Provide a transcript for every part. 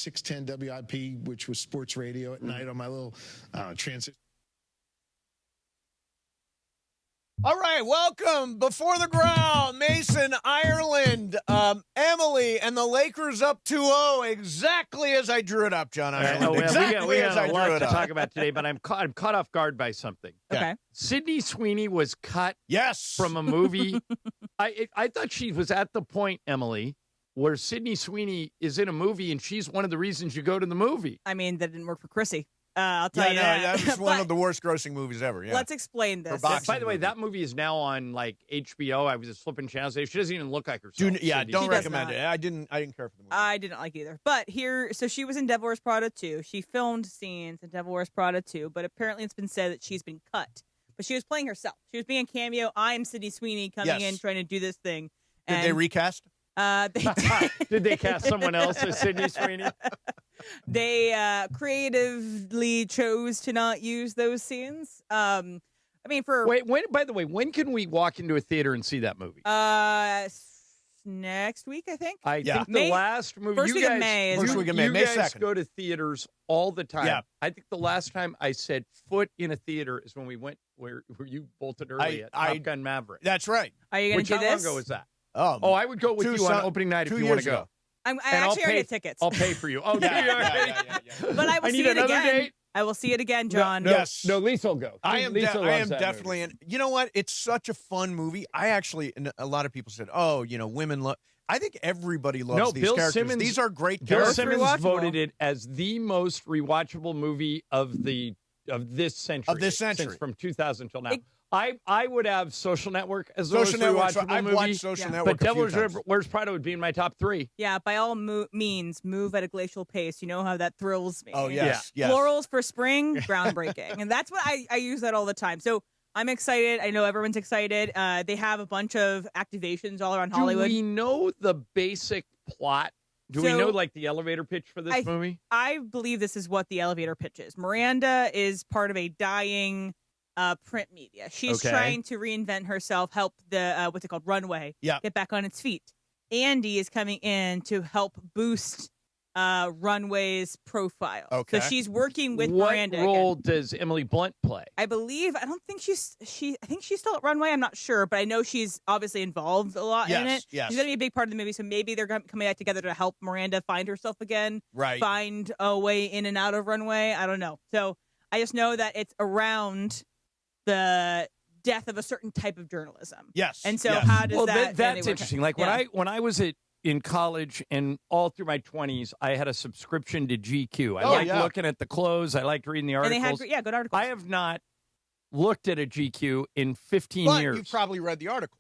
610 WIP, which was sports radio at night on my little transit. All right, welcome. Before the ground, Mason, Ireland, Emily, and the Lakers up 2-0, exactly as I drew it up, John Ireland. We got a lot to talk about today, but I'm caught off guard by something. Okay. Sydney Sweeney was cut Yes. from a movie. I thought she was at the point, Emily, where Sydney Sweeney is in a movie, and she's one of the reasons you go to the movie. I mean, that didn't work for Chrissy. I'll tell you that. That was one of the worst grossing movies ever. Yeah. Let's explain this. By the way, that movie is now on like HBO. I was just flipping channels. She doesn't even look like herself. Don't recommend it. I didn't care for the movie. I didn't like either. But so she was in Devil Wears Prada 2. She filmed scenes in Devil Wears Prada 2, but apparently it's been said that she's been cut. But she was playing herself. She was being a cameo. I'm Sydney Sweeney coming in trying to do this thing. Did they recast? Did they cast someone else as Sydney Sweeney? They creatively chose to not use those scenes. I mean, by the way, when can we walk into a theater and see that movie? Next week, I think. I think the last movie. First week of May. First week of May. May 2nd. You guys go to theaters all the time. Yeah. I think the last time I said foot in a theater is when we went where you bolted early at Top Gun Maverick. That's right. Are you going to do this? How long ago was that? Oh, I would go with you on opening night if you want to go. I actually already had tickets. I'll pay for you. Oh, yeah. But I will see it again. Date? I will see it again, John. Yes. No, Lisa will go. I am definitely in. You know what? It's such a fun movie. And a lot of people said, women love. I think everybody loves these characters. Simmons, these are great Bill characters. Simmons voted it as the most rewatchable movie of this century. Since from 2000 till now. I would have Social Network as the most rewatchable I've movie. watched Social Network but Devil Wears Prada would be in my top 3. Yeah, by all means, move at a glacial pace. You know how that thrills me. Oh, yes. Florals for spring, groundbreaking. And that's what I use that all the time. So I'm excited. I know everyone's excited. They have a bunch of activations all around Hollywood. Do we know the basic plot? Do we know, like, the elevator pitch for this movie? I believe this is what the elevator pitch is. Miranda is part of a dying print media. She's trying to reinvent herself, help the, what's it called, Runway, get back on its feet. Andy is coming in to help boost Runway's profile. Okay. So she's working with Miranda. What role does Emily Blunt play? I think she's still at Runway. I'm not sure, but I know she's obviously involved a lot in it. Yes. She's going to be a big part of the movie, so maybe they're coming back together to help Miranda find herself again. Right. Find a way in and out of Runway. I don't know. So I just know that it's around the death of a certain type of journalism. Yes. And so how does that's interesting. Like when I was in college and all through my 20s, I had a subscription to GQ. I liked looking at the clothes. I liked reading the articles. And they had good articles. I have not looked at a GQ in 15 years. But you've probably read the articles.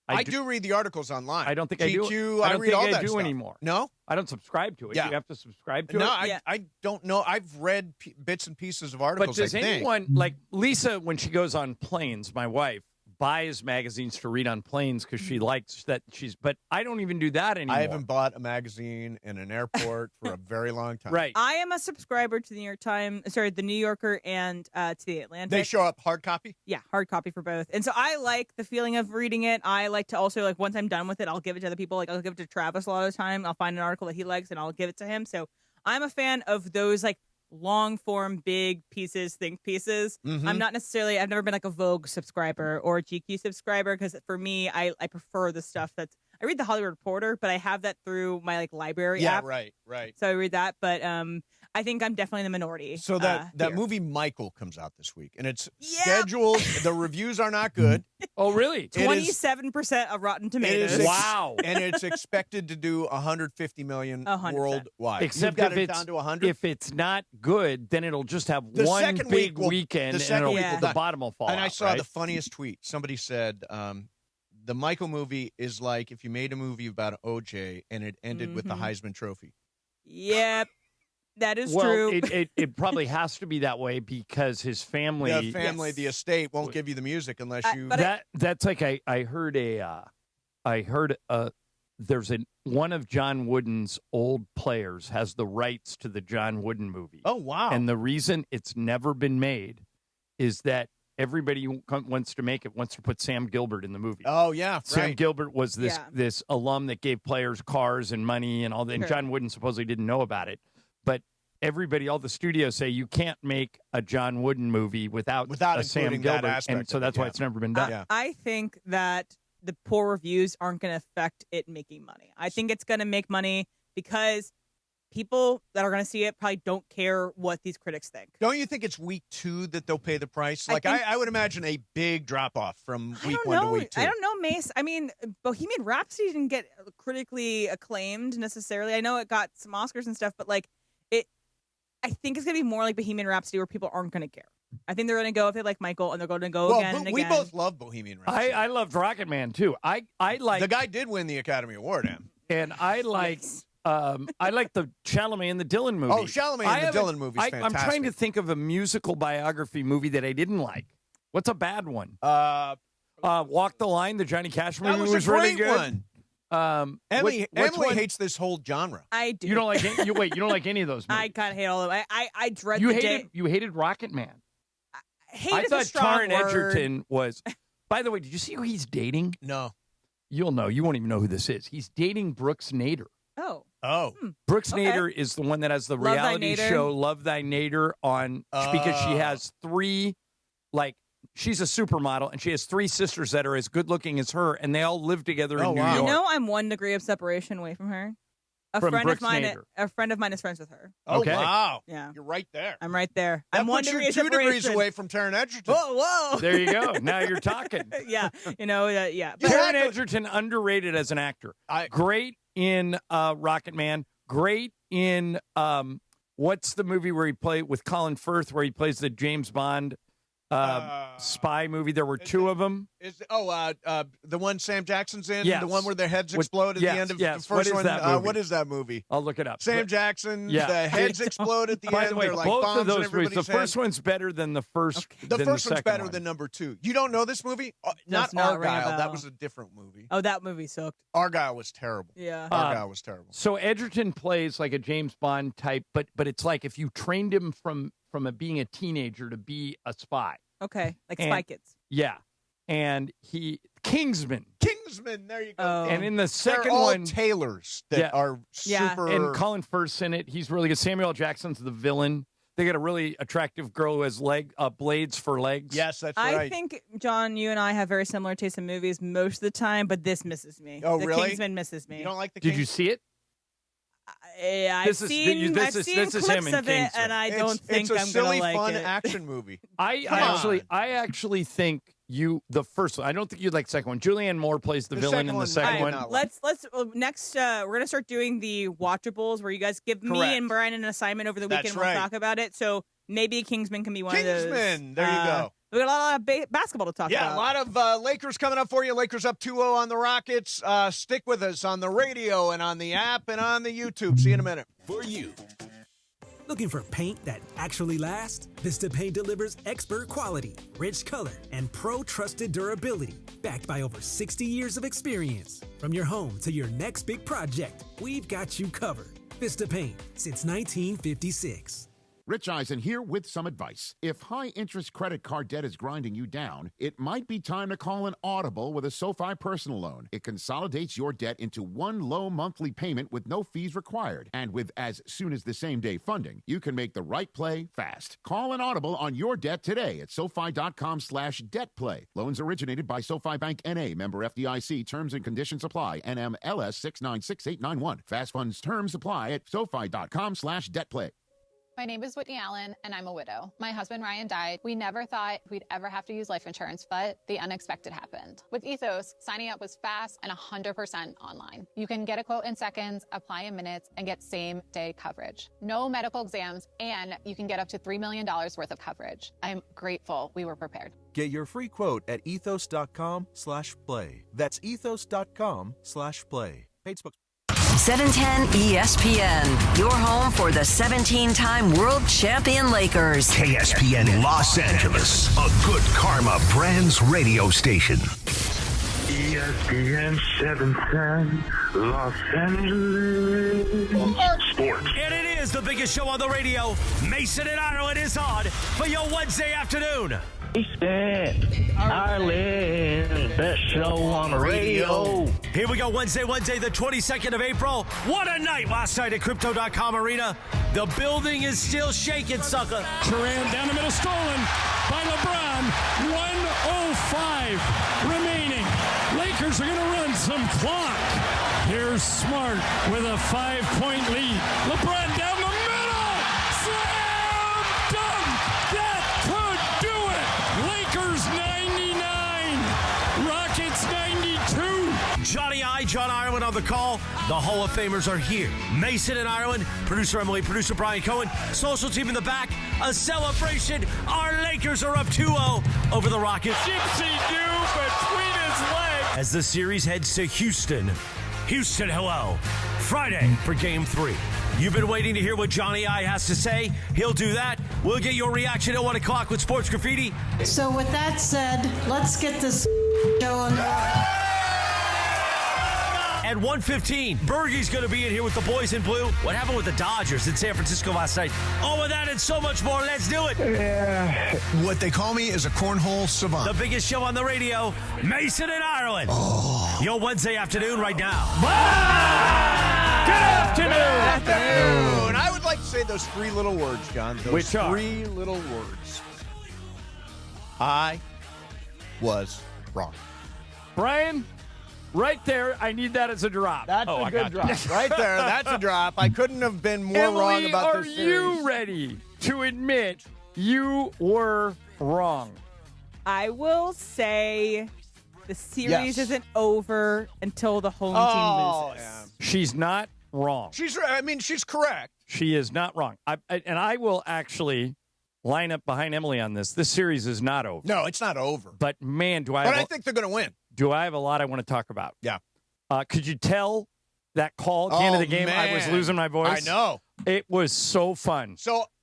I do read the articles online. I don't think GQ, I do. I read all that do stuff. anymore. No? I don't subscribe to it. Yeah. You have to subscribe to it? No, I don't know. I've read bits and pieces of articles, But does anyone, like Lisa, when she goes on planes, my wife, buys magazines to read on planes because she likes that but I don't even do that anymore. I haven't bought a magazine in an airport for a very long time. Right. I am a subscriber to the the New Yorker and to the Atlantic. They show up hard copy? Yeah, hard copy for both. And so I like the feeling of reading it. I like to also, like, once I'm done with it, I'll give it to other people. Like, I'll give it to Travis a lot of the time. I'll find an article that he likes and I'll give it to him. So I'm a fan of those, like, long form, big pieces, think pieces. Mm-hmm. I've never been like a Vogue subscriber or a GQ subscriber because for me, I prefer the stuff I read the Hollywood Reporter, but I have that through my like library app. Yeah, right. So I read that, but I think I'm definitely in the minority. So that movie Michael comes out this week, and it's scheduled. The reviews are not good. Oh, really? 27% of Rotten Tomatoes. Wow. And it's expected to do $150 million 100%. worldwide. Except got if it it's down to 100. If it's not good, then it'll just have The one second big week weekend, the second and week will the die. bottom will fall And I out, saw right? the funniest tweet. Somebody said, the Michael movie is like if you made a movie about OJ and it ended with the Heisman Trophy. Yep. That is well, true. It probably has to be that way because his family, the estate won't give you the music unless you. That's like I heard there's one of John Wooden's old players has the rights to the John Wooden movie. Oh wow! And the reason it's never been made is that everybody who wants to make it wants to put Sam Gilbert in the movie. Oh yeah, Sam Gilbert was this alum that gave players cars and money and all that. And John Wooden supposedly didn't know about it. but everybody, all the studios say you can't make a John Wooden movie without a Sam Gilbert, and so that's why it's never been done. I think that the poor reviews aren't going to affect it making money. I think it's going to make money because people that are going to see it probably don't care what these critics think. Don't you think it's week 2 that they'll pay the price? Like, I would imagine a big drop-off from week 1 to week 2. I don't know, Mace. I mean, Bohemian Rhapsody didn't get critically acclaimed necessarily. I know it got some Oscars and stuff, but, like, I think it's going to be more like Bohemian Rhapsody where people aren't going to care. I think they're going to go if they like Michael, and they're going to go again and again. We both love Bohemian Rhapsody. I loved Rocket Man, too. I like... The guy did win the Academy Award, and I like... I like the Chalamet and the Dylan movie. Oh, Chalamet and the Dylan movie is fantastic. I'm trying to think of a musical biography movie that I didn't like. What's a bad one? Walk the Line, the Johnny Cash movie was really good. One. Emily hates this whole genre. I do. You don't like any, you don't like any of those movies. I kind of hate all of them. I dread the day. You hated Rocket Man. I thought Taron Egerton was. By the way, did you see who he's dating? No. You'll know. You won't even know who this is. He's dating Brooks Nader. Oh. Brooks Nader is the one that has the reality show Love Thy Nader on because she has 3, like, she's a supermodel, and she has 3 sisters that are as good looking as her, and they all live together in New York. You know, I'm 1 degree of separation away from her. A friend of mine is friends with her. Oh, okay. Wow. Yeah. You're right there. I'm right there. That I'm 1 degree of 2 separation. degrees away from Taron Egerton. Whoa. There you go. Now you're talking. Yeah. You know, yeah. Taron Egerton, underrated as an actor. Great in Rocket Man. Great in what's the movie where he played with Colin Firth, where he plays the James Bond spy movie? There were 2 of them. The one Sam Jackson's in? Yes. The one where their heads explode at the end of the first one? What is that movie? I'll look it up. Sam Jackson, the heads explode at the end. By the way, like both of those movies, the head. first one's better than the first. Okay. The first one's better one. than number 2. You don't know this movie? Not Argyle. That was a different movie. Oh, that movie sucked. Argyle was terrible. Yeah. Argyle was terrible. So Egerton plays like a James Bond type, but it's like if you trained him from being a teenager to be a spy. Okay, like Spy Kids. Yeah, and Kingsman, there you go. And in the second they're all one, tailors that are super. And Colin Firth's in it. He's really good. Samuel L. Jackson's the villain. They got a really attractive girl who has blades for legs. Yes, that's right. I think, John, you and I have very similar tastes in movies most of the time, but this misses me. Oh, really? The Kingsman misses me. You don't like the Did you see it? I've seen clips of it, and I don't think I'm going to like it. It's a silly, fun action movie. I actually think the first one. I don't think you'd like the second one. Julianne Moore plays the villain in the second one. Let's next. We're gonna start doing the watchables where you guys give me and Brian an assignment over the weekend. We'll talk about it. So maybe Kingsman can be one of those. Kingsman, there you go. We got a lot of basketball to talk about. Yeah, a lot of Lakers coming up for you. Lakers up 2-0 on the Rockets. Stick with us on the radio and on the app and on the YouTube. See you in a minute. For you. Looking for paint that actually lasts? Vista Paint delivers expert quality, rich color, and pro-trusted durability, backed by over 60 years of experience. From your home to your next big project, we've got you covered. Vista Paint, since 1956. Rich Eisen here with some advice. If high-interest credit card debt is grinding you down, it might be time to call an Audible with a SoFi personal loan. It consolidates your debt into one low monthly payment with no fees required. And with as soon as the same day funding, you can make the right play fast. Call an Audible on your debt today at SoFi.com/debtplay. Loans originated by SoFi Bank N.A. Member FDIC. Terms and conditions apply. NMLS 696891. Fast funds terms apply at SoFi.com/debtplay. My name is Whitney Allen, and I'm a widow. My husband, Ryan, died. We never thought we'd ever have to use life insurance, but the unexpected happened. With Ethos, signing up was fast and 100% online. You can get a quote in seconds, apply in minutes, and get same-day coverage. No medical exams, and you can get up to $3 million worth of coverage. I'm grateful we were prepared. Get your free quote at ethos.com/play. That's ethos.com/play. Paid spokesman. 710 ESPN, your home for the 17-time world champion Lakers. KSPN Los Angeles, a Good Karma Brands radio station. ESPN 710 Los Angeles. Sports. And it is the biggest show on the radio. Mason and Ireland is on for your Wednesday afternoon. Ireland, best show on the radio. Here we go, Wednesday, the 22nd of April. What a night last night at Crypto.com Arena. The building is still shaking, sucker. Turan down the middle, stolen by LeBron. 1:05 remaining. Lakers are going to run some clock. Here's Smart with a 5-point lead. LeBron down the middle. Slam dunk. That could do it. Lakers 99. Rockets 92. Johnny I, John Ireland on the call. The Hall of Famers are here. Mason and Ireland, producer Emily, producer Brian Cohen, social team in the back. A celebration. Our Lakers are up 2-0 over the Rockets. Gypsy do between his legs. As the series heads to Houston. Houston, hello. Friday for Game 3. You've been waiting to hear what Johnny I has to say. He'll do that. We'll get your reaction at 1 o'clock with Sports Graffiti. So with that said, let's get this show on the road. At 1:15, Bergie's going to be in here with the boys in blue. What happened with the Dodgers in San Francisco last night? All of that and so much more. Let's do it. Yeah. What they call me is a cornhole savant. The biggest show on the radio, Mason and Ireland. Oh. Your Wednesday afternoon right now. Good afternoon. I would like to say those 3 little words, John. Those 3 little words. I was wrong. Brian? Right there, I need that as a drop. That's a good drop. Right there, that's a drop. I couldn't have been more Emily, wrong about this series. Are you ready to admit you were wrong? I will say the series isn't over until the home team loses. Yeah. She's not wrong. She's correct. She is not wrong. I will actually line up behind Emily on this. This series is not over. No, it's not over. But, man, I think they're going to win. Do I have a lot I want to talk about? Yeah. Could you tell that call at the end of the game? Man. I was losing my voice. I know. It was so fun.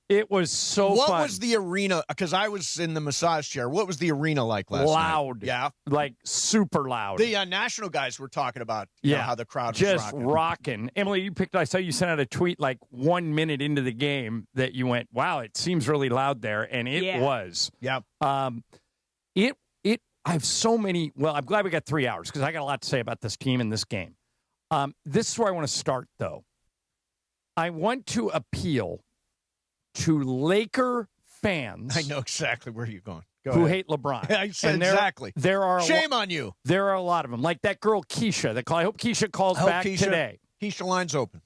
It was so fun. What was the arena? Because I was in the massage chair. What was the arena like last night? Loud. Yeah. Like super loud. The national guys were talking about how the crowd was just rocking. Emily, I saw you sent out a tweet like 1 minute into the game that you went, wow, it seems really loud there. And it was. Yeah. I have so many. Well, I'm glad we got 3 hours because I got a lot to say about this team and this game. This is where I want to start, though. I want to appeal to Laker fans. I know exactly where you're going. Who hate LeBron. I said exactly. There are shame on you. There are a lot of them. Like that girl, Keisha. I hope Keisha calls back today. Keisha, line's open.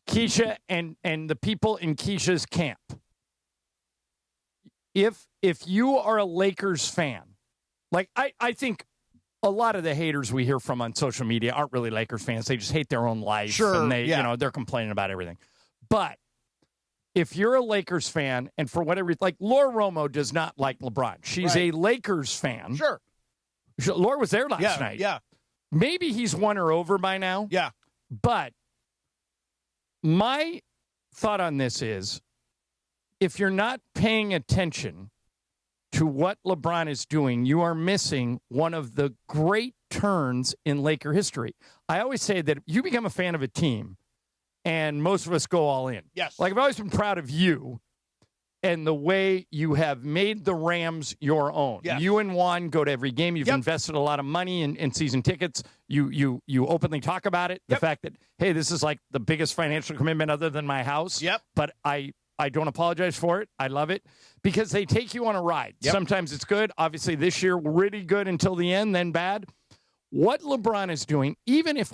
Keisha and the people in Keisha's camp. If you are a Lakers fan, like, I think a lot of the haters we hear from on social media aren't really Lakers fans. They just hate their own life. Sure, and they're complaining about everything. But if you're a Lakers fan, and for whatever, like Laura Romo does not like LeBron. She's a Lakers fan. Sure. Laura was there last night. Yeah. Maybe he's won her over by now. Yeah. But my thought on this is, if you're not paying attention to what LeBron is doing, you are missing one of the great turns in Laker history. I always say that you become a fan of a team, and most of us go all in. Yes. Like, I've always been proud of you and the way you have made the Rams your own. Yes. You and Juan go to every game. You've invested a lot of money in season tickets. You openly talk about it. The fact that, hey, this is like the biggest financial commitment other than my house. Yep. But I don't apologize for it. I love it because they take you on a ride. Yep. Sometimes it's good. Obviously, this year, really good until the end, then bad. What LeBron is doing, even if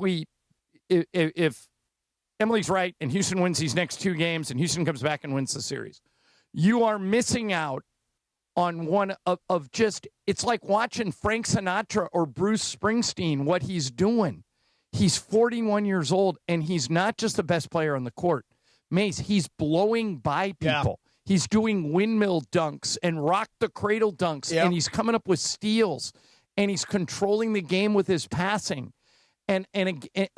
Emily's right and Houston wins these next 2 games and Houston comes back and wins the series, you are missing out on one of just, it's like watching Frank Sinatra or Bruce Springsteen, what he's doing. He's 41 years old, and he's not just the best player on the court. Mace, he's blowing by people. Yeah. He's doing windmill dunks and rock the cradle dunks, and he's coming up with steals, and he's controlling the game with his passing. And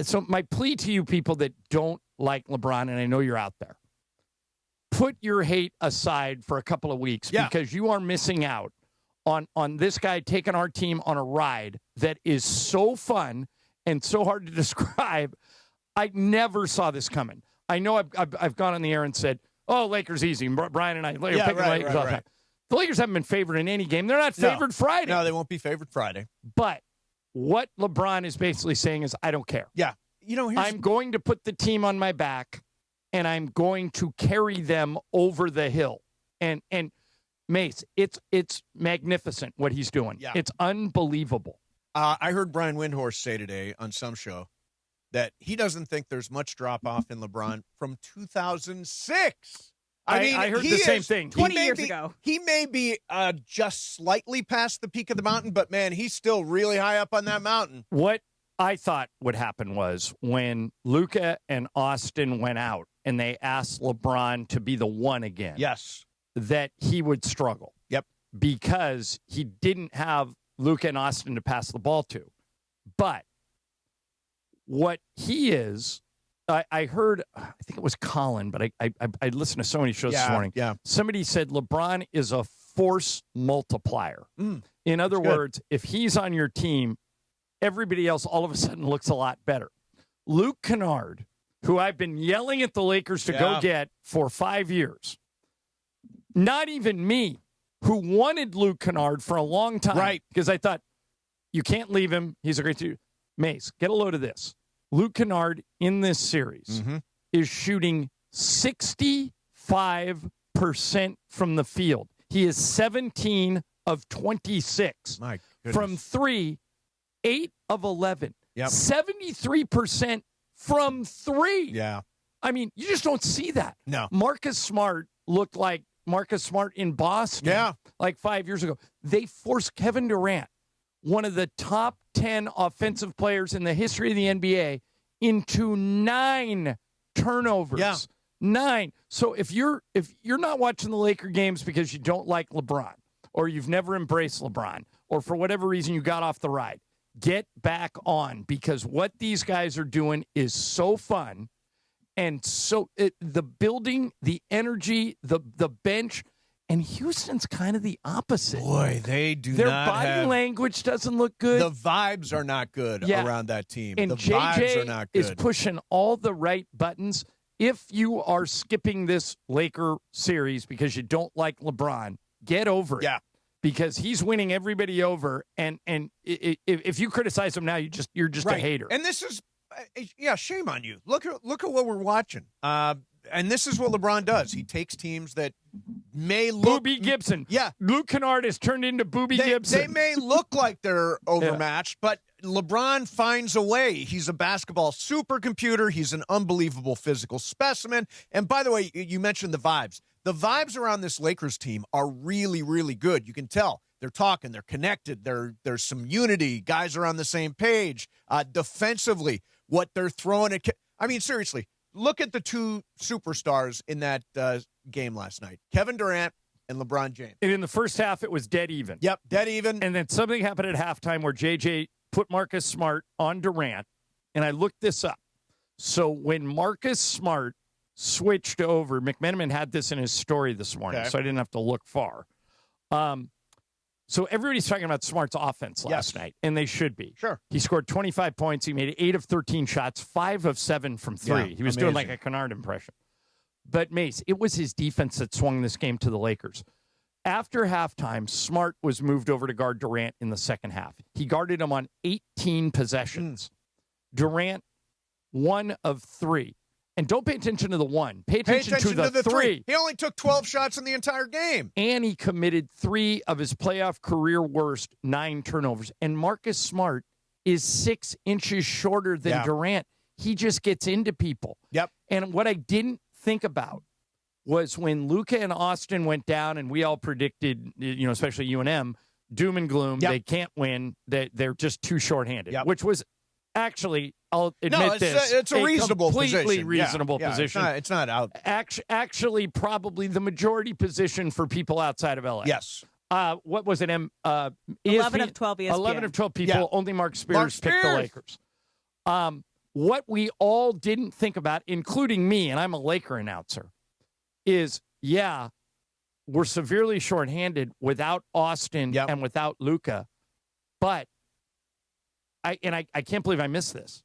so my plea to you people that don't like LeBron, and I know you're out there, put your hate aside for a couple of weeks because you are missing out on this guy taking our team on a ride that is so fun and so hard to describe. I never saw this coming. I know I've gone on the air and said, oh, Lakers easy. Brian and I, Lakers all the time. The Lakers haven't been favored in any game. They're not favored Friday. No, they won't be favored Friday. But what LeBron is basically saying is, I don't care. Yeah. I'm going to put the team on my back, and I'm going to carry them over the hill. And Mace, it's magnificent what he's doing. Yeah. It's unbelievable. I heard Brian Windhorst say today on some show that he doesn't think there's much drop-off in LeBron from 2006. I heard the same thing. 20 years ago. He may be just slightly past the peak of the mountain, but, man, he's still really high up on that mountain. What I thought would happen was when Luka and Austin went out and they asked LeBron to be the one again. Yes. That he would struggle. Yep. Because he didn't have Luka and Austin to pass the ball to. But what he is, I heard, I think it was Colin, but I listened to so many shows this morning. Yeah. Somebody said LeBron is a force multiplier. In other words, if he's on your team, everybody else all of a sudden looks a lot better. Luke Kennard, who I've been yelling at the Lakers to go get for 5 years, not even me, who wanted Luke Kennard for a long time. Right. Because I thought, you can't leave him. He's a great dude. Mace, get a load of this. Luke Kennard in this series is shooting 65% from the field. He is 17 of 26. My goodness. From 3, 8 of 11. Yep. 73% from 3. Yeah. I mean, you just don't see that. No. Marcus Smart looked like Marcus Smart in Boston like 5 years ago. They forced Kevin Durant, one of the top 10 offensive players in the history of the NBA, into 9 turnovers. Yeah. 9. So if you're not watching the Laker games because you don't like LeBron, or you've never embraced LeBron, or for whatever reason you got off the ride, get back on, because what these guys are doing is so fun. And so the building, the energy, the bench, and Houston's kind of the opposite. Boy, they do Their not body have, language doesn't look good. The vibes are not good around that team. And the vibes are not good. is pushing all the right buttons. If you are skipping this Laker series because you don't like LeBron, get over it. Yeah. Because he's winning everybody over, and if you criticize him now, you're just a hater. And this is, shame on you. Look at what we're watching. And this is what LeBron does. He takes teams that may look... Boobie Gibson. Yeah. Luke Kennard has turned into Boobie Gibson. They may look like they're overmatched, but LeBron finds a way. He's a basketball supercomputer. He's an unbelievable physical specimen. And by the way, you mentioned the vibes. The vibes around this Lakers team are really, really good. You can tell. They're talking. They're connected. There's some unity. Guys are on the same page. Defensively, what they're throwing at... I mean, seriously, look at the two superstars in that game last night. Kevin Durant and LeBron James. And in the first half, it was dead even. Yep, dead even. And then something happened at halftime where JJ put Marcus Smart on Durant. And I looked this up. So when Marcus Smart switched over, McMenamin had this in his story this morning, so I didn't have to look far. So everybody's talking about Smart's offense last night, and they should be. Sure. He scored 25 points. He made 8 of 13 shots, 5 of 7 from 3. Yeah, he was doing like a Kennard impression. But, Mace, it was his defense that swung this game to the Lakers. After halftime, Smart was moved over to guard Durant in the second half. He guarded him on 18 possessions. Durant, 1 of 3. And don't pay attention to the 1. Pay attention to the 3. He only took 12 shots in the entire game. And he committed 3 of his playoff career worst 9 turnovers. And Marcus Smart is 6 inches shorter than Durant. He just gets into people. Yep. And what I didn't think about was when Luka and Austin went down, and we all predicted, especially UNM, doom and gloom. They can't win. They're just too shorthanded, which was actually, I'll admit it's a reasonable completely position. reasonable position. It's not out. Actually, probably the majority position for people outside of LA. Yes. What was it? 11 of 12 ESPN. 11 of 12 people. Only Mark Spears picked the Lakers. What we all didn't think about, including me, and I'm a Laker announcer, is, we're severely shorthanded without Austin and without Luka, but I can't believe I missed this.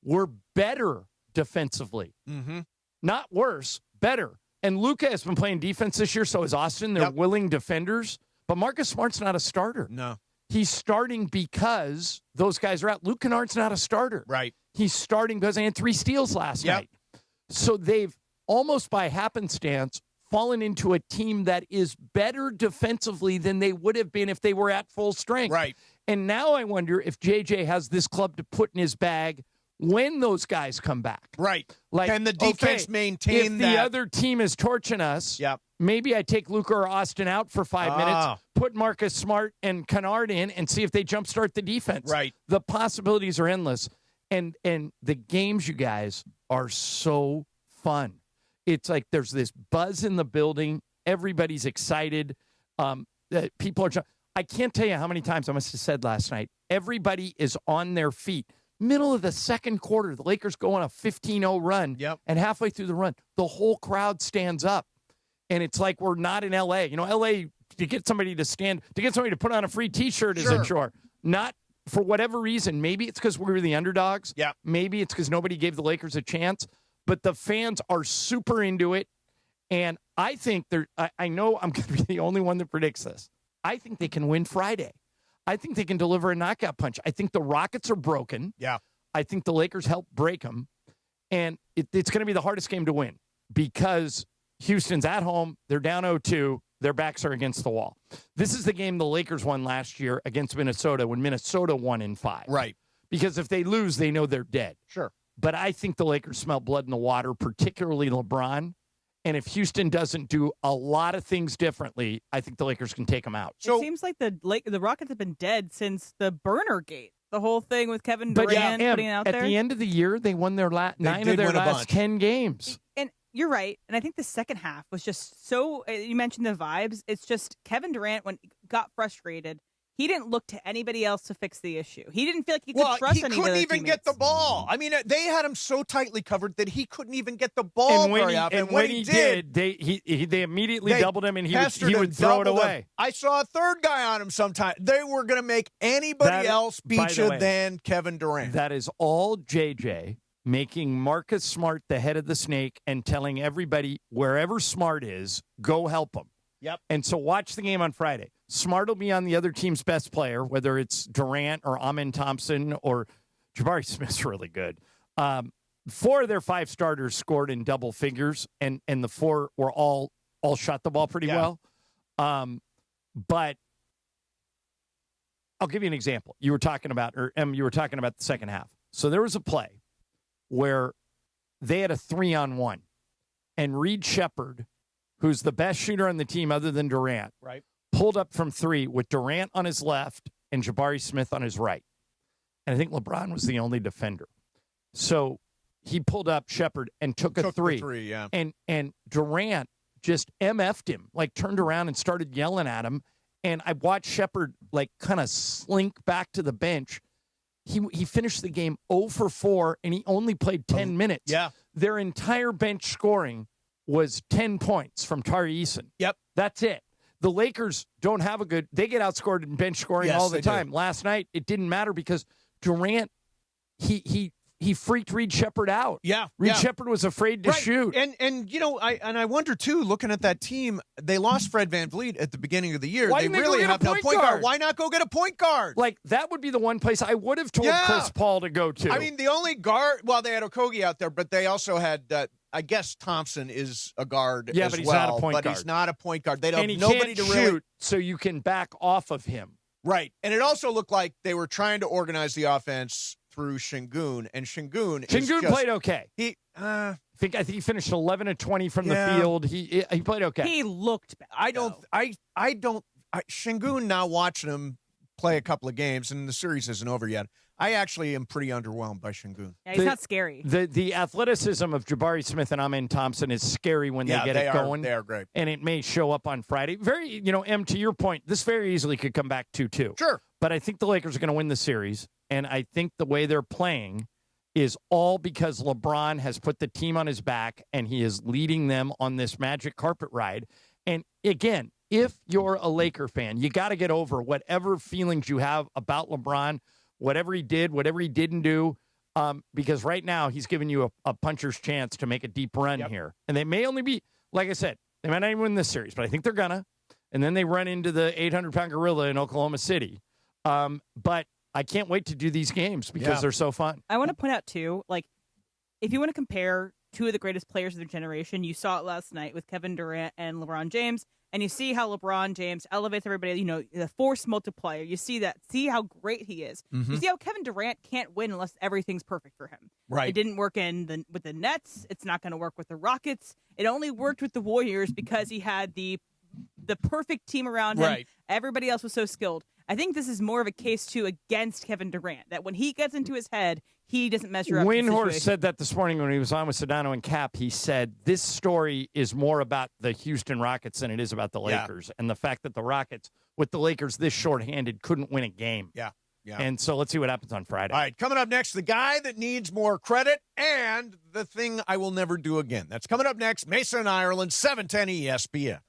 We're better defensively. Mm-hmm. Not worse, better. And Luka has been playing defense this year, so is Austin. They're willing defenders. But Marcus Smart's not a starter. No. He's starting because those guys are out. Luke Kennard's not a starter. Right. He's starting because he had 3 steals last night. So they've almost by happenstance fallen into a team that is better defensively than they would have been if they were at full strength. Right. And now I wonder if JJ has this club to put in his bag when those guys come back. Right. Like, can the defense maintain if that? the other team is torching us, maybe I take Luka or Austin out for 5 minutes, put Marcus Smart and Kennard in, and see if they jumpstart the defense. Right. The possibilities are endless. And the games, you guys, are so fun. It's like there's this buzz in the building. Everybody's excited. People are I can't tell you how many times I must have said last night, everybody is on their feet. Middle of the second quarter, the Lakers go on a 15-0 run, and halfway through the run, the whole crowd stands up. And it's like we're not in L.A. You know, L.A., to get somebody to put on a free T-shirt is a chore. Not for whatever reason. Maybe it's because we were the underdogs. Yeah. Maybe it's because nobody gave the Lakers a chance. But the fans are super into it. And I think I know I'm going to be the only one that predicts this. I think they can win Friday. I think they can deliver a knockout punch. I think the Rockets are broken. Yeah. I think the Lakers help break them. And it's going to be the hardest game to win because Houston's at home. They're down 0-2. Their backs are against the wall. This is the game the Lakers won last year against Minnesota when Minnesota won in 5. Right. Because if they lose, they know they're dead. Sure. But I think the Lakers smell blood in the water, particularly LeBron. And if Houston doesn't do a lot of things differently, I think the Lakers can take them out. So, it seems like the Rockets have been dead since the Burner Gate. The whole thing with Kevin Durant putting it out there. At the end of the year, they won their 9 of their last 10 games. And you're right. And I think the second half was just so, you mentioned the vibes. It's just Kevin Durant, when he got frustrated, he didn't look to anybody else to fix the issue. He didn't feel like he could trust any of the he couldn't even get the ball. I mean, they had him so tightly covered that he couldn't even get the ball very often. And when he did, they immediately doubled him, and he would throw it away. I saw a third guy on him sometime. They were going to make anybody else beat you than Kevin Durant. That is all JJ making Marcus Smart the head of the snake and telling everybody wherever Smart is, go help him. Yep. And so watch the game on Friday. Smart will be on the other team's best player, whether it's Durant or Amin Thompson or Jabari Smith's really good. 4 of their 5 starters scored in double figures, and the 4 were all shot the ball pretty well. But I'll give you an example. You were talking about the second half. So there was a play where they had a 3-on-1, and Reed Shepherd, who's the best shooter on the team other than Durant, right, pulled up from 3 with Durant on his left and Jabari Smith on his right. And I think LeBron was the only defender. So he pulled up Shepherd and took a 3. And Durant just MF'd him, like turned around and started yelling at him. And I watched Shepherd like kind of slink back to the bench. He finished the game 0 for 4, and he only played 10 minutes. Yeah. Their entire bench scoring was 10 points from Tari Eason. Yep. That's it. The Lakers don't have they get outscored in bench scoring all the time. Do. Last night, it didn't matter because Durant, he freaked Reed Shepherd out. Yeah. Reed Shepherd was afraid to shoot. And you know, I wonder too, looking at that team, they lost Fred VanVleet at the beginning of the year. Why they didn't they really go have get a no point point guard? Why not go get a point guard? Like, that would be the one place I would have told Chris Paul to go to. I mean, the only guard, well, they had Okogie out there, but they also had, I guess Thompson is a guard as but he's well. not a point guard. He's not a point guard. They don't and he have nobody can't to shoot, really. so you can back off of him. Right. And it also looked like they were trying to organize the offense through Şengün, and Şengün played okay. I think he finished 11 of 20 from the field. He played okay. He looked bad. Şengün, now watching him play a couple of games, and the series isn't over yet, I actually am pretty underwhelmed by Şengün. Yeah, he's not scary. The athleticism of Jabari Smith and Amin Thompson is scary when they get it going. They are great. And it may show up on Friday. M, to your point, this very easily could come back 2-2. Sure. But I think the Lakers are going to win the series, and I think the way they're playing is all because LeBron has put the team on his back, and he is leading them on this magic carpet ride. And again, if you're a Laker fan, you got to get over whatever feelings you have about LeBron, whatever he did, whatever he didn't do, because right now he's giving you a puncher's chance to make a deep run here. And they may only be like I said, they might not even win this series, but I think they're gonna. And then they run into the 800-pound gorilla in Oklahoma City. But I can't wait to do these games because they're so fun. I want to point out, too, like, if you want to compare two of the greatest players of their generation, you saw it last night with Kevin Durant and LeBron James, and you see how LeBron James elevates everybody, the force multiplier. You see that. See how great he is. Mm-hmm. You see how Kevin Durant can't win unless everything's perfect for him. Right. It didn't work with the Nets. It's not going to work with the Rockets. It only worked with the Warriors because he had the perfect team around him. Right. Everybody else was so skilled. I think this is more of a case, too, against Kevin Durant, that when he gets into his head, he doesn't measure up. Windhorst said that this morning when he was on with Sedano and Cap. He said this story is more about the Houston Rockets than it is about the Lakers, and the fact that the Rockets, with the Lakers this shorthanded, couldn't win a game. Yeah. And so let's see what happens on Friday. All right, coming up next, the guy that needs more credit and the thing I will never do again. That's coming up next. Mason and Ireland, 710 ESPN.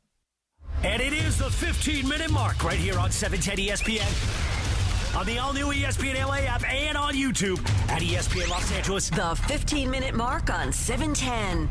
And it is the 15-minute mark right here on 710 ESPN, on the all-new ESPN LA app, and on YouTube at ESPN Los Angeles. The 15-minute mark on 710.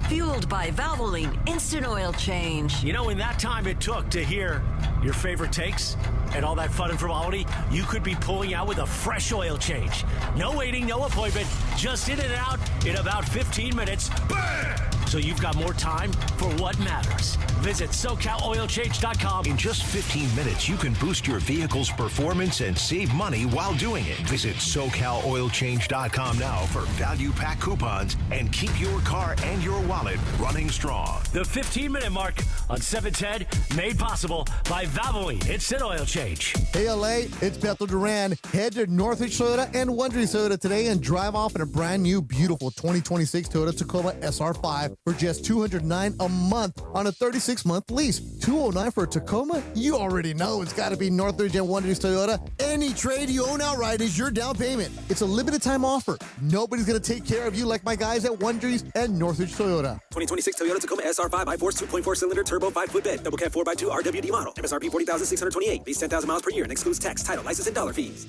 Fueled by Valvoline Instant Oil Change. You know, in that time it took to hear your favorite takes and all that fun and frivolity, you could be pulling out with a fresh oil change. No waiting, no appointment, just in and out in about 15 minutes. Bam! So you've got more time for what matters. Visit SoCalOilChange.com. In just 15 minutes, you can boost your vehicle's performance and save money while doing it. Visit SoCalOilChange.com now for value pack coupons and keep your car and your wallet running strong. The 15-minute mark on 710, made possible by Valvoline Instant Oil Change. Hey, LA, it's Beto Duran. Head to Northridge Toyota and Wondery Toyota today and drive off in a brand new, beautiful 2026 Toyota Tacoma SR5 for just $209 a month on a 36-month lease. $209 for a Tacoma? You already know it's got to be Northridge and Wondery Toyota. Any trade you own outright is your down payment. It's a limited-time offer. Nobody's going to take care of you like my guys at Wondery's and Northridge Toyota. 2026 Toyota Tacoma SR5 I-Force 2.4-cylinder turbo 5-foot bed, double cab 4x2 RWD model. MSRP $40,628. Lease 10,000 miles per year and excludes tax, title, license, and dollar fees.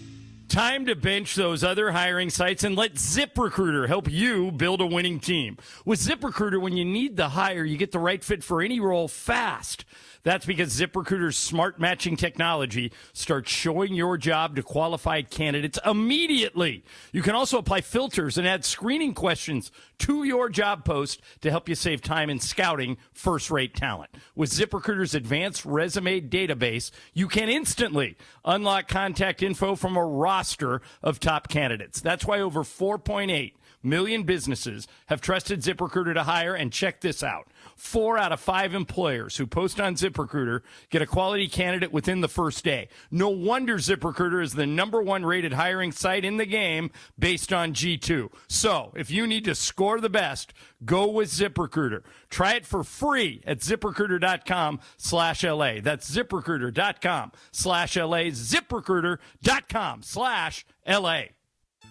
Time to bench those other hiring sites and let ZipRecruiter help you build a winning team. With ZipRecruiter, when you need the hire, you get the right fit for any role fast. That's because ZipRecruiter's smart matching technology starts showing your job to qualified candidates immediately. You can also apply filters and add screening questions to your job post to help you save time in scouting first-rate talent. With ZipRecruiter's advanced resume database, you can instantly unlock contact info from a roster of top candidates. That's why over 4.8 million businesses have trusted ZipRecruiter to hire, and check this out. 4 out of 5 employers who post on ZipRecruiter get a quality candidate within the first day. No wonder ZipRecruiter is the #1 rated hiring site in the game based on G2. So, if you need to score the best, go with ZipRecruiter. Try it for free at ZipRecruiter.com/LA. That's ZipRecruiter.com/LA. ZipRecruiter.com/LA.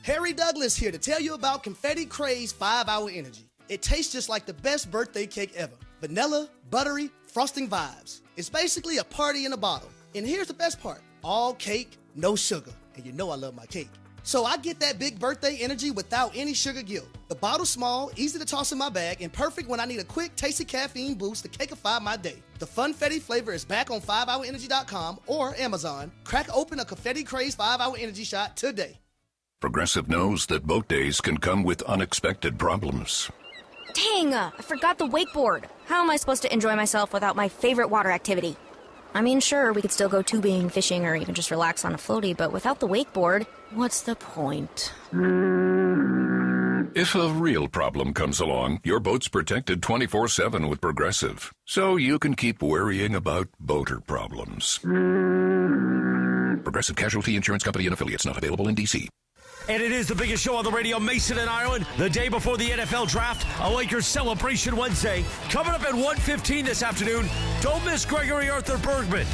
Harry Douglas here to tell you about Confetti Craze 5-Hour Energy. It tastes just like the best birthday cake ever. Vanilla, buttery, frosting vibes. It's basically a party in a bottle. And here's the best part. All cake, no sugar. And you know I love my cake. So I get that big birthday energy without any sugar guilt. The bottle's small, easy to toss in my bag, and perfect when I need a quick, tasty caffeine boost to cakeify my day. The Funfetti flavor is back on 5hourenergy.com or Amazon. Crack open a Confetti Craze 5-Hour Energy shot today. Progressive knows that boat days can come with unexpected problems. Dang, I forgot the wakeboard. How am I supposed to enjoy myself without my favorite water activity? I mean, sure, we could still go tubing, fishing, or even just relax on a floaty, but without the wakeboard, what's the point? If a real problem comes along, your boat's protected 24/7 with Progressive, so you can keep worrying about boater problems. Progressive Casualty Insurance Company and Affiliates, not available in D.C. And it is the biggest show on the radio, Mason and Ireland, the day before the NFL draft, a Lakers Celebration Wednesday. Coming up at 1:15 this afternoon, don't miss Gregory Arthur Bergman,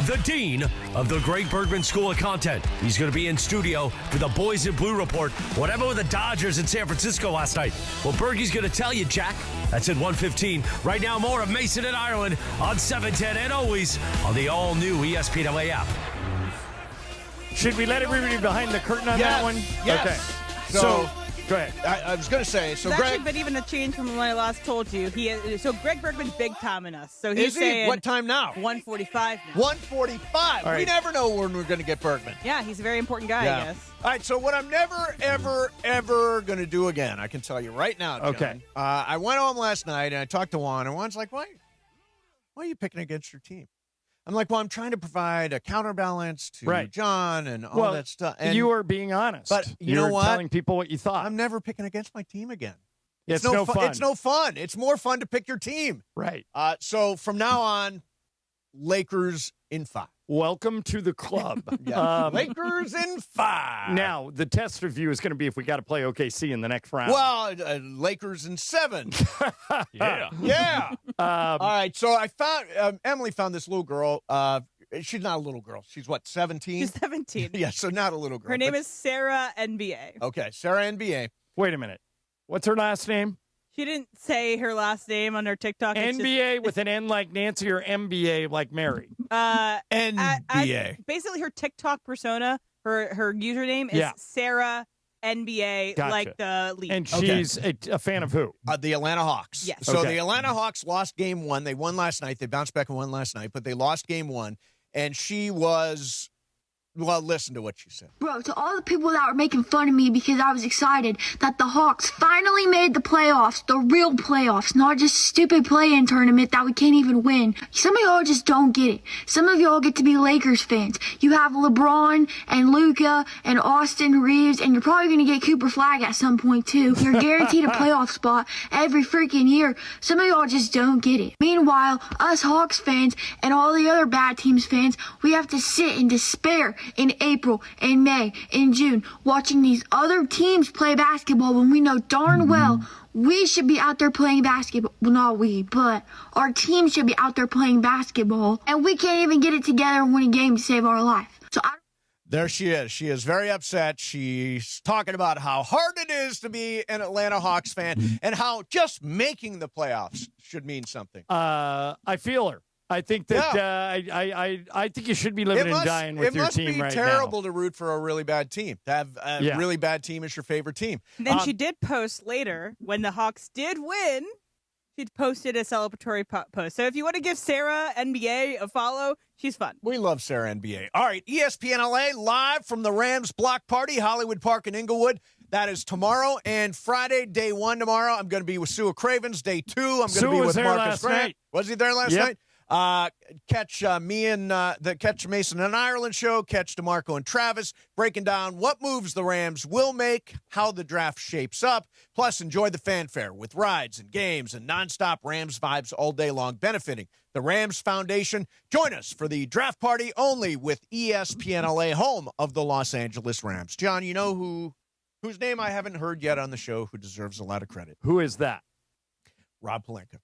the dean of the Greg Bergman School of Content. He's going to be in studio for the Boys in Blue Report. What happened with the Dodgers in San Francisco last night? Well, Bergie's going to tell you, Jack. That's at 1:15. Right now, more of Mason and Ireland on 710 and always on the all-new ESPN LA app. Should we let everybody behind the curtain on that one? Yes. Okay. So Go ahead. I was going to say, so It's Greg. actually been even a change from when I last told you. So Greg Berkman's big timing us. So he's Is he? saying What time now? 1:45 now. 1:45. Right. We never know when we're going to get Berkman. Yeah, he's a very important guy, I guess. All right, so what I'm never, ever, ever going to do again, I can tell you right now, John. Okay. I went home last night, and I talked to Juan, and Juan's like, why are you picking against your team? I'm like, well, I'm trying to provide a counterbalance to John and all that stuff. And you were being honest. But you were know what? telling people what you thought. I'm never picking against my team again. It's no fun. It's no fun. It's more fun to pick your team. Right. So from now on, Lakers in 5. Welcome to the club. Lakers in 5. Now, the test review is going to be if we got to play OKC in the next round. Well, Lakers in 7. Yeah. Yeah. All right. So I found Emily found this little girl. She's not a little girl. She's what, 17? She's 17. Yeah, so not a little girl. Her name is Sarah NBA. Okay, Sarah NBA. Wait a minute. What's her last name? She didn't say her last name on her TikTok. NBA with an N like Nancy or MBA like Mary? NBA. Basically, her TikTok persona, her username is Sarah NBA, Gotcha. like the league. And she's a fan of who? The Atlanta Hawks. Yes. So Okay. the Atlanta Hawks lost game 1. They won last night. They bounced back and won last night, but they lost game 1. And she was, well, listen to what she said. Bro, to all the people that were making fun of me because I was excited that the Hawks finally made the playoffs, the real playoffs, not just stupid play-in tournament that we can't even win. Some of y'all just don't get it. Some of y'all get to be Lakers fans. You have LeBron and Luka and Austin Reaves, and you're probably going to get Cooper Flagg at some point too. You're guaranteed a playoff spot every freaking year. Some of y'all just don't get it. Meanwhile, us Hawks fans and all the other bad teams fans, we have to sit in despair in April, in May, in June, watching these other teams play basketball when we know darn well we should be out there playing basketball. Well, not we, but our team should be out there playing basketball, and we can't even get it together and win a game to save our life. So There she is. She is very upset. She's talking about how hard it is to be an Atlanta Hawks fan and how just making the playoffs should mean something. I feel her. I think that I think you should be living and dying with your team right now. It must be terrible to root for a really bad team, to have a really bad team as your favorite team. And then she did post later, when the Hawks did win, she posted a celebratory post. So if you want to give Sarah NBA a follow, she's fun. We love Sarah NBA. All right, ESPN LA, live from the Rams block party, Hollywood Park in Inglewood. That is tomorrow and Friday, day 1 tomorrow. I'm going to be with Sue Cravens. Day 2, I'm going to be with Marcus Grant. Was he there last night? Catch me and Catch Mason and Ireland show. Catch DeMarco and Travis breaking down what moves the Rams will make, how the draft shapes up. Plus, enjoy the fanfare with rides and games and nonstop Rams vibes all day long, benefiting the Rams Foundation. Join us for the draft party only with ESPN LA, home of the Los Angeles Rams. John, you know whose name I haven't heard yet on the show who deserves a lot of credit? Who is that? Rob Pelinka.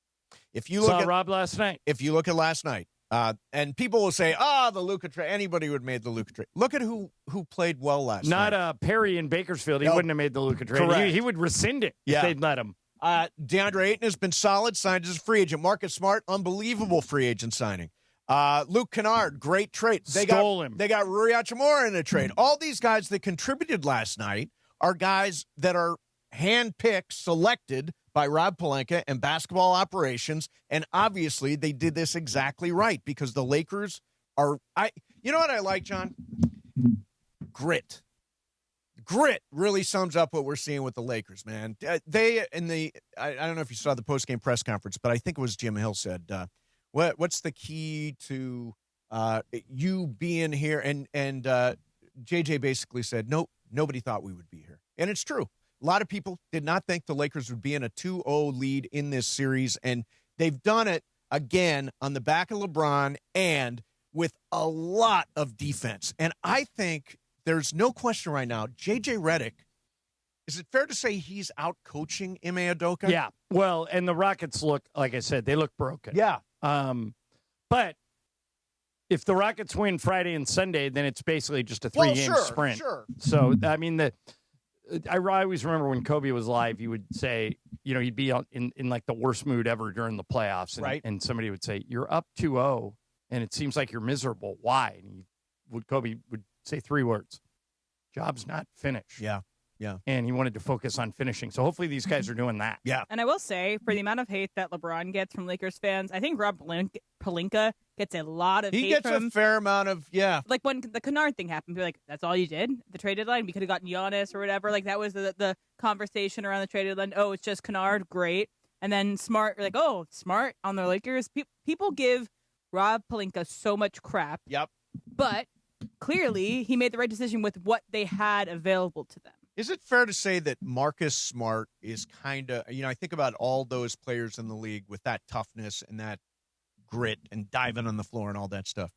If you look at Rob last night. If you look at last night, and people will say, the Luka trade, anybody would have made the Luka trade. Look at who played well last night. Not Perry in Bakersfield. He wouldn't have made the Luka trade. Correct. He would rescind it if they'd let him. DeAndre Ayton has been solid, signed as a free agent. Marcus Smart, unbelievable free agent signing. Luke Kennard, great trade. Stole him. They got Rui Hachimura in a trade. All these guys that contributed last night are guys that are handpicked, selected by Rob Pelinka and basketball operations, and obviously they did this exactly right because the Lakers are. You know what I like, John? Grit. Grit really sums up what we're seeing with the Lakers, man. I don't know if you saw the post-game press conference, but I think it was Jim Hill said, "What's the key to you being here?" And JJ basically said, "Nope, nobody thought we would be here," and it's true. A lot of people did not think the Lakers would be in a 2-0 lead in this series, and they've done it again on the back of LeBron and with a lot of defense. And I think there's no question right now, J.J. Redick, is it fair to say he's out coaching Ime Udoka? Yeah. Well, and the Rockets look, like I said, they look broken. Yeah. But if the Rockets win Friday and Sunday, then it's basically just a 3-game sprint. Sure. So, I mean, I always remember when Kobe was live, he would say, he'd be in like the worst mood ever during the playoffs. And, right. And somebody would say, you're up 2-0, and it seems like you're miserable. Why? And Kobe would say 3 words. Job's not finished. Yeah. Yeah. And he wanted to focus on finishing. So hopefully these guys are doing that. Yeah. And I will say, for the amount of hate that LeBron gets from Lakers fans, I think Rob Pelinka gets a lot of hate. He gets from, a fair amount of, Like when the Kennard thing happened, people were like, that's all you did? The trade deadline? We could have gotten Giannis or whatever. Like that was the conversation around the trade deadline. Oh, it's just Kennard. Great. And then Smart, like, oh, Smart on the Lakers. People give Rob Pelinka so much crap. Yep. But clearly he made the right decision with what they had available to them. Is it fair to say that Marcus Smart is kind of, I think about all those players in the league with that toughness and that grit and diving on the floor and all that stuff.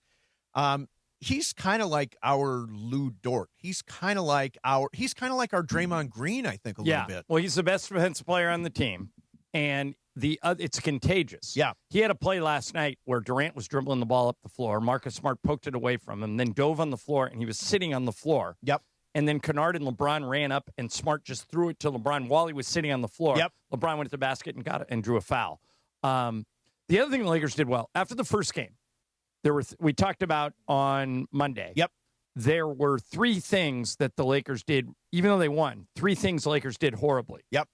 He's kind of like our Lou Dort. He's kind of like our Draymond Green, I think, a little bit. Well, he's the best defensive player on the team, and it's contagious. Yeah. He had a play last night where Durant was dribbling the ball up the floor. Marcus Smart poked it away from him, then dove on the floor, and he was sitting on the floor. Yep. And then Kennard and LeBron ran up, and Smart just threw it to LeBron while he was sitting on the floor. Yep. LeBron went to the basket and got it and drew a foul. The other thing the Lakers did well, after the first game, we talked about on Monday. Yep. There were three things that the Lakers did, even though they won, three things the Lakers did horribly. Yep.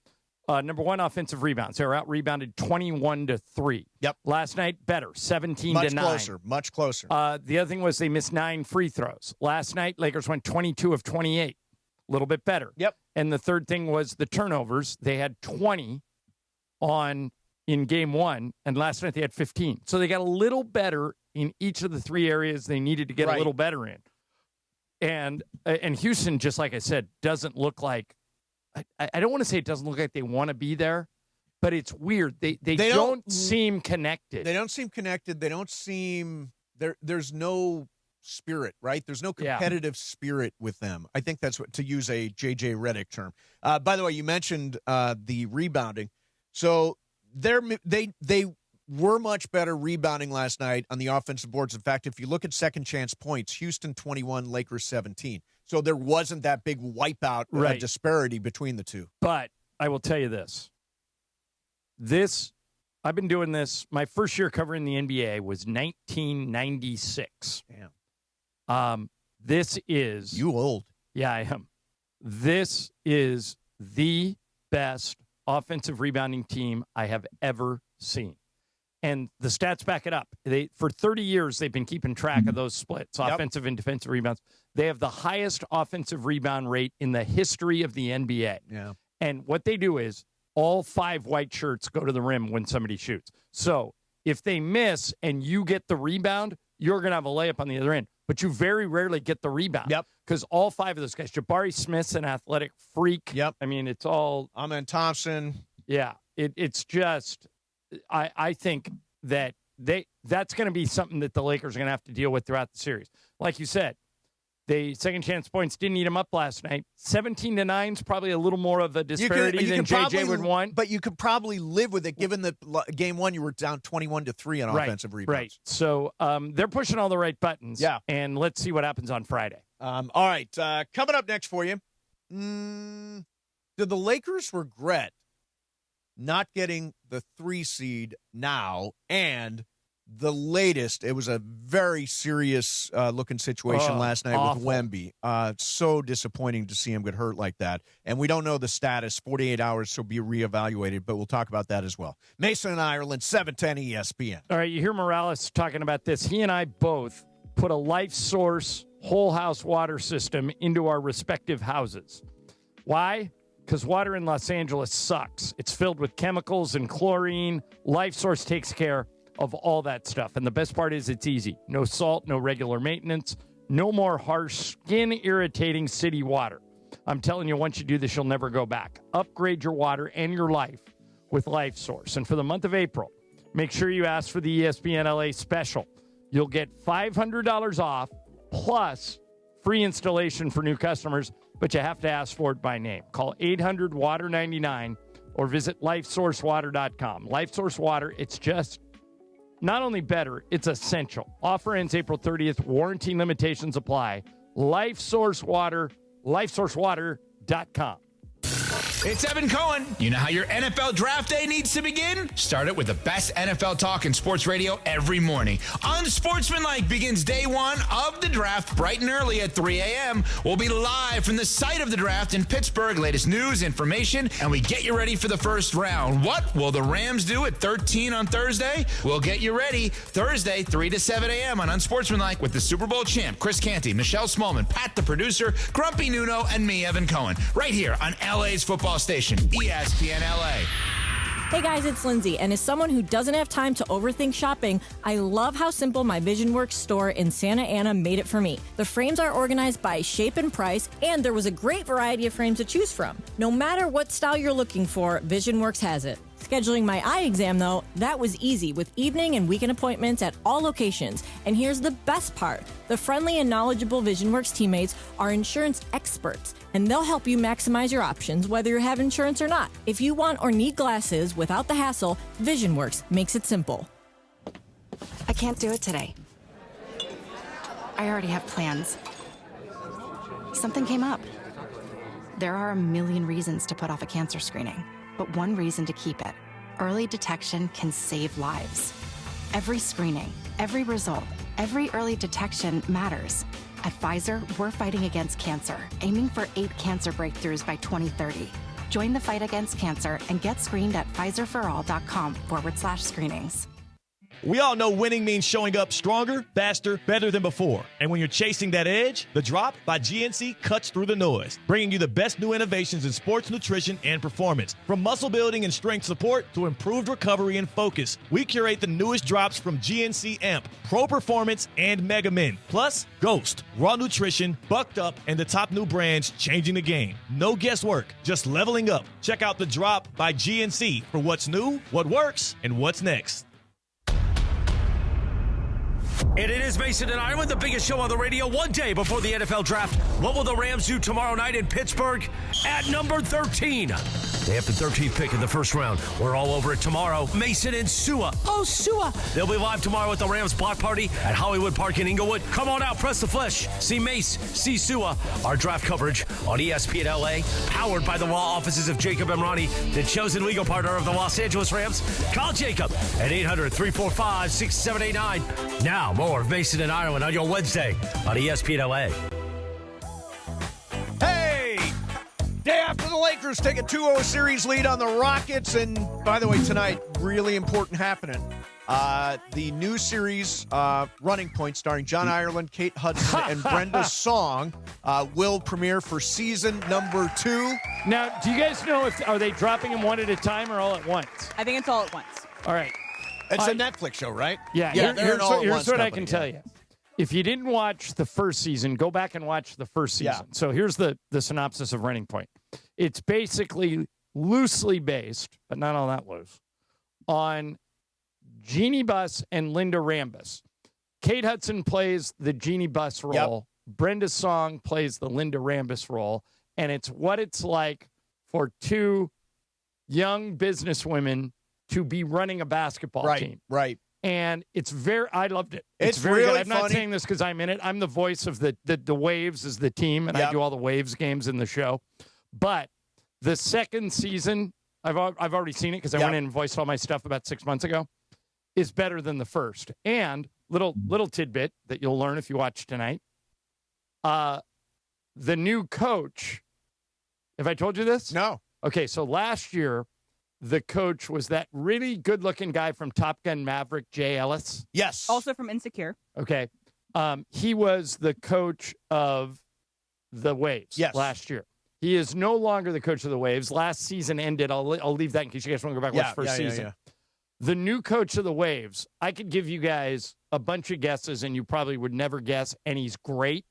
Number one, offensive rebounds. They were out-rebounded 21-3. Yep. Last night, better, 17-9. Much closer. The other thing was they missed 9 free throws. Last night, Lakers went 22 of 28. A little bit better. Yep. And the third thing was the turnovers. They had 20 in game one, and last night they had 15. So they got a little better in each of the three areas they needed to get a little better in. And Houston, just like I said, doesn't look like, I don't want to say it doesn't look like they want to be there, but it's weird. They don't seem connected. They don't seem connected. They don't seem there's no spirit, right? There's no competitive spirit with them. I think that's what, to use a JJ Redick term. By the way, you mentioned the rebounding. So they were much better rebounding last night on the offensive boards. In fact, if you look at second chance points, Houston 21, Lakers 17. So there wasn't that big wipeout disparity between the two. But I will tell you this. I've been doing this. My first year covering the NBA was 1996. Damn. This is... You old. Yeah, I am. This is the best offensive rebounding team I have ever seen. And the stats back it up. For 30 years, they've been keeping track of those splits, offensive and defensive rebounds. They have the highest offensive rebound rate in the history of the NBA. Yeah. And what they do is all 5 white shirts go to the rim when somebody shoots. So if they miss and you get the rebound, you're going to have a layup on the other end. But you very rarely get the rebound. Yep. Because all 5 of those guys, Jabari Smith's an athletic freak. Yep. I mean, it's all... Amen Thompson. Yeah. It's just... I think that that's going to be something that the Lakers are going to have to deal with throughout the series. Like you said, the second chance points didn't eat them up last night. 17-9 is probably a little more of a disparity than JJ would want. But you could probably live with it, given that game one you were down 21-3 on offensive rebounds. Right. So they're pushing all the right buttons. Yeah. And let's see what happens on Friday. All right. Coming up next for you, do the Lakers regret not getting the 3 seed now, and the latest, it was a very serious looking situation last night with Wemby. So disappointing to see him get hurt like that. And we don't know the status. 48 hours, so be reevaluated, but we'll talk about that as well. Mason and Ireland, 710 ESPN. All right, you hear Morales talking about this. He and I both put a Life Source whole house water system into our respective houses. Why? Because water in Los Angeles sucks. It's filled with chemicals and chlorine. Life Source takes care of all that stuff. And the best part is it's easy. No salt, no regular maintenance, no more harsh, skin-irritating city water. I'm telling you, once you do this, you'll never go back. Upgrade your water and your life with Life Source. And for the month of April, make sure you ask for the ESPN LA special. You'll get $500 off plus free installation for new customers, but you have to ask for it by name. Call 800-WATER-99 or visit LifeSourceWater.com. LifeSource Water, it's just not only better, it's essential. Offer ends April 30th. Warranty limitations apply. LifeSource Water, LifeSourceWater.com. It's Evan Cohen. You know how your NFL draft day needs to begin? Start it with the best NFL talk in sports radio every morning. Unsportsmanlike begins day one of the draft bright and early at 3 a.m. We'll be live from the site of the draft in Pittsburgh. Latest news, information, and we get you ready for the first round. What will the Rams do at 13 on Thursday? We'll get you ready Thursday, 3 to 7 a.m. on Unsportsmanlike with the Super Bowl champ, Chris Canty, Michelle Smallman, Pat the producer, Grumpy Nuno, and me, Evan Cohen, right here on LA's football station, ESPN LA. Hey guys, it's Lindsay, and as someone who doesn't have time to overthink shopping, I love how simple my VisionWorks store in Santa Ana made it for me. The frames are organized by shape and price, and there was a great variety of frames to choose from. No matter what style you're looking for, VisionWorks has it. Scheduling my eye exam, though, that was easy with evening and weekend appointments at all locations. And here's the best part. The friendly and knowledgeable VisionWorks teammates are insurance experts, and they'll help you maximize your options whether you have insurance or not. If you want or need glasses without the hassle, VisionWorks makes it simple. I can't do it today. I already have plans. Something came up. There are a million reasons to put off a cancer screening, but one reason to keep it. Early detection can save lives. Every screening, every result, every early detection matters. At Pfizer, we're fighting against cancer, aiming for 8 cancer breakthroughs by 2030. Join the fight against cancer and get screened at Pfizerforall.com/screenings. We all know winning means showing up stronger, faster, better than before. And when you're chasing that edge, The Drop by GNC cuts through the noise, bringing you the best new innovations in sports nutrition and performance. From muscle building and strength support to improved recovery and focus, we curate the newest drops from GNC Amp, Pro Performance, and Mega Min. Plus, Ghost, Raw Nutrition, Bucked Up, and the top new brands changing the game. No guesswork, just leveling up. Check out The Drop by GNC for what's new, what works, and what's next. And it is Mason and Ireland, the biggest show on the radio one day before the NFL draft. What will the Rams do tomorrow night in Pittsburgh? At number 13. They have the 13th pick in the first round. We're all over it tomorrow. Mason and Sua. Oh, Sua. They'll be live tomorrow at the Rams block party at Hollywood Park in Inglewood. Come on out, press the flesh. See Mace, see Sua. Our draft coverage on ESPN LA, powered by the law offices of Jacob Emrani, the chosen legal partner of the Los Angeles Rams. Call Jacob at 800-345-6789. Now, more of Mason and Ireland on your Wednesday on ESPN LA. Hey! Day after the Lakers take a 2-0 series lead on the Rockets. And by the way, tonight, really important happening. The new series, Running Point, starring John Ireland, Kate Hudson, and Brenda Song, will premiere for season number 2. Now, do you guys know are they dropping them one at a time or all at once? I think it's all at once. All right. It's a Netflix show, right? Yeah. Here's what I can tell you. If you didn't watch the first season, go back and watch the first season. Yeah. So here's the synopsis of Running Point. It's basically loosely based, but not all that loose, on Jeannie Buss and Linda Rambus. Kate Hudson plays the Jeannie Buss role. Yep. Brenda Song plays the Linda Rambus role. And it's what it's like for two young businesswomen to be running a basketball team. Right. And I loved it. It's very really good. I'm not funny. saying this because I'm in it. I'm the voice of the Waves as the team, and I do all the Waves games in the show. But the second season, I've already seen it because I went in and voiced all my stuff about 6 months ago, is better than the first. And little tidbit that you'll learn if you watch tonight. The new coach, have I told you this? No. Okay, so last year, the coach was that really good-looking guy from Top Gun Maverick, Jay Ellis. Yes. Also from Insecure. Okay. He was the coach of the Waves last year. He is no longer the coach of the Waves. Last season ended. I'll leave that in case you guys want to go back and watch the first season. Yeah. The new coach of the Waves, I could give you guys a bunch of guesses, and you probably would never guess, and he's great.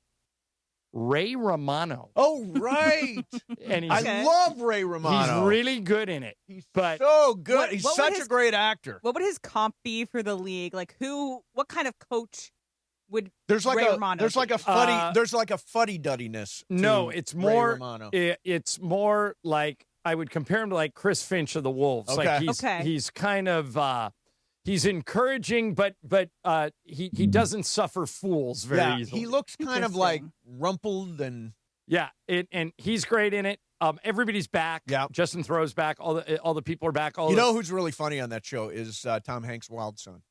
Ray Romano. Oh, right. And I love Ray Romano. He's really good in it. He's so good. He's such a great actor. What would his comp be for the league? Like what kind of coach would Ray Romano there's like a fuddy-duddiness. No, it's more Ray Romano. It's more like I would compare him to like Chris Finch of the Wolves. Okay. Like he's kind of he's encouraging, but he doesn't suffer fools very easily. He looks kind of like rumpled and Yeah, and he's great in it. Everybody's back. Yeah. Justin Thoreau's back. All the people are back. You know who's really funny on that show is Tom Hanks' wild son.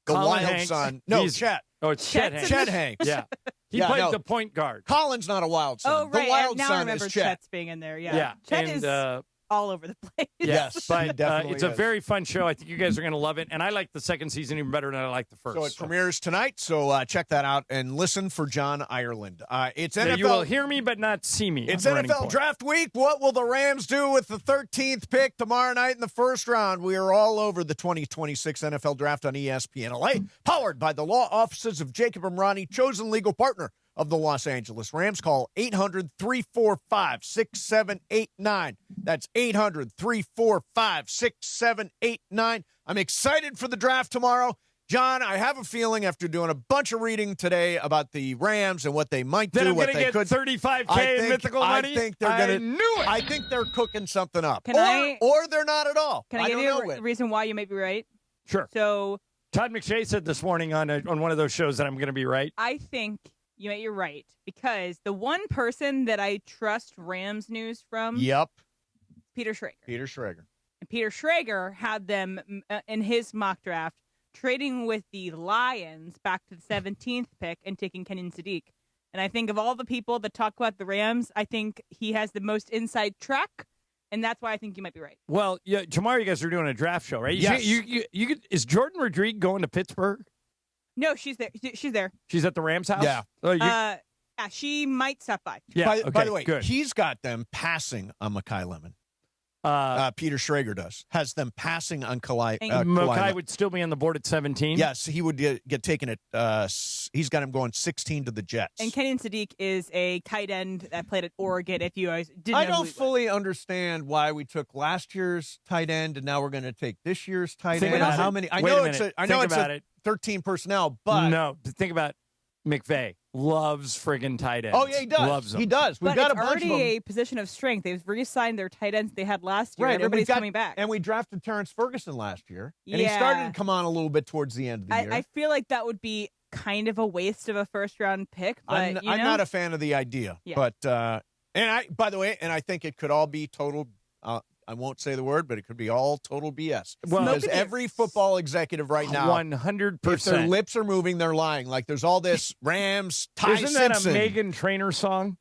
The Colin wild Hanks. son. No, Chet. Oh, it's Chet Hanks. Chet Hanks. Yeah. He played the point guard. Colin's not a wild son. Oh, right. The wild now son I remember is Chet. Chet's being in there. Yeah. Yeah. Chet and, is all over the place. Yes, but definitely it's a is. very fun show. I think you guys are going to love it. And I like the second season even better than I like the first. So it premieres tonight, so check that out and listen for John Ireland. It's NFL. You will hear me but not see me. It's NFL Draft Week. What will the Rams do with the 13th pick tomorrow night in the first round? We are all over the 2026 NFL Draft on ESPN LA, powered by the law offices of Jacob Imrani, chosen legal partner of the Los Angeles Rams. Call 800-345-6789. That's 800-345-6789. I'm excited for the draft tomorrow. John, I have a feeling after doing a bunch of reading today about the Rams and what they might do, I'm what gonna they get could. $35K in mythical money. I think they're I going knew to. it. I think they're cooking something up, Can or they're not at all. Can I give you a reason why you may be right? Sure. So Todd McShay said this morning on one of those shows that I'm going to be right. I think you're right, because the one person that I trust Rams news from, Peter Schrager. And Peter Schrager had them in his mock draft trading with the Lions back to the 17th pick and taking Kenyon Sadiq. And I think of all the people that talk about the Rams, I think he has the most inside track, and that's why I think you might be right. Well, yeah, tomorrow you guys are doing a draft show, right? Yes. Is Jordan Rodriguez going to Pittsburgh? No, she's there. She's there. She's at the Rams house? Yeah. Yeah, she might stop by. Yeah. By the way, good. he's got them passing on Mekhi Lemon. Peter Schrager has them passing on Kali. Mekhi would still be on the board at 17? Yes, he would get taken at he's got him going 16 to the Jets. And Kenyon Sadiq is a tight end that played at Oregon, if you guys didn't I know don't fully understand why we took last year's tight end and now we're going to take this year's tight end. How many? I know it's a 13 personnel, but no, think about McVay. Loves friggin' tight ends. Oh, yeah, he does. Loves them. He does. We've got a bunch already of them. a position of strength. They've re-signed their tight ends they had last year. Right, Everybody's coming back. And we drafted Terrence Ferguson last year. And he started to come on a little bit towards the end of the year. I feel like that would be kind of a waste of a first-round pick. But, I'm not a fan of the idea. Yeah. But, by the way, I think it could all be total, I won't say the word, but it could be all total BS. Well, because every football executive right now, 100%. if their lips are moving, they're lying. Like there's all this Rams, Ty Isn't Simpson. that a Meghan Trainor song?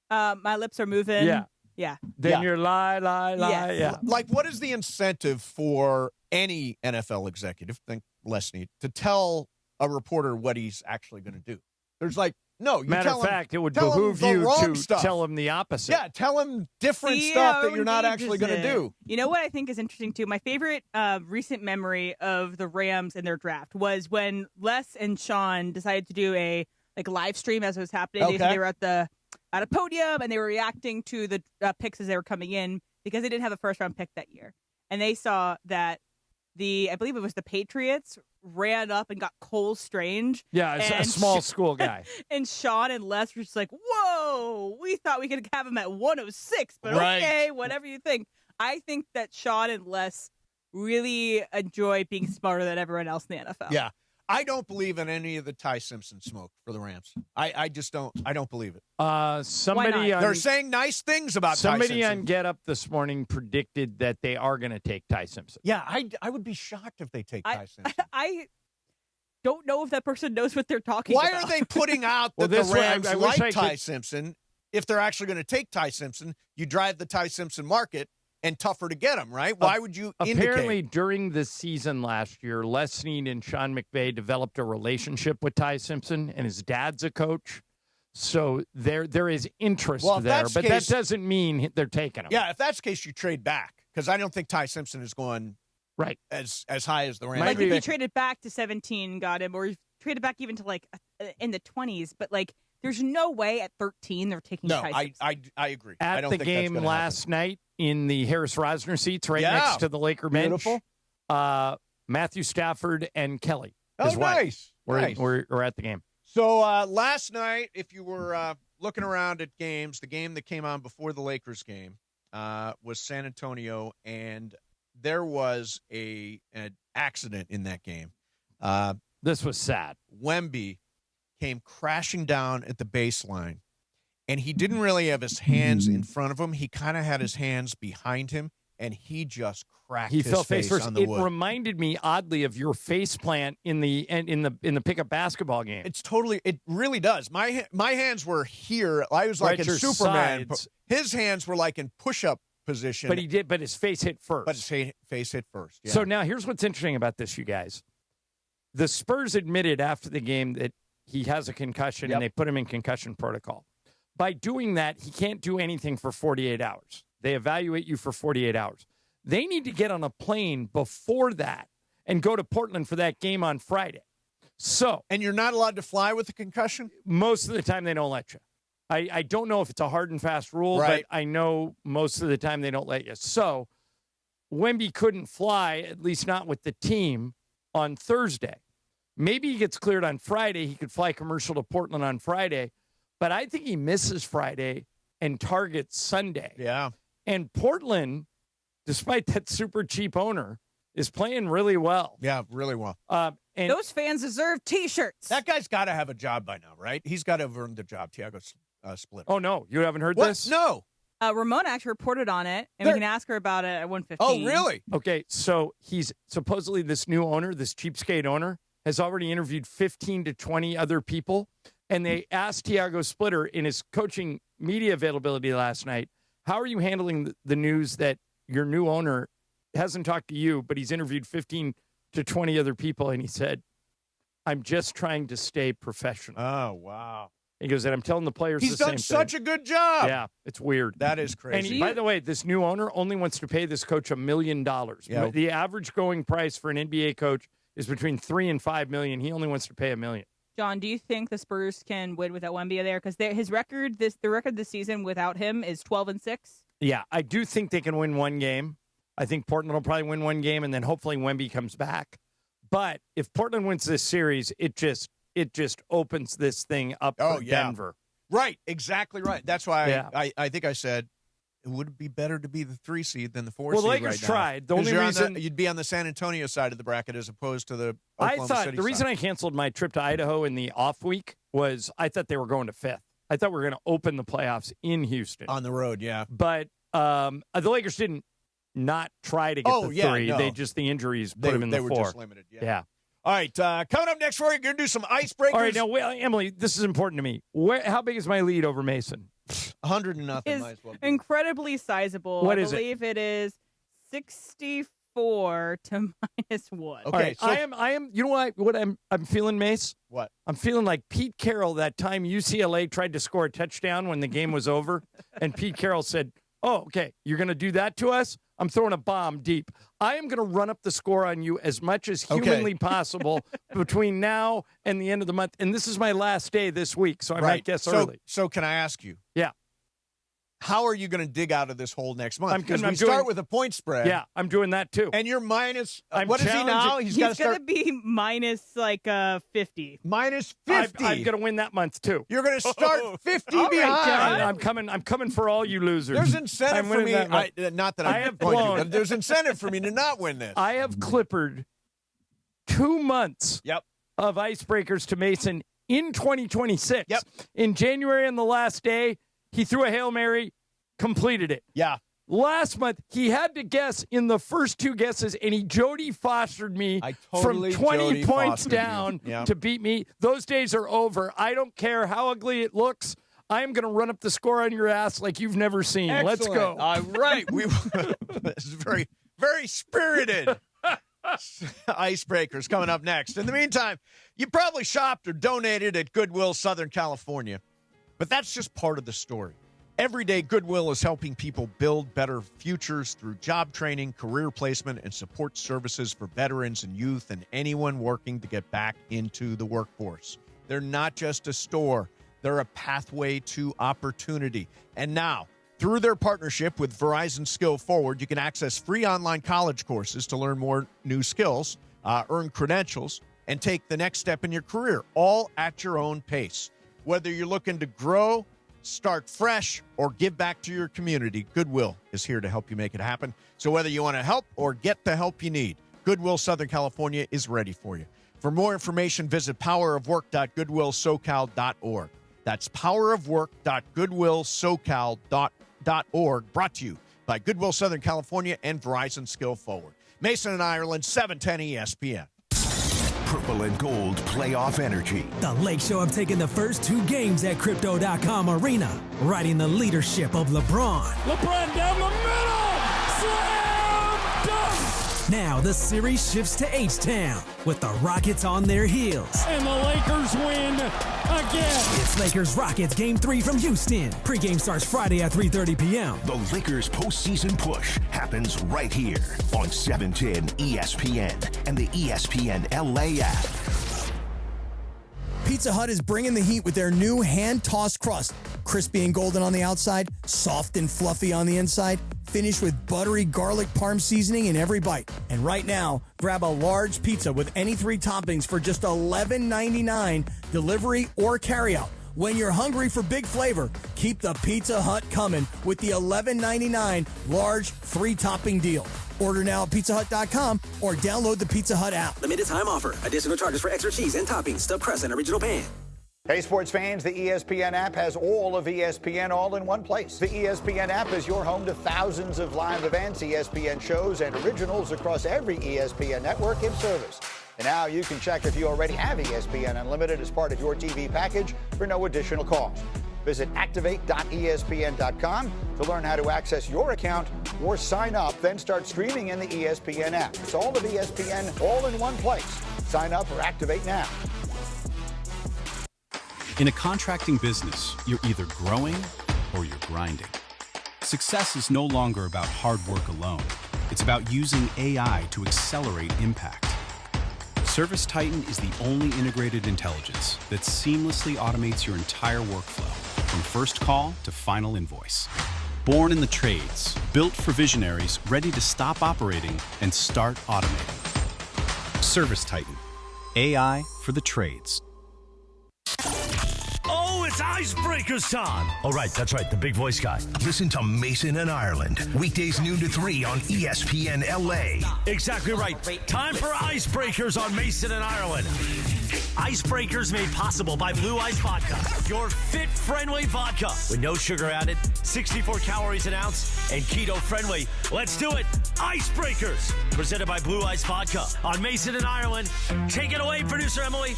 My lips are moving. Yeah. Then you're lie. Yes. Yeah. Like, what is the incentive for any NFL executive, think Lesney, to tell a reporter what he's actually going to do? There's no. Matter of fact, it would behoove you to tell him the opposite. Yeah, tell him different stuff that you're not actually going to do. You know what I think is interesting, too? My favorite recent memory of the Rams and their draft was when Les and Sean decided to do a live stream as it was happening. Okay. They were at a podium, and they were reacting to the picks as they were coming in because they didn't have a first-round pick that year. And they saw that I believe it was the Patriots ran up and got Cole Strange. Yeah, it's a small school guy. And Sean and Les were just like, whoa, we thought we could have him at 106, but Right. okay, whatever you think. I think that Sean and Les really enjoy being smarter than everyone else in the NFL. Yeah. I don't believe in any of the Ty Simpson smoke for the Rams. I just don't. I don't believe it. They're saying nice things about Ty Simpson. Somebody on Get Up this morning predicted that they are going to take Ty Simpson. Yeah, I would be shocked if they take Ty Simpson. I don't know if that person knows what they're talking Why about. are they putting out that the Rams like Ty Simpson? If they're actually going to take Ty Simpson, you drive the Ty Simpson market and tougher to get him, right? Why would you Apparently, indicate? during the season last year, Les Snead and Sean McVay developed a relationship with Ty Simpson, and his dad's a coach. So there is interest there, but that doesn't mean they're taking him. Yeah, if that's the case, you trade back, because I don't think Ty Simpson is going right as high as the Rams. Like if you traded back to 17, got him, or you traded back even to in the 20s, but there's no way at 13 they're taking Ty Simpson. I agree. At I don't the think game that's last night in the Harris Rosner seats right next to the Laker bench, Matthew Stafford and Kelly, his wife, were at the game. So last night, if you were looking around at games, the game that came on before the Lakers game was San Antonio, and there was an accident in that game. This was sad. Wemby came crashing down at the baseline and he didn't really have his hands in front of him. He kind of had his hands behind him, and he just cracked his fell face first. on the wood. It reminded me oddly of your face plant in the pickup basketball game. It really does. My hands were here. I was like in Superman. Sides. His hands were like in push-up position. But his face hit first. But his face hit first. Yeah. So now here's what's interesting about this, you guys. The Spurs admitted after the game that he has a concussion, and they put him in concussion protocol. By doing that, he can't do anything for 48 hours. They evaluate you for 48 hours. They need to get on a plane before that and go to Portland for that game on Friday. And you're not allowed to fly with a concussion? Most of the time, they don't let you. I don't know if it's a hard and fast rule, right. but I know most of the time they don't let you. So Wemby couldn't fly, at least not with the team, on Thursday. Maybe he gets cleared on Friday. He could fly commercial to Portland on Friday. But I think he misses Friday and targets Sunday. Yeah. And Portland, despite that super cheap owner, is playing really well. Yeah, really well. And those fans deserve T-shirts. That guy's got to have a job by now, right? He's got to have earned the job. Thiago Splitter. Oh, no. You haven't heard what? this? No. Ramona actually reported on it, and we can ask her about it at 1:15. Oh, really? Okay, so he's supposedly this new owner, this cheapskate owner, has already interviewed 15 to 20 other people. And they asked Thiago Splitter in his coaching media availability last night, how are you handling the news that your new owner hasn't talked to you, but he's interviewed 15 to 20 other people? And he said, I'm just trying to stay professional. Oh, wow. He goes, and I'm telling the players he's the same done such thing. a good job. Yeah, it's weird. That is crazy. And by the way, this new owner only wants to pay this coach $1 million. Yeah. The average going price for an NBA coach is between $3 and $5 million. He only wants to pay $1 million. John, do you think the Spurs can win without Wemby there? Because the record this season without him is 12-6. Yeah, I do think they can win one game. I think Portland will probably win one game, and then hopefully Wemby comes back. But if Portland wins this series, it just opens this thing up for Denver. Right, exactly right. That's why Yeah. I think I said it would be better to be the 3 seed than the 4 Well, seed the Lakers right now. tried. The only reason you'd be on the San Antonio side of the bracket as opposed to the Oklahoma City the reason side. I canceled my trip to Idaho in the off week was I thought they were going to 5th. I thought we were going to open the playoffs in Houston on the road. Yeah, but the Lakers didn't not try to get the 3. No. They just the injuries put them in the 4. They were just limited. Yeah. All right, coming up next, we're going to do some icebreakers. All right, now, Emily, this is important to me. How big is my lead over Mason? 100-0. Is might as well be. incredibly sizable. What I is it? believe it is 64 to -1. Okay, right, so I am. You know what I'm feeling, Mace? What? I'm feeling like Pete Carroll that time UCLA tried to score a touchdown when the game was over, and Pete Carroll said, "Oh, okay, you're going to do that to us? I'm throwing a bomb deep. I am going to run up the score on you as much as humanly possible between now and the end of the month. And this is my last day this week, so I might guess early. So can I ask you? Yeah. How are you going to dig out of this hole next month? Because I'm we start with a point spread. Yeah, I'm doing that too. And you're minus. I'm what is he now? He's going to be minus 50. Minus 50. I'm going to win that month too. You're going to start 50 All right, behind. John. I'm coming for all you losers. There's incentive for me. Not that I I'm have going blown. to, but there's incentive for me to not win this. I have clippered 2 months of icebreakers to Mason in 2026. Yep. In January on the last day, he threw a Hail Mary, completed it. Yeah. Last month, he had to guess in the first 2 guesses, and he Jody Fostered me totally from 20 Jody points Fostered you. down Yeah. to beat me. Those days are over. I don't care how ugly it looks. I am going to run up the score on your ass like you've never seen. Excellent. Let's go. All right. This is very, very spirited. Icebreakers coming up next. In the meantime, you probably shopped or donated at Goodwill, Southern California. But that's just part of the story. Every day, Goodwill is helping people build better futures through job training, career placement, and support services for veterans and youth and anyone working to get back into the workforce. They're not just a store. They're a pathway to opportunity. And now, through their partnership with Verizon Skill Forward, you can access free online college courses to learn more new skills, earn credentials, and take the next step in your career, all at your own pace. Whether you're looking to grow, start fresh, or give back to your community, Goodwill is here to help you make it happen. So whether you want to help or get the help you need, Goodwill Southern California is ready for you. For more information, visit powerofwork.goodwillsocal.org. That's powerofwork.goodwillsocal.org. Brought to you by Goodwill Southern California and Verizon Skill Forward. Mason and Ireland, 710 ESPN. Purple and gold playoff energy. The Lake Show have taken the first 2 games at Crypto.com Arena, riding the leadership of LeBron. LeBron down the middle! Slam dunk! Now the series shifts to H-Town with the Rockets on their heels. And the Lakers win again. It's Lakers-Rockets Game 3 from Houston. Pre-game starts Friday at 3:30 p.m. The Lakers postseason push happens right here on 710 ESPN and the ESPN LA app. Pizza Hut is bringing the heat with their new hand-tossed crust. Crispy and golden on the outside, soft and fluffy on the inside, finished with buttery garlic parm seasoning in every bite. And right now, grab a large pizza with any 3 toppings for just $11.99, delivery or carryout. When you're hungry for big flavor, keep the Pizza Hut coming with the $11.99 large 3-topping deal. Order now at pizzahut.com or download the Pizza Hut app. Limited time offer. Additional charges for extra cheese and toppings, stuffed crust, and original pan. Hey, sports fans, the ESPN app has all of ESPN all in one place. The ESPN app is your home to thousands of live events, ESPN shows, and originals across every ESPN network in service. And now you can check if you already have ESPN Unlimited as part of your TV package for no additional cost. Visit activate.espn.com to learn how to access your account or sign up, then start streaming in the ESPN app. It's all of ESPN all in one place. Sign up or activate now. In a contracting business, you're either growing or you're grinding. Success is no longer about hard work alone. It's about using AI to accelerate impact. Service Titan is the only integrated intelligence that seamlessly automates your entire workflow, from first call to final invoice. Born in the trades, built for visionaries ready to stop operating and start automating. Service Titan, AI for the trades. Oh, it's Icebreakers time. Oh, right, that's right, the big voice guy. Listen to Mason and Ireland, weekdays noon to 3 on ESPN LA. Exactly right. Time for Icebreakers on Mason and Ireland. Icebreakers made possible by Blue Ice Vodka, your fit-friendly vodka with no sugar added, 64 calories an ounce, and keto-friendly. Let's do it. Icebreakers, presented by Blue Ice Vodka on Mason and Ireland. Take it away, producer Emily.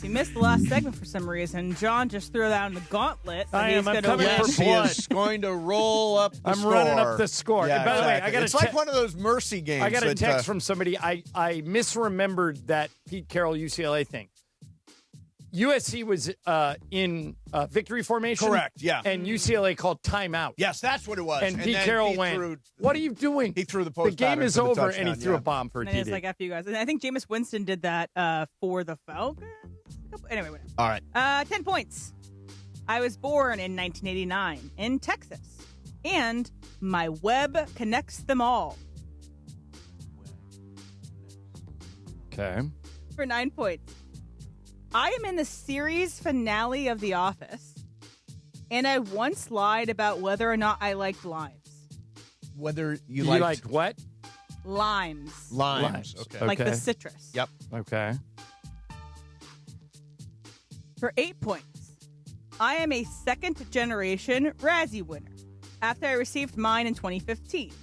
You missed the last segment for some reason. John just threw down the gauntlet. I'm coming for blood. He is going to roll up the score. I'm running up the score. Yeah, and by the way, I got it's like one of those mercy games. I got a text from somebody. I misremembered that Pete Carroll UCLA thing. USC was in victory formation. Correct, yeah. And UCLA called timeout. Yes, that's what it was. And Pete Carroll went, what are you doing? He threw the post. The game is over, and he threw a bomb for a TD. And it's like after you guys. And I think Jameis Winston did that for the Falcons. Anyway, whatever. All right. 10 points. I was born in 1989 in Texas, and my web connects them all. Okay. For 9 points. I am in the series finale of The Office, and I once lied about whether or not I liked limes. Whether you liked what? Limes. Limes. Okay. Like the citrus. Yep. Okay. For 8 points, I am a second-generation Razzie winner after I received mine in 2015.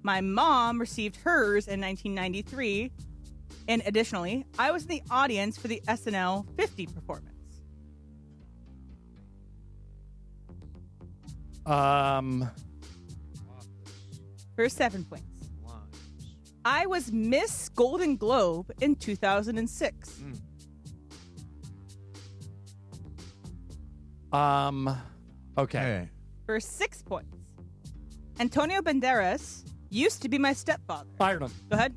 My mom received hers in 1993, and additionally, I was in the audience for the SNL 50 performance. For 7 points, I was Miss Golden Globe in 2006. Okay. For 6 points, Antonio Banderas used to be my stepfather. Ireland. Go ahead.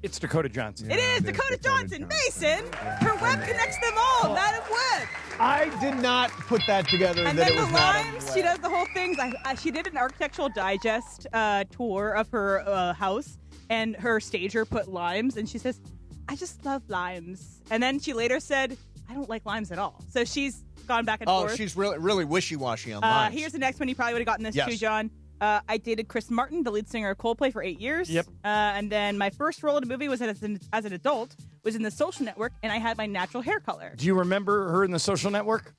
It's Dakota Johnson. It is Dakota Johnson. Mason, her web connects them all. Madam Web. I did not put that together. And that then it was the Madam limes, Web. she does the whole thing. She did an Architectural Digest tour of her house, and her stager put limes, and she says, I just love limes. And then she later said, I don't like limes at all. So she's gone back and forth. Oh, she's really wishy-washy on limes. Here's the next one. You probably would have gotten this Yes. too, John. I dated Chris Martin, the lead singer of Coldplay, for 8 years. Yep. And then my first role in a movie was as an adult, was in The Social Network, and I had my natural hair color. Do you remember her in The Social Network?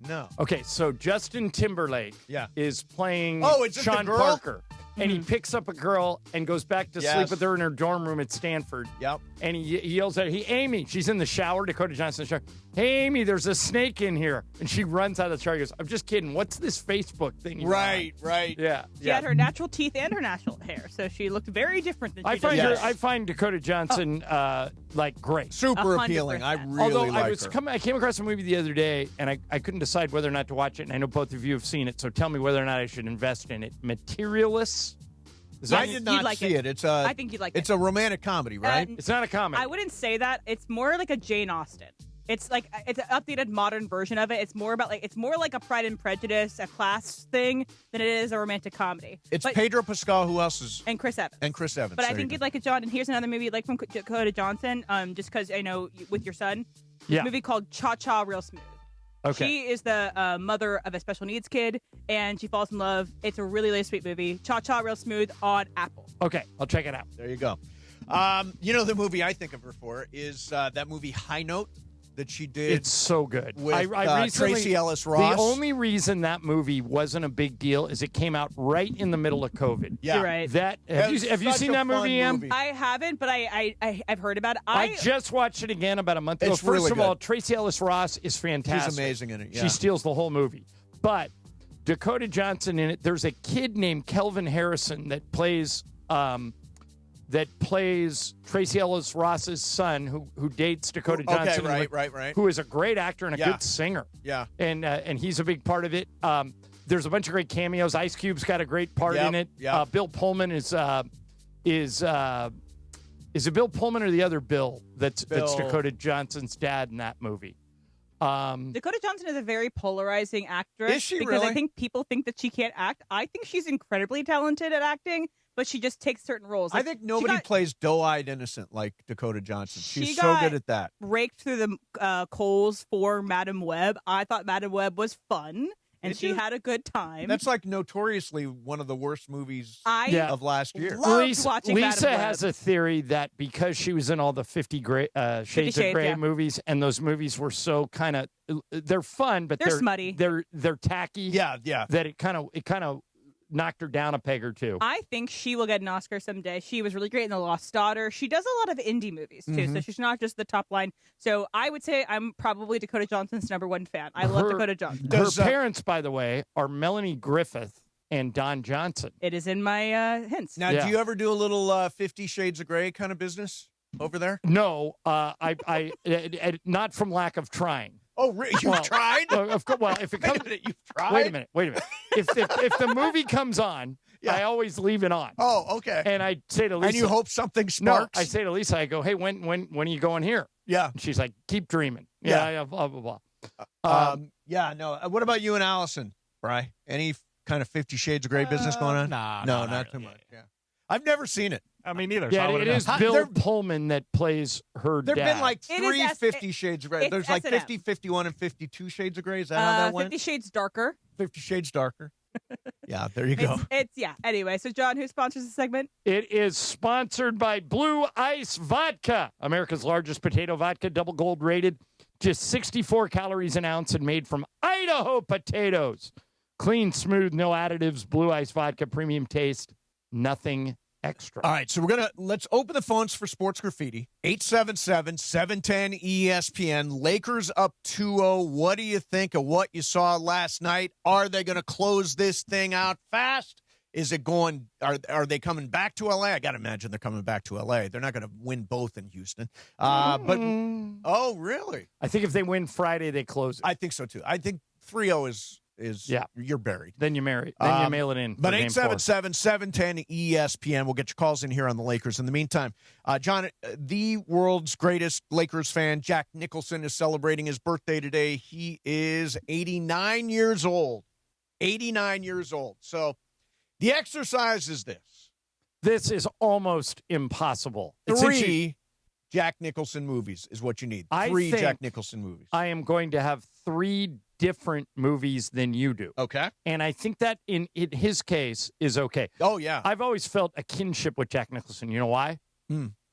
No. Okay, so Justin Timberlake is playing it's Sean the girl? Parker. And he picks up a girl and goes back to sleep with her in her dorm room at Stanford. Yep. And he yells at her, Amy, she's in the shower, Dakota Johnson in the shower. Hey, Amy, there's a snake in here. And she runs out of the shower. He goes, I'm just kidding. What's this Facebook thing? Right. Yeah. She had her natural teeth and her natural hair, so she looked very different than she I find Dakota Johnson great. Super appealing. I really like her. I came across a movie the other day, and I couldn't decide whether or not to watch it, and I know both of you have seen it, so tell me whether or not I should invest in it. Materialists. I did not see it. I think you'd like it. It's a romantic comedy, right? It's not a comedy. I wouldn't say that. It's more like a Jane Austen. It's like it's an updated modern version of it. It's more about it's more like a Pride and Prejudice, a class thing, than it is a romantic comedy. It's Pedro Pascal. Who else is? And Chris Evans. But I think you'd like it, John. And here's another movie like from Dakota Johnson. Just because I know with your son. Yeah. A movie called Cha Cha Real Smooth. Okay. She is the mother of a special needs kid, and she falls in love. It's a really, really sweet movie. Cha Cha Real Smooth on Apple. Okay, I'll check it out. There you go. The movie I think of her for is that movie High Note that she did. It's so good. With I recently, Tracy Ellis Ross. The only reason that movie wasn't a big deal is it came out right in the middle of COVID. Yeah. You're right. Have you seen that movie, Em? I haven't, but I've heard about it. I just watched it again about a month ago. It's really First of all, good. Tracy Ellis Ross is fantastic. She's amazing in it. Yeah. She steals the whole movie. But Dakota Johnson in it, there's a kid named Kelvin Harrison that plays Tracy Ellis Ross's son who dates Dakota Johnson. Right. Who is a great actor and a good singer. Yeah. And he's a big part of it. There's a bunch of great cameos. Ice Cube's got a great part in it. Yep. Bill Pullman is it Bill Pullman or the other Bill that's Dakota Johnson's dad in that movie? Dakota Johnson is a very polarizing actress. Is she because really? I think people think that she can't act. I think she's incredibly talented at acting, but she just takes certain roles. I think nobody plays doe-eyed innocent like Dakota Johnson. She's She so got good at that. Raked through the coals for Madam Web. I thought Madam Web was fun, and she had a good time. That's like notoriously one of the worst movies of last year. Lisa has a theory that because she was in all the 50 Shades of Grey movies, and those movies were so kind of they're fun, but they're smutty. They're tacky. Yeah. That it kind of knocked her down a peg or two. I think she will get an Oscar someday. She was really great in The Lost Daughter. She does a lot of indie movies, too, so she's not just the top line. So I would say I'm probably Dakota Johnson's #1 fan. I love Dakota Johnson. Her parents, by the way, are Melanie Griffith and Don Johnson. It is in my hints. Now, do you ever do a little 50 Shades of Grey kind of business over there? No, I not from lack of trying. Oh, you've tried? Of course. Well, if it comes, you've tried. Wait a minute. If the movie comes on, I always leave it on. Oh, okay. And I say to Lisa, and you hope something sparks. No, I say to Lisa, I go, hey, when are you going here? Yeah. And she's like, keep dreaming. Yeah. Blah blah blah. No. What about you and Allison, Bri? Any kind of 50 Shades of Grey business going on? No, not too much. Yeah. I've never seen it. I mean, neither. Yeah, so it is Bill Pullman that plays her dad. There have been like It three is 50 Shades of Grey. There's like S&M. 50, 51, and 52 Shades of Grey. Is that how that went? 50 Shades Darker. 50 Shades Darker. Yeah, there you go. Anyway, so John, who sponsors the segment? It is sponsored by Blue Ice Vodka, America's largest potato vodka, double gold rated, just 64 calories an ounce and made from Idaho potatoes. Clean, smooth, no additives, Blue Ice Vodka, premium taste, nothing extra. All right, so let's open the phones for Sports Graffiti. 877-710-ESPN. Lakers up 2-0. What do you think of what you saw last night? Are they going to close this thing out fast? Is it going? Are they coming back to LA? I got to imagine they're coming back to LA. They're not going to win both in Houston. But really? I think if they win Friday, they close it. I think so too. I think 3-0 is you're buried. Then you marry. Then you mail it in. But 877-710-ESPN. We'll get your calls in here on the Lakers. In the meantime, John, the world's greatest Lakers fan, Jack Nicholson, is celebrating his birthday today. He is 89 years old. 89 years old. So the exercise is this. This is almost impossible. 3 Jack Nicholson movies is what you need. 3 Jack Nicholson movies. I am going to have 3 different movies than you do. Okay. And I think that in his case is okay. Oh, yeah. I've always felt a kinship with Jack Nicholson. You know why?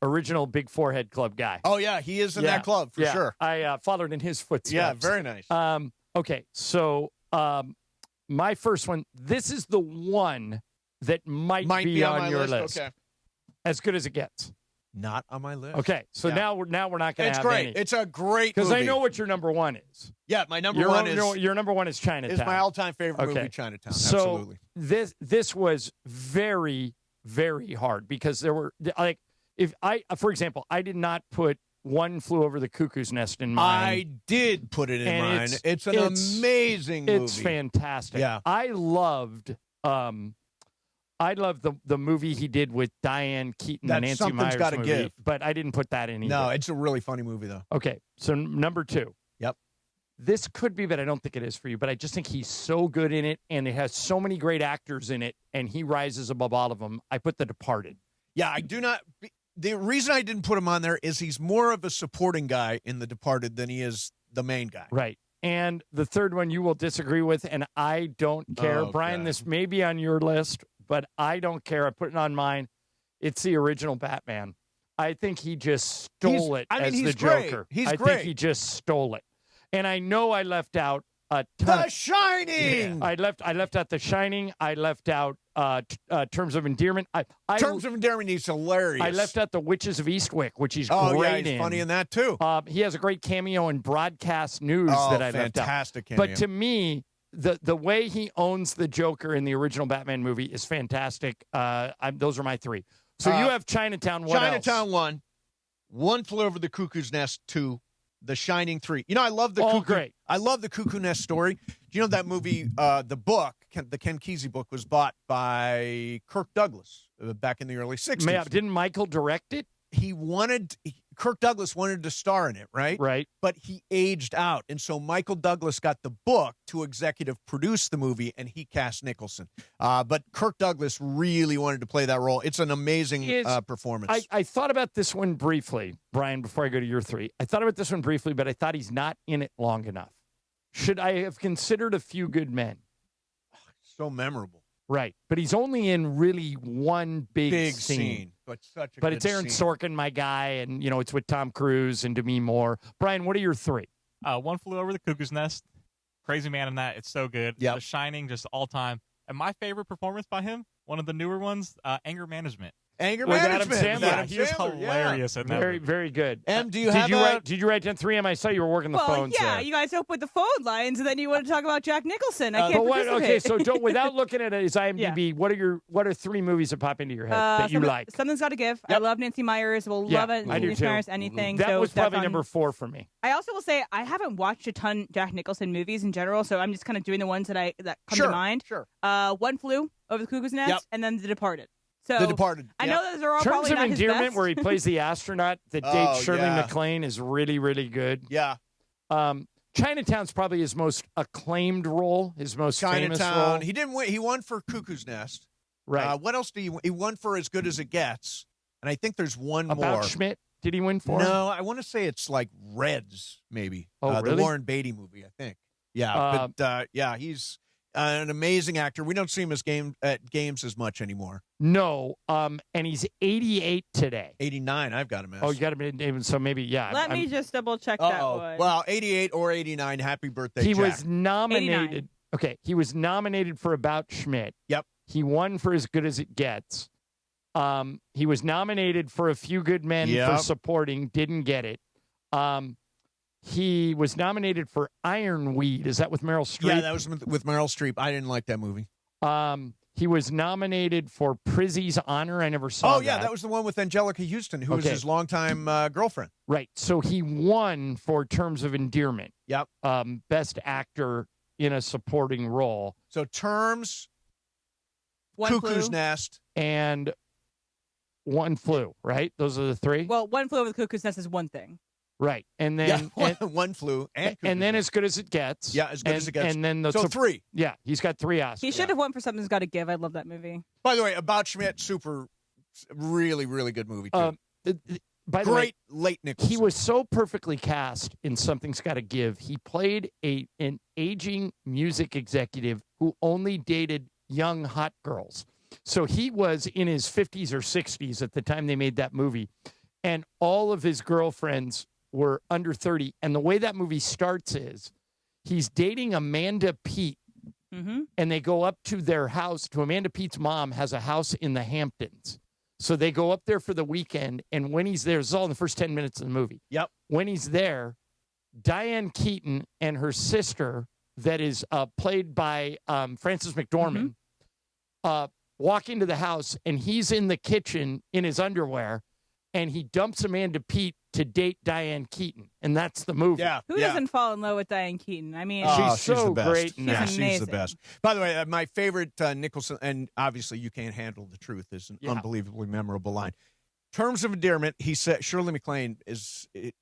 Original Big Forehead Club guy. Oh, yeah. He is in that club for sure. I followed in his footsteps. Yeah, very nice. Okay, so my first one, this is the one that might be on your list. Okay. As good as it gets. Not on my list. Okay, so now we're not going to have great. any. It's a great because movie. I know what your number one is. Yeah, my number one is your number one is Chinatown. Is my all-time favorite movie, Chinatown. So Absolutely. this was very, very hard because there were for example, I did not put One Flew Over the Cuckoo's Nest in mine. I did put it in mine. It's an amazing movie. It's fantastic. Yeah. I loved the movie he did with Diane Keaton, the Nancy Meyers Gotta movie, give. but I didn't put that in either. No, it's a really funny movie, though. Okay, so number 2. Yep. This could be, but I don't think it is for you, but I just think he's so good in it, and it has so many great actors in it, and he rises above all of them. I put The Departed. Yeah, I do not... The reason I didn't put him on there is he's more of a supporting guy in The Departed than he is the main guy. Right. And the third one you will disagree with, and I don't care. Oh, Brian, God. this may be on your list, but I don't care. I put it on mine. It's the original Batman. I think he just stole it as the Joker. He's great. I think he just stole it. And I know I left out a ton. The Shining! Yeah. I left out The Shining. I left out Terms of Endearment. Terms of Endearment is hilarious. I left out The Witches of Eastwick, which he's great great he's in. funny in that, too. He has a great cameo in Broadcast News that I left out. Fantastic cameo. But to me, the way he owns the Joker in the original Batman movie is fantastic. Those are my 3. So you have Chinatown. What Chinatown else? 1, One Flew Over the Cuckoo's Nest 2, The Shining 3. You know, I love the great. I love the Cuckoo Nest story. Do you know that movie, the book, the Ken Kesey book, was bought by Kirk Douglas back in the early 60s. Didn't Michael direct it? Kirk Douglas wanted to star in it, right? Right. But he aged out. And so Michael Douglas got the book to executive produce the movie, and he cast Nicholson. But Kirk Douglas really wanted to play that role. It's an amazing performance. I thought about this one briefly, Brian, before I go to your 3. I thought about this one briefly, but I thought he's not in it long enough. Should I have considered A Few Good Men? So memorable. Right. But he's only in really one big scene. But such a But good it's Aaron scene. Sorkin, my guy, and, it's with Tom Cruise and Demi Moore. Brian, what are your 3? One Flew Over the Cuckoo's Nest. Crazy man in that. It's so good. Yep. The Shining, just all time. And my favorite performance by him, one of the newer ones, Anger Management. Anger With Management. Adam Sandler. He is hilarious in that. Very, very good. Em, do you have Did you write down 3? I saw you were working the phones yeah, there. you guys opened the phone lines, and then you want to talk about Jack Nicholson. I can't participate. Okay, so without looking at his IMDb, what are 3 movies that pop into your head that you like? Something's Got to Give. I love Nancy Meyers. Will love it. I do Nancy too. Meyers, anything. That so was probably that's on- number 4 for me. I also will say I haven't watched a ton Jack Nicholson movies in general, so I'm just kind of doing the ones that come to mind. Sure. One Flew Over the Cuckoo's Nest, and then The Departed. So The Departed. I know those are all Terms probably of not his Endearment, best. where he plays the astronaut that dates Shirley MacLaine, is really, really good. Yeah. Chinatown's probably his most acclaimed role, his most famous role. He didn't win. He won for Cuckoo's Nest. Right. What else did he win? He won for As Good as It Gets. And I think there's one About more. Schmidt, did he win for? No, I want to say it's like Reds, maybe. Oh, The really? Warren Beatty movie, I think. Yeah, he's an amazing actor. We don't see him at games as much anymore. No, and he's 88 today. 89, I've got him as. Oh, you got him in, so maybe, yeah. Let me just double check that one. Well, 88 or 89, happy birthday, He Jack. was nominated. 89. Okay, he was nominated for About Schmidt. Yep. He won for As Good as It Gets. He was nominated for A Few Good Men for supporting, didn't get it. He was nominated for Ironweed. Is that with Meryl Streep? Yeah, that was with Meryl Streep. I didn't like that movie. He was nominated for Prizzy's Honor. I never saw that. Oh, yeah, that was the one with Angelica Houston, who was his longtime girlfriend. Right. So he won for Terms of Endearment. Yep. Best actor in a supporting role. So Terms, One Cuckoo's Flew. Nest. And One Flew, right? Those are the 3? Well, One Flew Over the Cuckoo's Nest is one thing. Right. And then One Flew and then As Good as It Gets. Yeah, As Good as It Gets. And then so 3. Yeah, he's got 3 Oscars. He should have won for Something's Got to Give. I love that movie. By the way, About Schmidt, really, really good movie, too. By the way, Great late Nicholson. he was so perfectly cast in Something's Gotta Give. He played an aging music executive who only dated young, hot girls. So he was in his 50s or 60s at the time they made that movie. And all of his girlfriends were under 30. And the way that movie starts is He's dating Amanda Peet. Mm-hmm. And they go up to their house. To Amanda Peet's mom has a house in the Hamptons. So they go up there for the weekend. And when he's there, this is all in the first 10 minutes of the movie. Yep. When he's there, Diane Keaton and her sister, that is played by Frances McDormand, walk into the house, and he's in the kitchen in his underwear, and he dumps Amanda Peet to date Diane Keaton, and that's the movie. Yeah. Who doesn't fall in love with Diane Keaton? I mean, she's so the best. great. Yeah, She's she's the amazing. best. By the way, my favorite Nicholson, and obviously You Can't Handle the Truth is an unbelievably memorable line. Terms of endearment, he said, Shirley MacLaine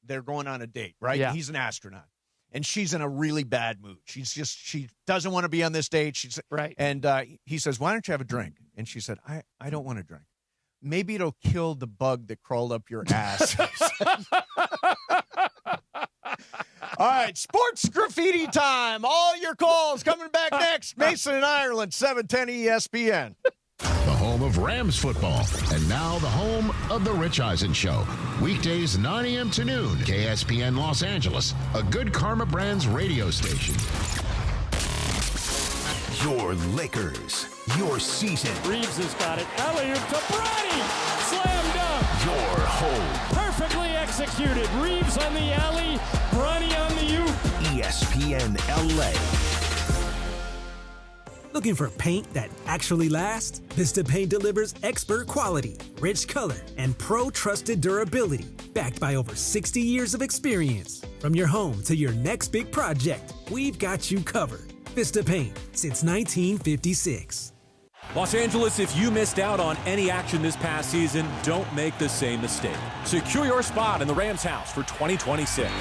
they're going on a date, right? Yeah. He's an astronaut. And she's in a really bad mood. She doesn't want to be on this date. She's right. And he says, why don't you have a drink? And she said, I don't want to drink. Maybe it'll kill the bug that crawled up your ass. All right, sports graffiti time. All your calls coming back next. Mason and Ireland, 710 ESPN. The home of Rams football, and now the home of The Rich Eisen Show. Weekdays 9 a.m. to noon, KSPN Los Angeles, a Good Karma Brands radio station. Your Lakers, your season. Reaves has got it. Alley-oop to Bronny. Slam dunk. Your home. Perfectly executed. Reaves on the alley. Bronny on the oop. ESPN LA. Looking for paint that actually lasts? Vista Paint delivers expert quality, rich color, and pro-trusted durability, backed by over 60 years of experience. From your home to your next big project, we've got you covered. Vista Paint, since 1956. Los Angeles, if you missed out on any action this past season, don't make the same mistake. Secure your spot in the Rams house for 2026.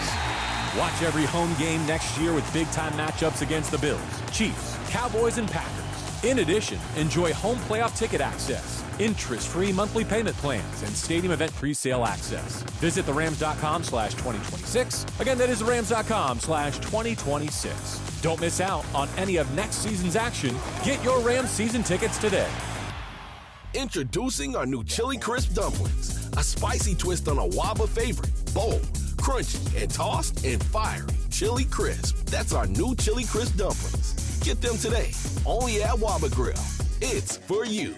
Watch every home game next year with big-time matchups against the Bills, Chiefs, Cowboys, and Packers. In addition, enjoy home playoff ticket access, interest-free monthly payment plans, and stadium event pre-sale access. Visit therams.com/2026. Again, that is therams.com/2026. Don't miss out on any of next season's action. Get your Rams season tickets today. Introducing our new Chili Crisp Dumplings, a spicy twist on a Waba favorite. Bold, crunchy, and tossed in fiery Chili Crisp. That's our new Chili Crisp Dumplings. Get them today, only at Waba Grill. It's for you.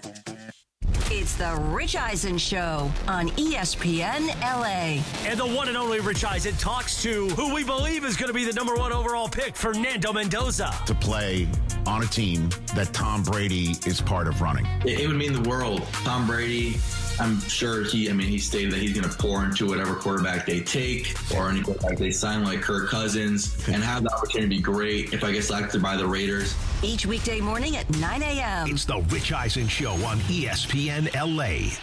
It's the Rich Eisen Show on ESPN LA. And the one and only Rich Eisen talks to who we believe is going to be the #1 overall pick, Fernando Mendoza. To play on a team that Tom Brady is part of running. It would mean the world. Tom Brady, I'm sure he stated that he's going to pour into whatever quarterback they take or any quarterback they sign, like Kirk Cousins, and have the opportunity to be great if I get selected by the Raiders. Each weekday morning at 9 a.m. It's the Rich Eisen Show on ESPN LA.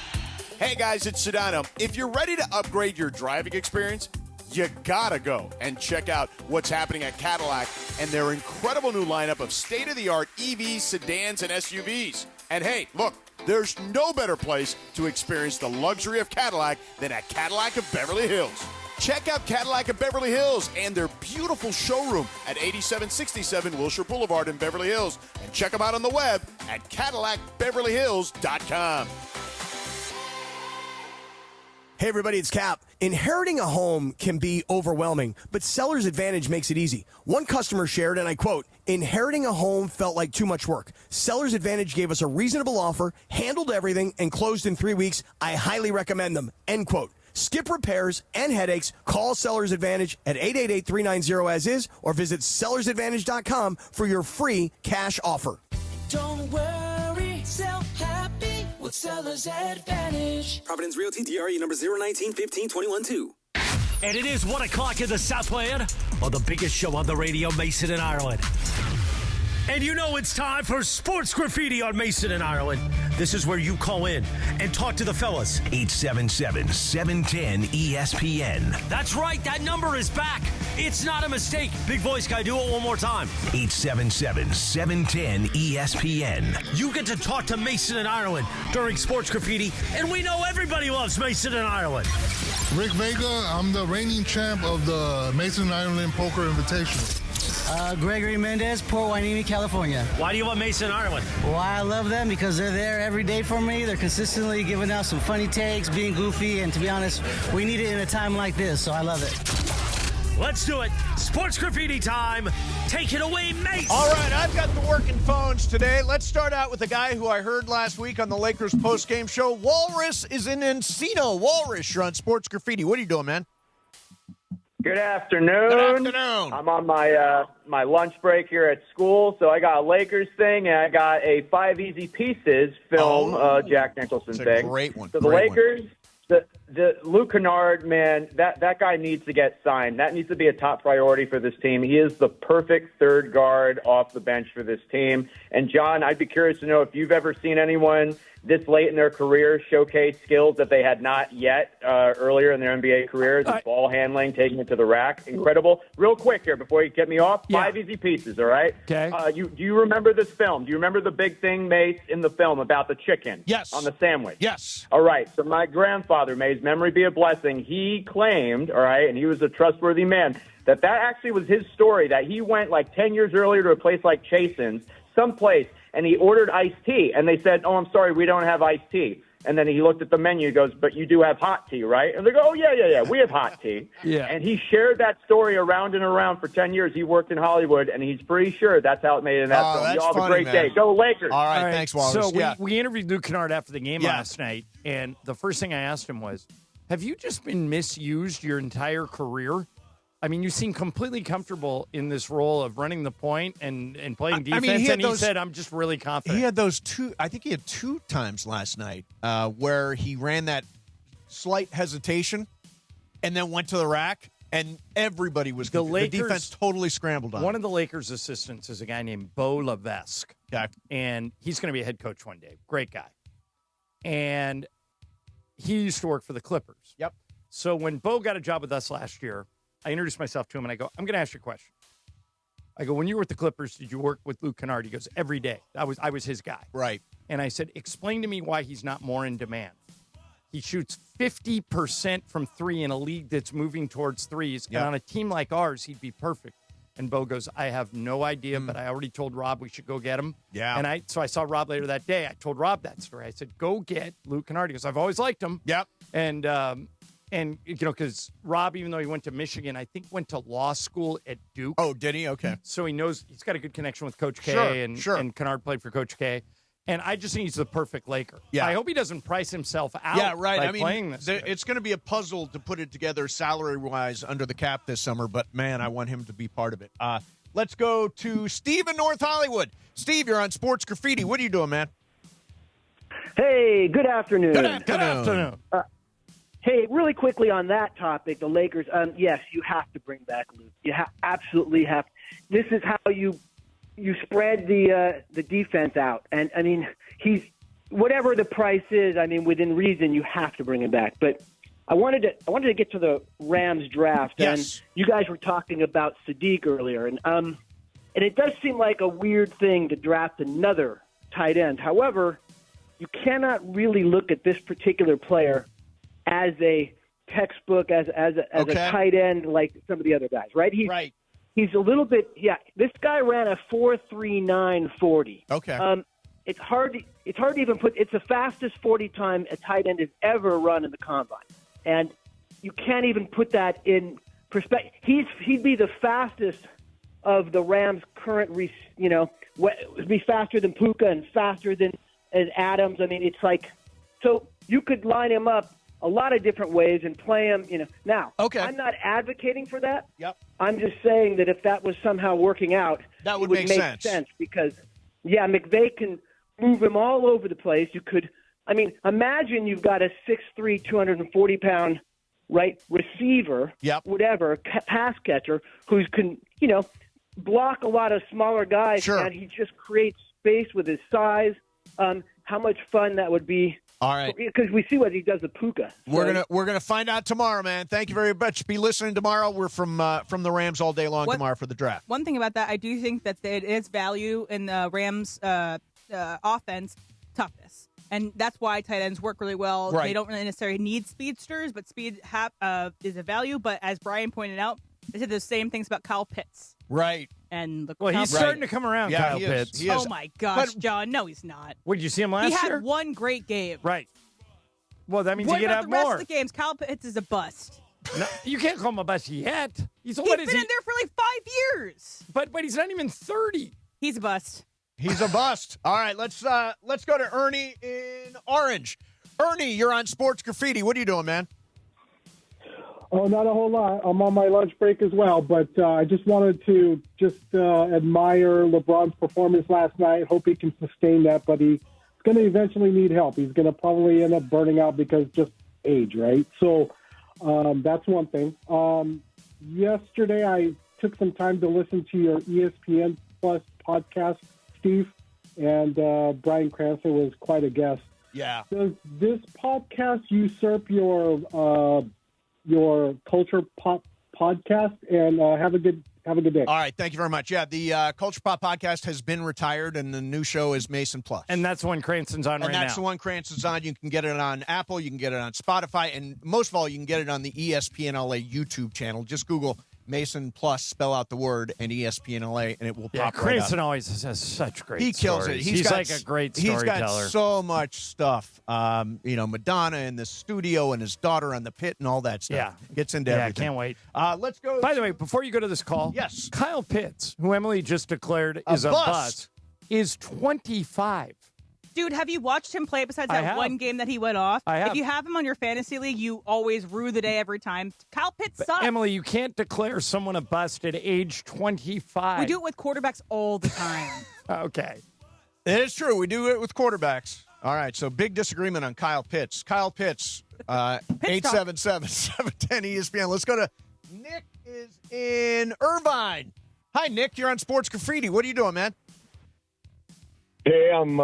Hey guys, it's Sedano. If you're ready to upgrade your driving experience, you gotta go and check out what's happening at Cadillac and their incredible new lineup of state-of-the-art EVs, sedans, and SUVs. And hey, look, there's no better place to experience the luxury of Cadillac than at Cadillac of Beverly Hills. Check out Cadillac of Beverly Hills and their beautiful showroom at 8767 Wilshire Boulevard in Beverly Hills. And check them out on the web at CadillacBeverlyHills.com. Hey everybody, it's Cap. Inheriting a home can be overwhelming, but Seller's Advantage makes it easy. One customer shared, and I quote, "Inheriting a home felt like too much work. Seller's Advantage gave us a reasonable offer, handled everything, and closed in 3 weeks. I highly recommend them." End quote. Skip repairs and headaches. Call Seller's Advantage at 888-390-AS-IS or visit sellersadvantage.com for your free cash offer. Don't worry, sell happy with Seller's Advantage. Providence Realty, DRE number 019-15-21-2. And it is 1 o'clock in the Southland on the biggest show on the radio, Mason and Ireland. And you know it's time for Sports Graffiti on Mason and Ireland. This is where you call in and talk to the fellas. 877-710-ESPN. That's right, that number is back. It's not a mistake. Big voice guy, do it one more time. 877-710-ESPN. You get to talk to Mason and Ireland during Sports Graffiti, and we know everybody loves Mason and Ireland. Rick Vega, I'm the reigning champ of the Mason and Ireland Poker Invitational. Gregory Mendez, Port Hueneme, California. Why do you want Mason and Ireland? Well, I love them because they're there every day for me. They're consistently giving out some funny takes, being goofy, and to be honest, we need it in a time like this, so I love it. Let's do it. Sports graffiti time. Take it away, Mace. All right, I've got the working phones today. Let's start out with a guy who I heard last week on the Lakers postgame show. Walrus is in Encino. Walrus, you're on Sports Graffiti. What are you doing, man? Good afternoon. Good afternoon. I'm on my lunch break here at school, so I got a Lakers thing, and I got a 5 Easy Pieces film, Jack Nicholson thing. It's a great one. So the Lakers, the Luke Kennard, man, that guy needs to get signed. That needs to be a top priority for this team. He is the perfect third guard off the bench for this team. And, John, I'd be curious to know if you've ever seen anyone this late in their career showcase skills that they had not yet earlier in their NBA careers. Ball handling, taking it to the rack. Incredible. Real quick here before you get me off, 5 Easy Pieces, all right? Okay. Do you remember this film? Do you remember the big thing, Mace, in the film about the chicken? Yes. On the sandwich? Yes. All right. So my grandfather, may his memory be a blessing, he claimed, all right, and he was a trustworthy man, that actually was his story, that he went like 10 years earlier to a place like Chasen's, someplace, and he ordered iced tea. And they said, "Oh, I'm sorry, we don't have iced tea." And then he looked at the menu and goes, "But you do have hot tea, right?" And they go, "Oh, yeah, we have hot tea." Yeah. And he shared that story around and around for 10 years. He worked in Hollywood, and he's pretty sure that's how it made it in that film. That's Y'all have a funny, great man. day. Go Lakers. All right, thanks, Wallace. So we interviewed Luke Kennard after the game last night, and the first thing I asked him was, have you just been misused your entire career? I mean, you seem completely comfortable in this role of running the point and playing defense, he said, I'm just really confident. He had those I think he had 2 times last night where he ran that slight hesitation and then went to the rack, and everybody was the defense totally scrambled on One him. of the Lakers' assistants is a guy named Bo Levesque, and he's going to be a head coach one day. Great guy. And he used to work for the Clippers. Yep. So when Bo got a job with us last year, I introduced myself to him, and I go, I'm going to ask you a question. I go, when you were at the Clippers, did you work with Luke Kennard? He goes, every day. I was his guy. Right. And I said, explain to me why he's not more in demand. He shoots 50% from 3 in a league that's moving towards threes. Yep. And on a team like ours, he'd be perfect. And Bo goes, I have no idea, but I already told Rob we should go get him. Yeah. And so I saw Rob later that day. I told Rob that story. I said, go get Luke Kennard. He goes, I've always liked him. Yep. And, you know, because Rob, even though he went to Michigan, I think went to law school at Duke. Oh, did he? Okay. So he knows he's got a good connection with Coach K. Sure. And Kennard played for Coach K. And I just think he's the perfect Laker. Yeah. I hope he doesn't price himself out by playing this. It's going to be a puzzle to put it together salary-wise under the cap this summer, but, man, I want him to be part of it. Let's go to Steve in North Hollywood. Steve, you're on Sports Graffiti. What are you doing, man? Hey, good afternoon. Good afternoon. Hey, really quickly on that topic, the Lakers, yes, you have to bring back Luke. You absolutely have. This is how you spread the defense out. And, I mean, he's whatever the price is, I mean, within reason, you have to bring him back. But I wanted to get to the Rams draft. Yes. And you guys were talking about Sadiq earlier. And it does seem like a weird thing to draft another tight end. However, you cannot really look at this particular player as a textbook, as a tight end like some of the other guys, right? He's a little bit, this guy ran a 4.39 40. Okay. It's hard to even put, it's the fastest 40 time a tight end has ever run in the combine. And you can't even put that in perspective. He'd be the fastest of the Rams' current, be faster than Puka and faster than Adams. I mean, it's like, so you could line him up a lot of different ways and play him, Now, I'm not advocating for that. Yep. I'm just saying that if that was somehow working out, that would make sense because, McVay can move him all over the place. You could, imagine you've got a 6'3", 240-pound, right, receiver, whatever, pass catcher, who can, block a lot of smaller guys, and he just creates space with his size. How much fun that would be. All right, because we see what he does with Puka. We're gonna find out tomorrow, man. Thank you very much. Be listening tomorrow. We're from the Rams all day long tomorrow for the draft. One thing about that, I do think that it is value in the Rams offense, toughness, and that's why tight ends work really well. Right. They don't really necessarily need speedsters, but speed is a value. But as Brian pointed out, they said the same things about Kyle Pitts. Right. And look, he's starting to come around, Kyle Pitts. He is. Oh, my gosh, John. No, he's not. What, did you see him last year? He had one great game. Right. Well, that means what you could about have the rest more. of the games? Kyle Pitts is a bust. No, you can't call him a bust yet. He's been in there for like 5 years. But he's not even 30. He's a bust. He's a bust. All right, let's go to Ernie in Orange. Ernie, you're on Sports Graffiti. What are you doing, man? Oh, not a whole lot. I'm on my lunch break as well, but I just wanted to admire LeBron's performance last night. Hope he can sustain that, but he's going to eventually need help. He's going to probably end up burning out because just age, right? So that's one thing. Yesterday, I took some time to listen to your ESPN Plus podcast, Steve, and Brian Cranston was quite a guest. Yeah. Does this podcast usurp your Culture Pop podcast? And have a good day. All right, thank you very much. Yeah, the Culture Pop podcast has been retired, and the new show is Mason Plus. And that's the one Cranston's on right now. And that's the one Cranston's on. You can get it on Apple, you can get it on Spotify, and most of all, you can get it on the ESPN LA YouTube channel. Just Google Mason Plus, spell out the word, and ESPN LA, and it will pop right up. Cranston always has such great He kills stories. it. He's like a great storyteller. He's got so much stuff. Madonna in the studio and his daughter on the pit and all that stuff. Yeah. Gets into everything. I can't wait. Let's go. By the way, before you go to this call, yes, Kyle Pitts, who Emily just declared is a bust, is 25. Dude, have you watched him play besides that one game that he went off? I have. If you have him on your fantasy league, you always rue the day every time. Kyle Pitts sucks. Emily, you can't declare someone a bust at age 25. We do it with quarterbacks all the time. Okay. It is true. We do it with quarterbacks. All right, so big disagreement on Kyle Pitts. Kyle Pitts, 877-710-ESPN. Let's go to Nick is in Irvine. Hi, Nick. You're on Sports Graffiti. What are you doing, man? Hey, I'm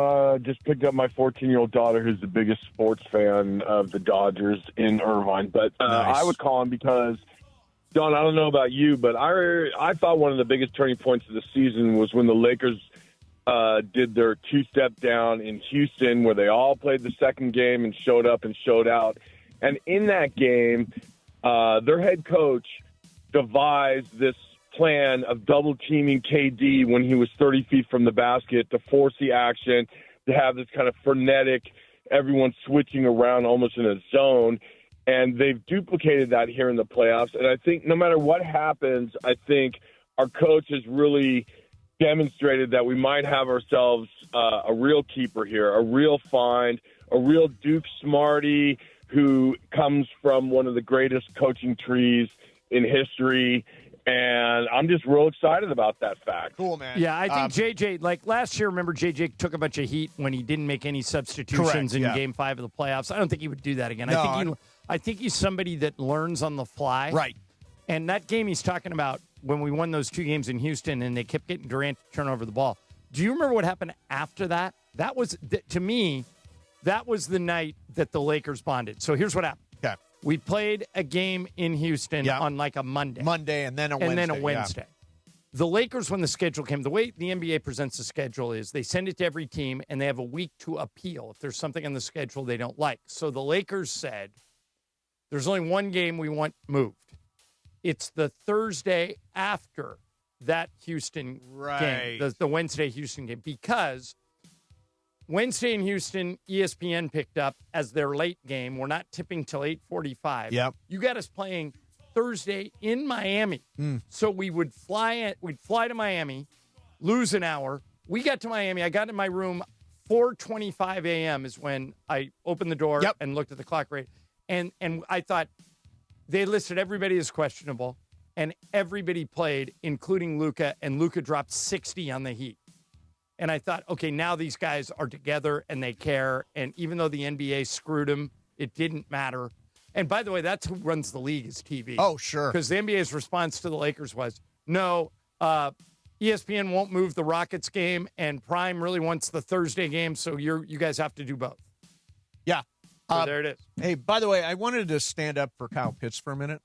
just picked up my 14-year-old daughter, who's the biggest sports fan of the Dodgers in Irvine. But nice. I would call him because, Don, I don't know about you, but I thought one of the biggest turning points of the season was when the Lakers did their two-step down in Houston, where they all played the second game and showed up and showed out. And in that game, their head coach devised this plan of double teaming KD when he was 30 feet from the basket to force the action, to have this kind of frenetic, everyone switching around almost in a zone. And they've duplicated that here in the playoffs. And I think no matter what happens, I think our coach has really demonstrated that we might have ourselves a real keeper here, a real find, a real Duke Smarty who comes from one of the greatest coaching trees in history. And I'm just real excited about that fact. Cool, man. Yeah, I think JJ, like last year, remember JJ took a bunch of heat when he didn't make any substitutions in Game 5 of the playoffs. I don't think he would do that again. No, I think he's somebody that learns on the fly. Right. And that game he's talking about, when we won those two games in Houston and they kept getting Durant to turn over the ball. Do you remember what happened after that? That was, to me, that was the night that the Lakers bonded. So here's what happened. Okay. We played a game in Houston on like a Monday. And then a Wednesday. The Lakers, when the schedule came, the way the NBA presents the schedule is they send it to every team and they have a week to appeal if there's something on the schedule they don't like. So the Lakers said, there's only one game we want moved. It's the Thursday after that Houston game, the Wednesday Houston game, because Wednesday in Houston, ESPN picked up as their late game. We're not tipping till 8:45. Yep. You got us playing Thursday in Miami. So we would fly to Miami, lose an hour. We got to Miami. I got in my room 4:25 a.m. is when I opened the door and looked at the clock rate. And I thought they listed everybody as questionable, and everybody played, including Luka, and Luka dropped 60 on the Heat. And I thought, okay, now these guys are together and they care. And even though the NBA screwed them, it didn't matter. And by the way, that's who runs the league is TV. Oh, sure. Because the NBA's response to the Lakers was, no, ESPN won't move the Rockets game, and Prime really wants the Thursday game, so you guys have to do both. Yeah. So there it is. Hey, by the way, I wanted to stand up for Kyle Pitts for a minute.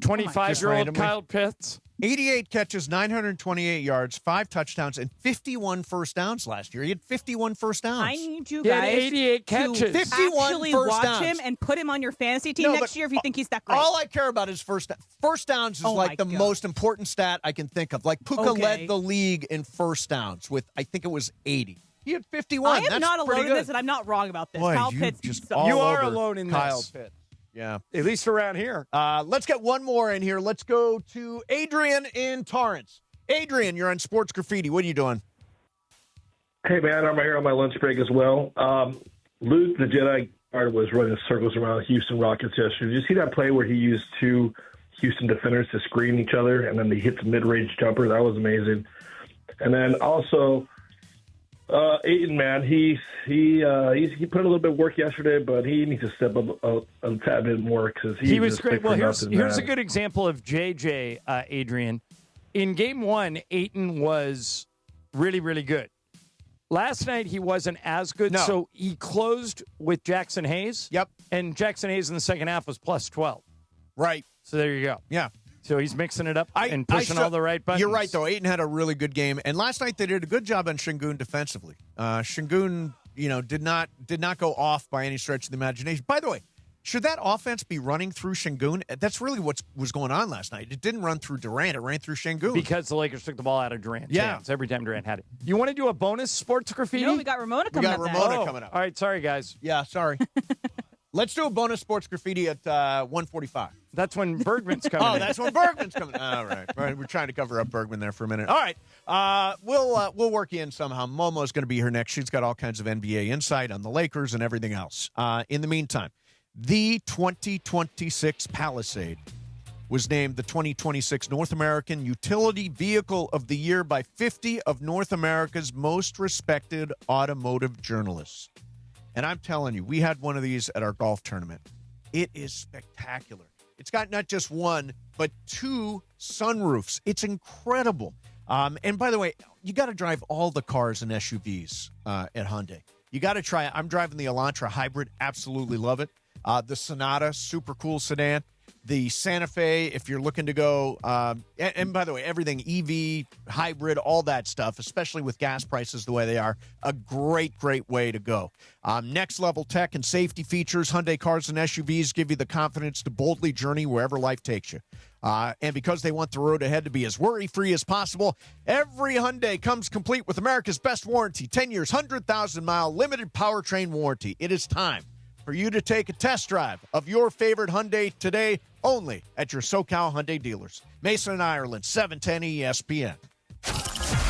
25-year-old Kyle Pitts. 88 catches, 928 yards, 5 touchdowns, and 51 first downs last year. He had 51 first downs. I need you He had guys 88 catches. to 51 actually first watch downs. him and put him on your fantasy team next year if you think he's that great. All I care about is first downs is like the most important stat I can think of. Like Puka led the league in first downs with, I think it was 80. He had 51. I am not alone in this, and I'm not wrong about this. Boy, Kyle you Pitts. just You all are over alone in Kyle this. Pitts. Yeah. At least around here. Let's get one more in here. Let's go to Adrian in Torrance. Adrian, you're on Sports Graffiti. What are you doing? Hey, man, I'm right here on my lunch break as well. Luke, the Jedi guard, was running circles around Houston Rockets yesterday. Did you see that play where he used two Houston defenders to screen each other, and then he hits a mid-range jumper? That was amazing. And then also, Ayton, man, he put a little bit of work yesterday, but he needs to step up a tad bit more because he was great. Well, here's a good example of JJ, Adrian. In Game 1, Ayton was really, really good. Last night, he wasn't as good, so he closed with Jackson Hayes. Yep. And Jackson Hayes in the second half was plus 12. Right. So there you go. Yeah. So he's mixing it up and pushing all the right buttons. You're right, though. Ayton had a really good game. And last night they did a good job on Şengün defensively. Şengün, did not go off by any stretch of the imagination. By the way, should that offense be running through Şengün? That's really what was going on last night. It didn't run through Durant. It ran through Şengün. Because the Lakers took the ball out of Durant's hands every time Durant had it. You want to do a bonus Sports Graffiti? No, we got Ramona coming up. Coming up. All right, sorry, guys. Yeah, sorry. Let's do a bonus Sports Graffiti at 1:45. That's when Bergman's coming. That's when Bergman's coming. All right. We're trying to cover up Bergman there for a minute. All right. We'll work you in somehow. Momo's going to be here next. She's got all kinds of NBA insight on the Lakers and everything else. In the meantime, the 2026 Palisade was named the 2026 North American Utility Vehicle of the Year by 50 of North America's most respected automotive journalists. And I'm telling you, we had one of these at our golf tournament. It is spectacular. It's got not just one, but two sunroofs. It's incredible. And by the way, you got to drive all the cars and SUVs at Hyundai. You got to try it. I'm driving the Elantra Hybrid. Absolutely love it. The Sonata, super cool sedan. The Santa Fe, if you're looking to go, and by the way, everything EV, hybrid, all that stuff, especially with gas prices the way they are, a great, great way to go. Next level tech and safety features, Hyundai cars and SUVs give you the confidence to boldly journey wherever life takes you. And because they want the road ahead to be as worry-free as possible, every Hyundai comes complete with America's best warranty, 10 years, 100,000-mile limited powertrain warranty. It is time for you to take a test drive of your favorite Hyundai today, only at your SoCal Hyundai dealers. Mason and Ireland, 710 ESPN.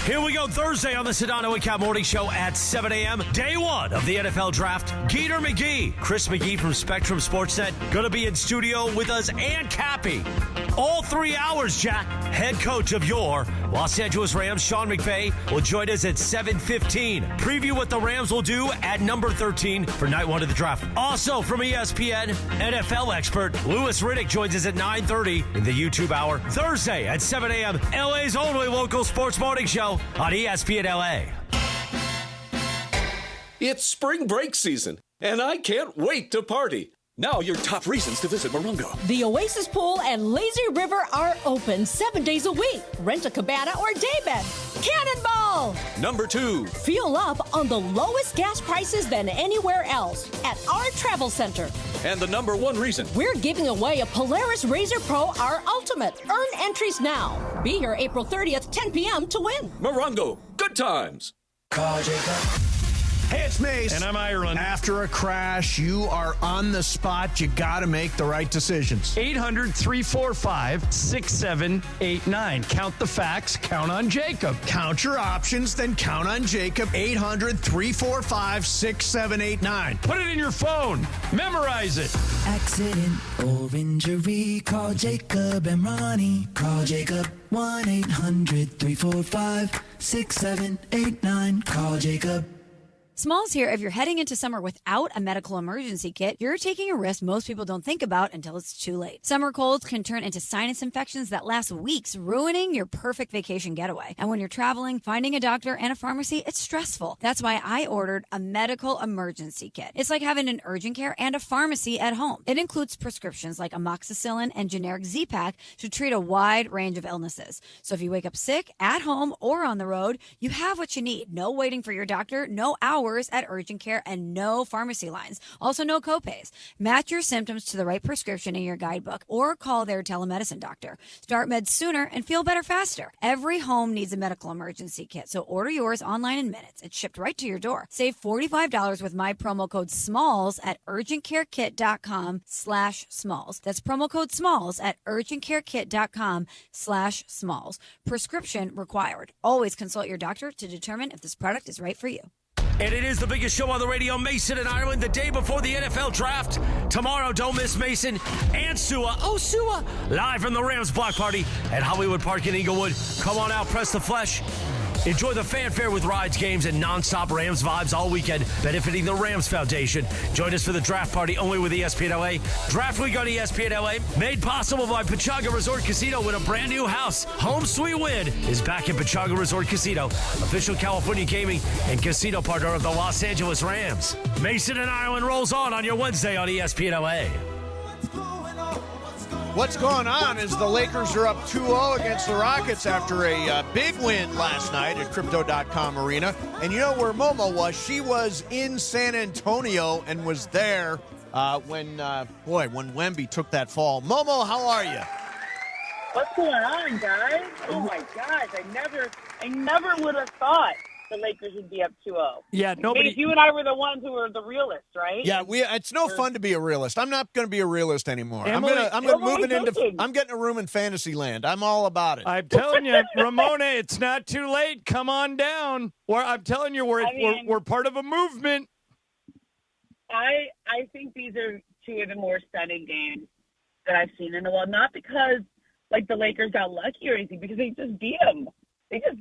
Here we go Thursday on the Sedano and Cal Morning Show at 7 a.m. Day one of the NFL Draft. Geeter McGee, Chris McGee from Spectrum Sportsnet, going to be in studio with us and Cappy. All 3 hours, Jack. Head coach of your Los Angeles Rams, Sean McVay, will join us at 7:15. Preview what the Rams will do at number 13 for night one of the draft. Also from ESPN, NFL expert Louis Riddick joins us at 9:30 in the YouTube hour. Thursday at 7 a.m. LA's only local sports morning show on ESPN LA. It's spring break season, and I can't wait to party. Now your top reasons to visit Morongo. The Oasis Pool and Lazy River are open 7 days a week. Rent a cabana or daybed. Cannonball! Number 2. Fuel up on the lowest gas prices than anywhere else at our travel center. And the number 1 reason. We're giving away a Polaris Razor Pro R Ultimate. Earn entries now. Be here April 30th, 10 p.m. to win. Morongo, good times. Call Jacob. Hey, it's Mace. And I'm Ireland. After a crash, you are on the spot. You got to make the right decisions. 800-345-6789. Count the facts. Count on Jacob. Count your options, then count on Jacob. 800-345-6789. Put it in your phone. Memorize it. Accident or injury. Call Jacob and Ronnie. Call Jacob. 1-800-345-6789. Call Jacob. Smalls here. If you're heading into summer without a medical emergency kit, you're taking a risk most people don't think about until it's too late. Summer colds can turn into sinus infections that last weeks, ruining your perfect vacation getaway. And when you're traveling, finding a doctor and a pharmacy, it's stressful. That's why I ordered a medical emergency kit. It's like having an urgent care and a pharmacy at home. It includes prescriptions like amoxicillin and generic Z-Pak to treat a wide range of illnesses. So if you wake up sick, at home, or on the road, you have what you need. No waiting for your doctor, no hours hours at urgent care and no pharmacy lines. Also, no copays. Match your symptoms to the right prescription in your guidebook or call their telemedicine doctor. Start meds sooner and feel better faster. Every home needs a medical emergency kit, so order yours online in minutes. It's shipped right to your door. Save $45 with my promo code SMALLS at urgentcarekit.com/smalls. That's promo code SMALLS at urgentcarekit.com/smalls. Prescription required. Always consult your doctor to determine if this product is right for you. And it is the biggest show on the radio, Mason and Ireland, the day before the NFL draft. Tomorrow, don't miss Mason and Sua. Oh, Sua! Live from the Rams block party at Hollywood Park in Inglewood. Come on out, press the flesh. Enjoy the fanfare with rides, games, and nonstop Rams vibes all weekend, benefiting the Rams Foundation. Join us for the draft party only with ESPN LA. Draft week on ESPN LA, made possible by Pechanga Resort Casino with a brand new house. Home Sweet Win is back at Pechanga Resort Casino, official California gaming and casino partner of the Los Angeles Rams. Mason and Ireland rolls on your Wednesday on ESPN LA. What's going on is the Lakers are up 2-0 against the Rockets after a big win last night at Crypto.com Arena. And you know where Momo was? She was in San Antonio and was there when Wemby took that fall. Momo, how are you? What's going on, guys? Oh, my gosh. I never would have thought the Lakers would be up 2-0. Yeah, nobody. Hey, you and I were the ones who were the realists, right? Yeah, it's no fun to be a realist. I'm not going to be a realist anymore. Emily, I'm getting a room in Fantasyland. I'm all about it. I'm telling you, Ramona, it's not too late. Come on down. I'm telling you, we're part of a movement. I think these are two of the more stunning games that I've seen in a while. Not because like the Lakers got lucky or anything, because they just beat them. They just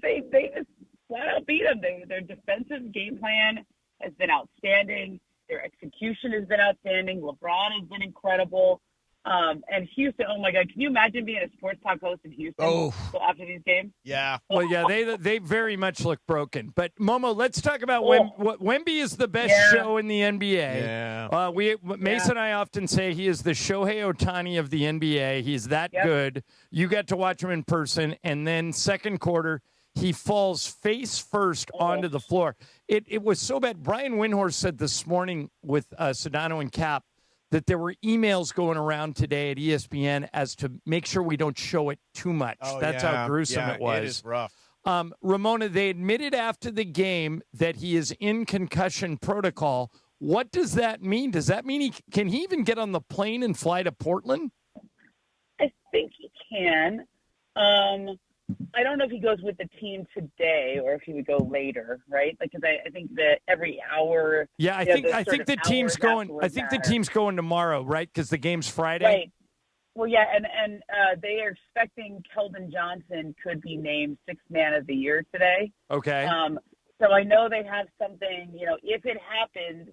flat out beat them. Their defensive game plan has been outstanding. Their execution has been outstanding. LeBron has been incredible. And Houston, oh my God, can you imagine being a sports talk host in Houston after these games? Yeah. Well, yeah, they very much look broken. But Momo, let's talk about Wemby is the best show in the NBA. Yeah. Mason and I often say he is the Shohei Ohtani of the NBA. He's that good. You got to watch him in person, and then second quarter, he falls face first onto the floor. It was so bad. Brian Windhorst said this morning with Sedano and Cap that there were emails going around today at ESPN as to make sure we don't show it too much. That's how gruesome it was. It is rough. Ramona, they admitted after the game that he is in concussion protocol. What does that mean? Does that mean can he even get on the plane and fly to Portland? I think he can. I don't know if he goes with the team today or if he would go later, right? Like, because I think that every hour. Yeah, I think the team's going. I think the team's going tomorrow, right? Because the game's Friday. Right. Well, yeah, and they are expecting Keldon Johnson could be named Sixth Man of the Year today. Okay. So I know they have something. If it happened,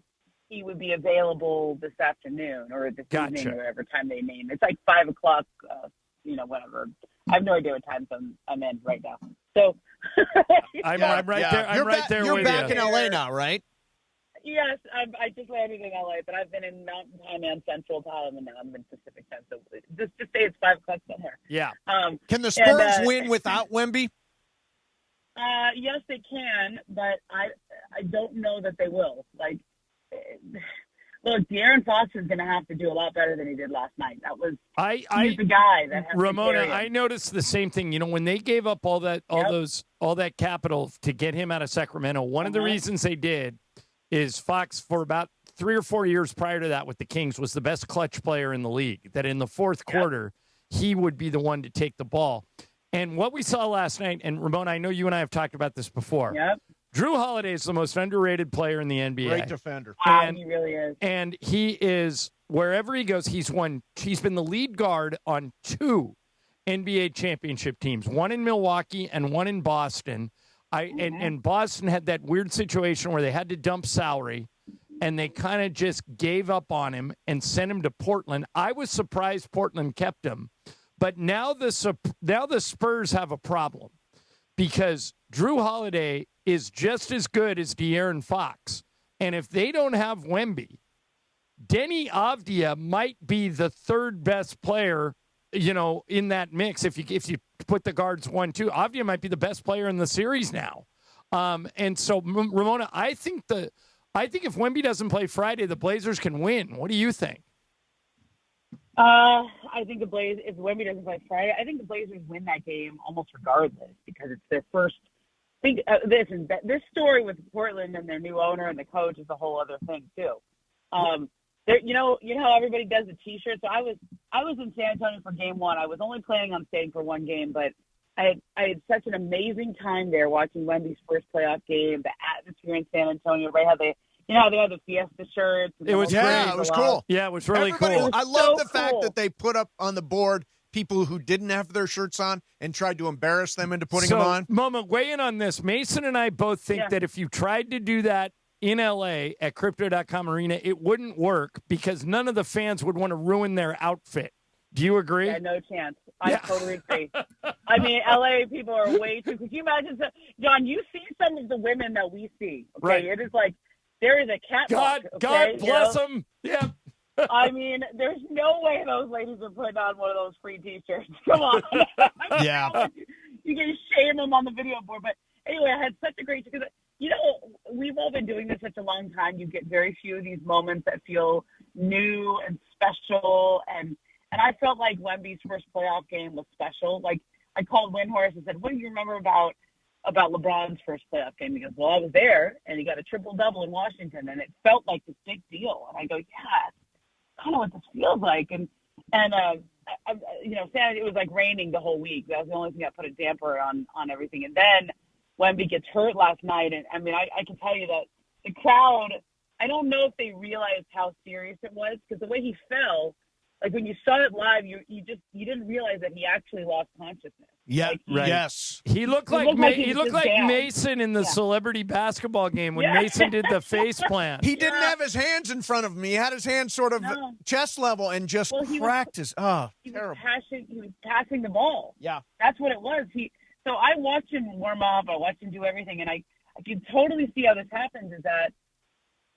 he would be available this afternoon or this evening or whatever time they name. It's like 5 o'clock. Whatever. I have no idea what time I'm in right now. So I'm right there. I'm right there. You're with back you. in LA now, right? Yes, I just landed in LA, but I've been in Mountain Time and Central Time, and now I'm in Pacific Time. So just say it's 5 o'clock somewhere. Yeah. Can the Spurs win without Wemby? Yes, they can, but I don't know that they will. Like, look, De'Aaron Fox is going to have to do a lot better than he did last night. He's the guy that has Ramona, to carry him. I noticed the same thing. When they gave up all that capital to get him out of Sacramento, one of the reasons they did is Fox, for about 3 or 4 years prior to that with the Kings, was the best clutch player in the league. That in the fourth quarter, he would be the one to take the ball. And what we saw last night, and Ramona, I know you and I have talked about this before. Yep. Drew Holiday is the most underrated player in the NBA. Great defender. He really is. And he is, wherever he goes, he's been the lead guard on 2 NBA championship teams, one in Milwaukee and one in Boston. And Boston had that weird situation where they had to dump salary, and they kind of just gave up on him and sent him to Portland. I was surprised Portland kept him. But now the Spurs have a problem because Drew Holiday is just as good as De'Aaron Fox. And if they don't have Wemby, Denny Avdia might be the third best player, in that mix. If you put the guards 1-2, Avdia might be the best player in the series now. And so, Ramona, I think if Wemby doesn't play Friday, the Blazers can win. What do you think? I think if Wemby doesn't play Friday, I think the Blazers win that game almost regardless because it's their first. This story with Portland and their new owner and the coach is a whole other thing too. You know how everybody does the T-shirt. So I was in San Antonio for Game 1. I was only planning on staying for one game, but I had such an amazing time there watching Wemby's first playoff game. The atmosphere in San Antonio, right? How they have the Fiesta shirts. It was great. It was cool. Yeah, it was really cool. I love the fact that they put up on the board people who didn't have their shirts on and tried to embarrass them into putting them on. Moma, weigh in on this. Mason and I both think that if you tried to do that in LA at Crypto.com Arena, it wouldn't work because none of the fans would want to ruin their outfit. Do you agree? Yeah, no chance. I totally agree. I mean, LA people are way too. Could you imagine, John? You see some of the women that we see. Okay, right. It is like there is a catwalk. God bless them. Yeah. I mean, there's no way those ladies are putting on one of those free T-shirts. Come on. Yeah. You can shame them on the video board. But anyway, I had such a great because we've all been doing this such a long time. You get very few of these moments that feel new and special and I felt like Wemby's first playoff game was special. Like I called Windhorse and said, "What do you remember about LeBron's first playoff game?" He goes, "Well, I was there, and he got a triple-double in Washington, and it felt like this big deal." And I go, "Yeah, it's kind of what this feels like." And it was like raining the whole week. That was the only thing that put a damper on everything. And then Wemby gets hurt last night, and I mean, I can tell you that the crowd. I don't know if they realized how serious it was because the way he fell. Like when you saw it live, you didn't realize that he actually lost consciousness. Yeah, right. Yes. He looked like Mason in the celebrity basketball game when Mason did the face plant. He didn't have his hands in front of him. He had his hands sort of chest level and just cracked his. Oh, terrible. He was passing the ball. Yeah, that's what it was. So I watched him warm up. I watched him do everything, and I can totally see how this happens. Is that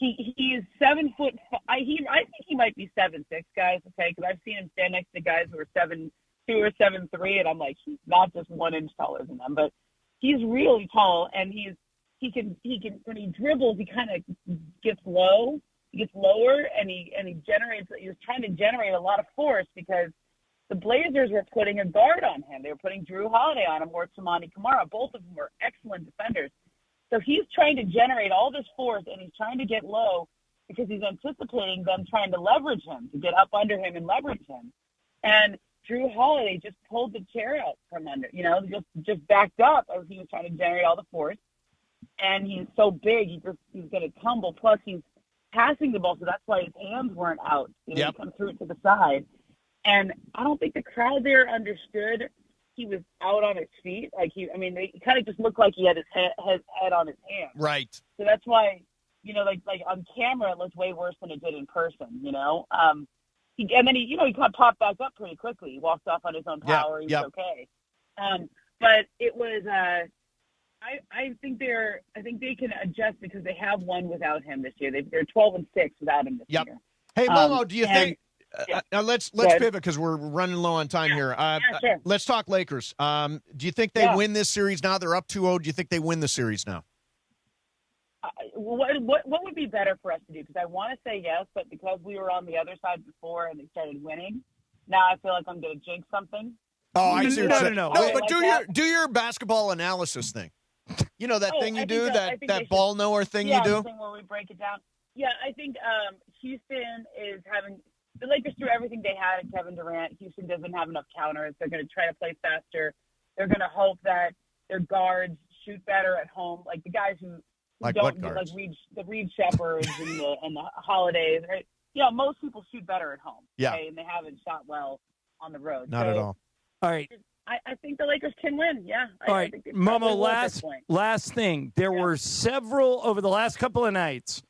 He is 7 foot. I think he might be 7'6", guys. Okay, because I've seen him stand next to guys who are 7'2" or 7'3", and I'm like, he's not just 1 inch taller than them, but he's really tall, and he can when he dribbles, he kind of gets low, he gets lower, and he was trying to generate a lot of force because the Blazers were putting a guard on him. They were putting Drew Holiday on him or Toumani Camara. Both of them were excellent defenders. So he's trying to generate all this force, and he's trying to get low because he's anticipating them trying to leverage him, to get up under him and leverage him. And Drew Holiday just pulled the chair out from under, just backed up as he was trying to generate all the force. And he's so big, he's going to tumble. Plus, he's passing the ball, so that's why his hands weren't out. He come through it to the side. And I don't think the crowd there understood he was out on his feet. It kind of just looked like he had his head on his hand. Right. So that's why, like on camera, it looked way worse than it did in person, He kind of popped back up pretty quickly. He walked off on his own power. He was okay. But it was, I think they can adjust because they have won without him this year. They're 12-6 without him this year. Hey, Momo, do you think? Now let's pivot because we're running low on time here. Sure. Let's talk Lakers. Do you think they win this series now? They're up 2-0. Do you think they win the series now? What would be better for us to do? Because I want to say yes, but because we were on the other side before and they started winning, now I feel like I'm going to jinx something. Oh, I see. No, but do your basketball analysis thing. You know that thing you do, that ball knower thing you do. The thing where we break it down. Yeah, I think Houston is having. The Lakers threw everything they had at Kevin Durant. Houston doesn't have enough counters. They're going to try to play faster. They're going to hope that their guards shoot better at home, like the guys who don't, like the Reaves Shepherds and the Holidays. Right? Most people shoot better at home. Yeah, okay? And they haven't shot well on the road. Not at all. All right. I think the Lakers can win. Yeah. All right, Momo. Last thing. There were several over the last couple of nights.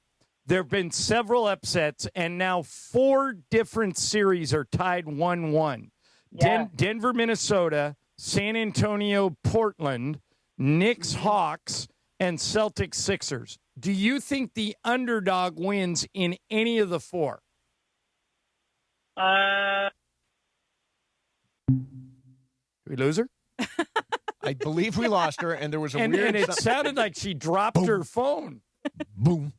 There have been several upsets, and now 4 different series are tied 1-1. Yeah. Denver, Minnesota, San Antonio, Portland, Knicks, Hawks, and Celtics, Sixers. Do you think the underdog wins in any of the 4? Did we lose her? I believe we lost her, and there was a weird... And it sounded like she dropped her phone. Boom.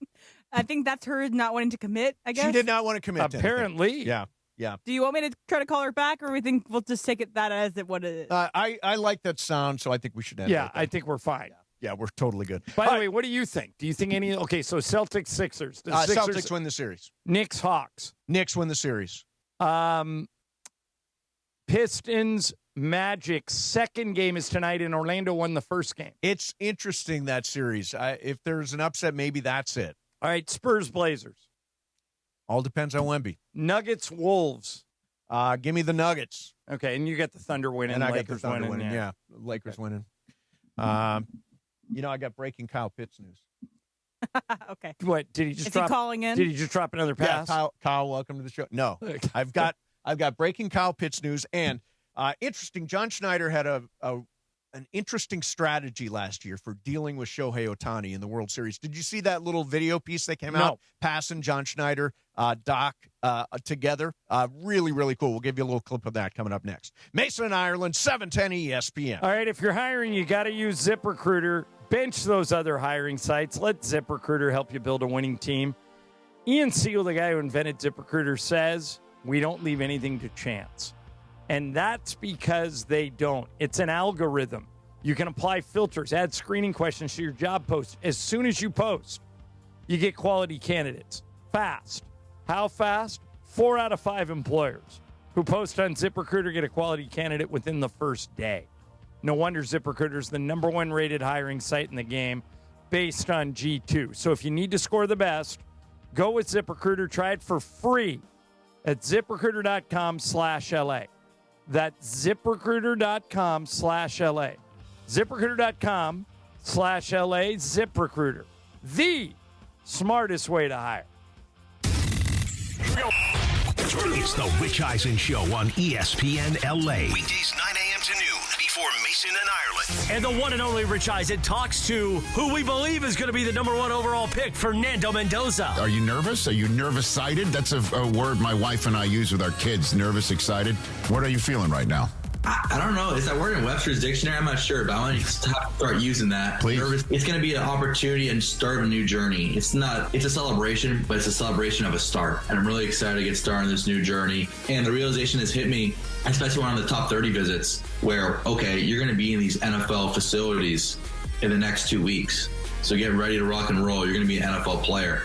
I think that's her not wanting to commit, I guess. She did not want to commit. Apparently. Yeah. Do you want me to try to call her back, or we think we'll just take it that as what it is? I like that sound, so I think we should end it. I think we're fine. Yeah, we're totally good. By the way, what do you think? Do you think any... Okay, so Celtics, Sixers. The Sixers Celtics win the series. Knicks, Hawks. Knicks win the series. Pistons, Magic. Second game is tonight, and Orlando won the first game. It's interesting, that series. If there's an upset, maybe that's it. All right, Spurs, Blazers. All depends on Wemby. Nuggets, Wolves. Give me the Nuggets. Okay, and you got the Thunder winning. And I Lakers got the Thunder winning. Yeah, Lakers winning. I got breaking Kyle Pitts news. Okay. What, did he just Is drop? he calling in? Did he just drop another pass? Yeah, Kyle, welcome to the show. No, I've got breaking Kyle Pitts news, and interesting. John Schneider had an interesting strategy last year for dealing with Shohei Ohtani in the World Series. Did you see that little video piece that came out? Passing John Schneider, Doc together. Really, really cool. We'll give you a little clip of that coming up next. Mason and Ireland, 710 ESPN. All right, if you're hiring, you got to use ZipRecruiter. Bench those other hiring sites. Let ZipRecruiter help you build a winning team. Ian Seal, the guy who invented ZipRecruiter, says we don't leave anything to chance. And that's because they don't. It's an algorithm. You can apply filters, add screening questions to your job post. As soon as you post, you get quality candidates. Fast. How fast? 4 out of 5 employers who post on ZipRecruiter get a quality candidate within the first day. No wonder ZipRecruiter is the #1 rated hiring site in the game based on G2. So if you need to score the best, go with ZipRecruiter. Try it for free at ZipRecruiter.com/LA. That's ZipRecruiter.com/LA. ZipRecruiter.com/LA. ZipRecruiter. The smartest way to hire. It's the Rich Eisen Show on ESPN LA. Weekdays 9 a.m. to noon before Mason and Ireland. And the one and only Rich Eisen talks to who we believe is going to be the #1 overall pick, Fernando Mendoza. Are you nervous? Are you nervous-sided? That's a word my wife and I use with our kids, nervous, excited. What are you feeling right now? I don't know. Is that word in Webster's dictionary? I'm not sure, but I want to start using that. Please. Nervous. It's going to be an opportunity and start of a new journey. It's a celebration, but it's a celebration of a start. And I'm really excited to get started on this new journey. And the realization has hit me, especially when I'm on the top 30 visits, where, okay, you're going to be in these NFL facilities in the next 2 weeks. So get ready to rock and roll. You're going to be an NFL player.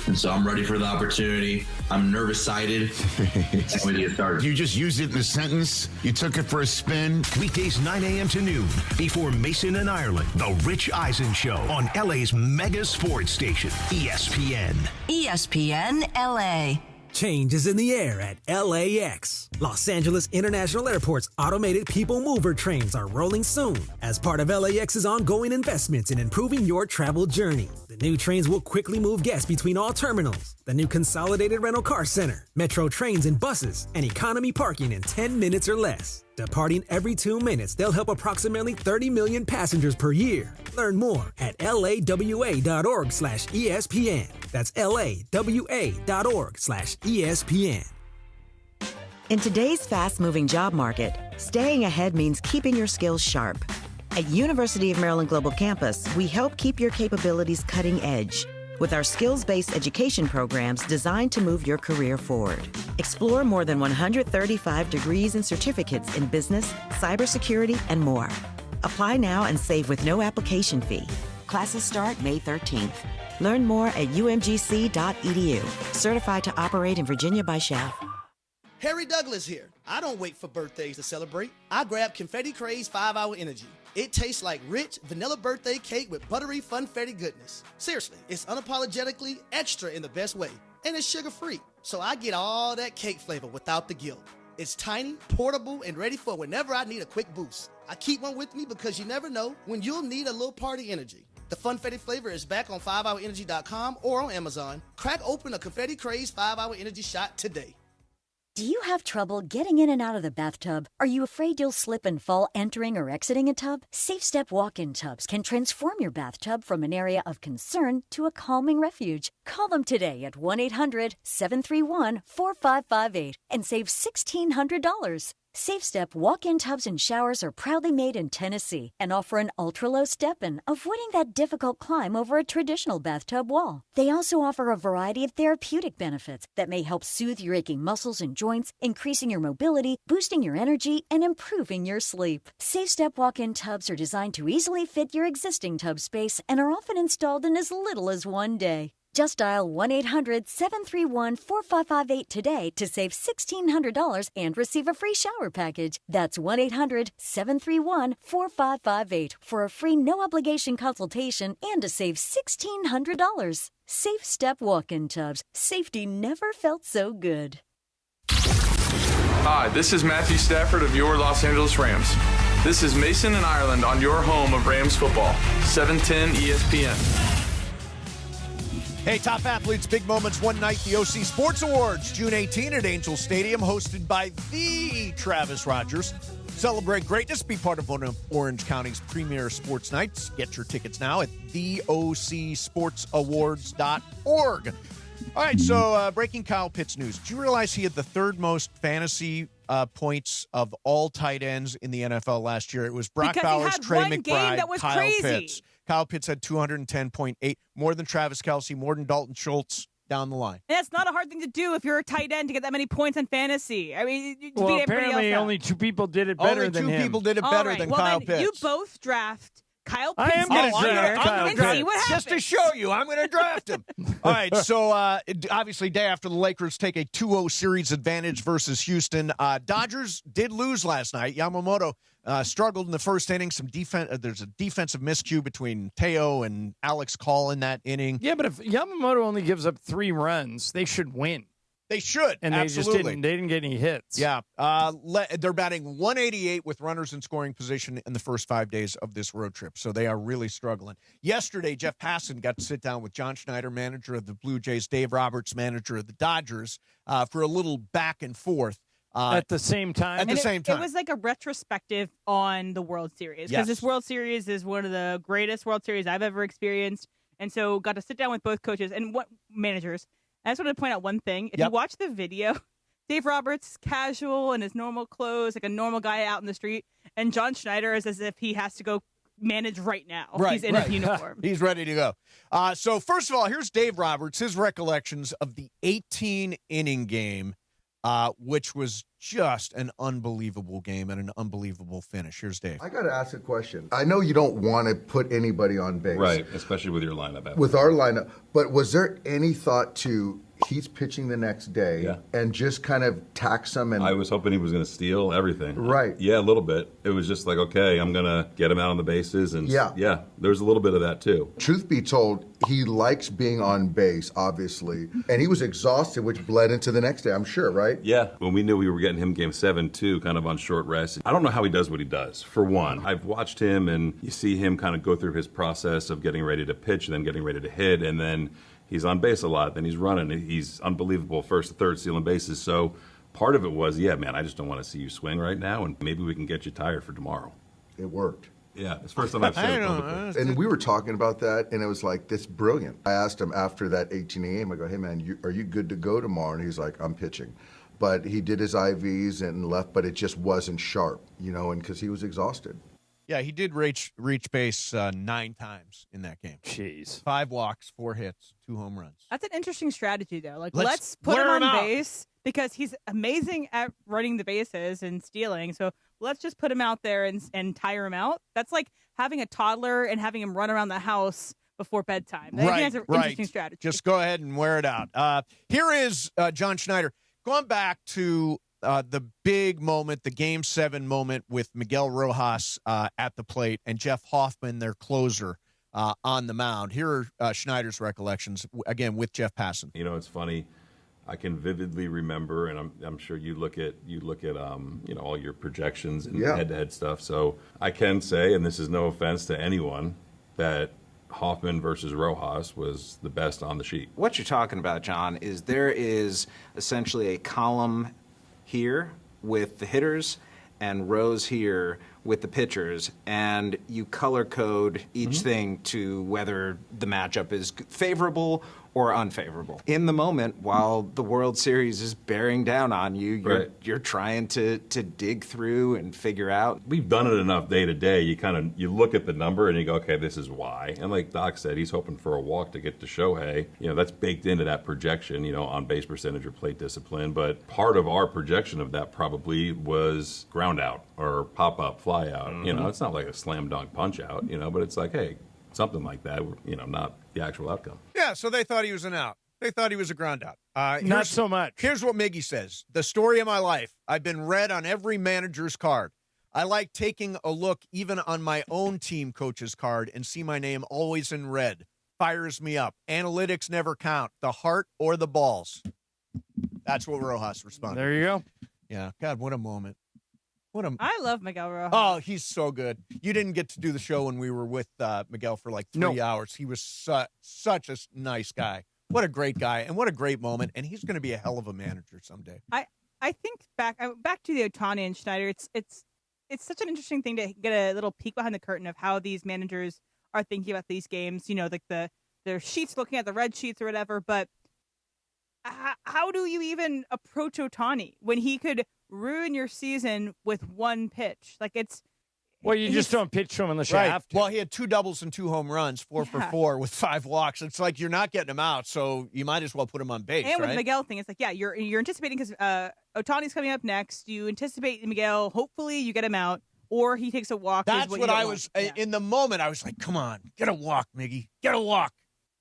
And so I'm ready for the opportunity. I'm nervous-sided. And we get started. You just used it in a sentence. You took it for a spin. Weekdays 9 a.m. to noon before Mason and Ireland. The Rich Eisen Show on LA's mega sports station, ESPN. ESPN LA. Change is in the air at LAX. Los Angeles International Airport's automated people mover trains are rolling soon as part of LAX's ongoing investments in improving your travel journey. The new trains will quickly move guests between all terminals, the new consolidated rental car center, metro trains and buses, and economy parking in 10 minutes or less. Departing every 2 minutes, they'll help approximately 30 million passengers per year. Learn more at lawa.org/ESPN. That's lawa.org/ESPN. In today's fast-moving job market, staying ahead means keeping your skills sharp. At University of Maryland Global Campus, we help keep your capabilities cutting edge with our skills-based education programs designed to move your career forward. Explore more than 135 degrees and certificates in business, cybersecurity, and more. Apply now and save with no application fee. Classes start May 13th. Learn more at umgc.edu. Certified to operate in Virginia by SCHEV. Harry Douglas here. I don't wait for birthdays to celebrate. I grab Confetti Craze 5-Hour Energy. It tastes like rich vanilla birthday cake with buttery funfetti goodness. Seriously, it's unapologetically extra in the best way. And it's sugar-free, so I get all that cake flavor without the guilt. It's tiny, portable, and ready for whenever I need a quick boost. I keep one with me because you never know when you'll need a little party energy. The Funfetti flavor is back on 5hourenergy.com or on Amazon. Crack open a Confetti Craze 5-Hour Energy shot today. Do you have trouble getting in and out of the bathtub? Are you afraid you'll slip and fall entering or exiting a tub? Safe Step walk-in tubs can transform your bathtub from an area of concern to a calming refuge. Call them today at 1-800-731-4558 and save $1,600. Safe Step walk-in tubs and showers are proudly made in Tennessee and offer an ultra-low step-in, avoiding that difficult climb over a traditional bathtub wall. They also offer a variety of therapeutic benefits that may help soothe your aching muscles and joints, increasing your mobility, boosting your energy, and improving your sleep. Safe Step walk-in tubs are designed to easily fit your existing tub space and are often installed in as little as 1 day. Just dial 1-800-731-4558 today to save $1,600 and receive a free shower package. That's 1-800-731-4558 for a free no-obligation consultation and to save $1,600. Safe Step walk-in tubs. Safety never felt so good. Hi, this is Matthew Stafford of your Los Angeles Rams. This is Mason in Ireland on your home of Rams football, 710 ESPN. Hey, top athletes, big moments, one night, the OC Sports Awards, June 18 at Angel Stadium, hosted by the Travis Rogers. Celebrate greatness, be part of one of Orange County's premier sports nights. Get your tickets now at theocsportsawards.org. All right, so breaking Kyle Pitts news. Did you realize he had the third most fantasy points of all tight ends in the NFL last year? It was Brock Bowers, Trey McBride, Kyle Pitts. Kyle Pitts had 210.8, more than Travis Kelce, more than Dalton Schultz down the line. And that's not a hard thing to do if you're a tight end to get that many points on fantasy. I mean, well, apparently only two people did it better than him. Only two people did it better than Kyle Pitts. You both draft Kyle Pitts. I am going to draft Kyle Pitts. See what happens. Just to show you, I'm going to draft him. All right, so obviously day after the Lakers take a 2-0 series advantage versus Houston. Dodgers did lose last night. Yamamoto struggled in the first inning. Some defense. There's a defensive miscue between Teo and Alex Call in that inning. Yeah, but if Yamamoto only gives up 3 runs, they should win. They should, and absolutely. They didn't get any hits. Yeah, they're batting 188 with runners in scoring position in the first 5 days of this road trip, so they are really struggling. Yesterday, Jeff Passan got to sit down with John Schneider, manager of the Blue Jays, Dave Roberts, manager of the Dodgers, for a little back and forth. At the same time? It was like a retrospective on the World Series, because this World Series is one of the greatest World Series I've ever experienced, and so got to sit down with both coaches and what managers. I just wanted to point out one thing. If you watch the video, Dave Roberts, casual in his normal clothes, like a normal guy out in the street, and John Schneider is as if he has to go manage right now. He's in his uniform. He's ready to go. So first of all, here's Dave Roberts, his recollections of the 18-inning game, which was just an unbelievable game and an unbelievable finish. Here's Dave. I got to ask a question. I know you don't want to put anybody on base. Right, especially with your lineup. With our lineup. But was there any thought to he's pitching the next day and just kind of tax him? And I was hoping he was going to steal everything. Right. Yeah, a little bit. It was just like, okay, I'm going to get him out on the bases. And yeah, there's a little bit of that too. Truth be told, he likes being on base, obviously. And he was exhausted, which bled into the next day, I'm sure, right? Yeah. When we knew we were getting him game 7, too, kind of on short rest. I don't know how he does what he does, for one. I've watched him, and you see him kind of go through his process of getting ready to pitch and then getting ready to hit, and then he's on base a lot, then he's running. He's unbelievable first to third stealing bases. So part of it was, man, I just don't want to see you swing right now, and maybe we can get you tired for tomorrow. It worked. Yeah, it's the first time I've said it. And we were talking about that, and it was like, that's brilliant. I asked him after that 18 game, I go, hey, man, are you good to go tomorrow? And he's like, I'm pitching. But he did his IVs and left, but it just wasn't sharp, and because he was exhausted. Yeah, he did reach base 9 times in that game. Jeez. 5 walks, 4 hits, 2 home runs. That's an interesting strategy, though. Like, let's put him on base because he's amazing at running the bases and stealing. So let's just put him out there and tire him out. That's like having a toddler and having him run around the house before bedtime. I think that's an interesting strategy. Just go ahead and wear it out. Here is John Schneider. Going back to the big moment, the Game 7 moment with Miguel Rojas at the plate and Jeff Hoffman, their closer, on the mound. Here are Schneider's recollections, again, with Jeff Passan. It's funny. I can vividly remember, and I'm sure you look at all your projections and head-to-head stuff. So I can say, and this is no offense to anyone, that Hoffman versus Rojas was the best on the sheet. What you're talking about, John, is there is essentially a column here with the hitters and rows here with the pitchers, and you color code each thing to whether the matchup is favorable or unfavorable. In the moment, while the World Series is bearing down on you, you're trying to dig through and figure out. We've done it enough day to day. You look at the number and you go, okay, this is why. And like Doc said, he's hoping for a walk to get to Shohei. That's baked into that projection, on base percentage or plate discipline. But part of our projection of that probably was ground out or pop up, fly out. It's not like a slam dunk punch out, but it's like, hey, something like that, not the actual outcome. Yeah, so they thought he was an out. They thought he was a ground out. Not so much. Here's what Miggy says. The story of my life. I've been red on every manager's card. I like taking a look even on my own team coach's card and see my name always in red. Fires me up. Analytics never count. The heart or the balls. That's what Rojas responded. There you go. Yeah. God, what a moment. I love Miguel Rojas. Oh, he's so good. You didn't get to do the show when we were with Miguel for like 3 hours. He was such a nice guy. What a great guy, and what a great moment. And he's going to be a hell of a manager someday. I think back to the Ohtani and Schneider. It's such an interesting thing to get a little peek behind the curtain of how these managers are thinking about these games. Like their sheets, looking at the red sheets or whatever. But how do you even approach Ohtani when he could ruin your season with one pitch? You just don't pitch to him unless you have to. Well, he had 2 doubles and 2 home runs, 4 for 4 with 5 walks. It's like you're not getting him out, so you might as well put him on base. And with the Miguel thing, it's like, you're anticipating because Ohtani's coming up next. You anticipate Miguel. Hopefully, you get him out, or he takes a walk. That's what I was in the moment. I was like, come on, get a walk, Miggy, get a walk.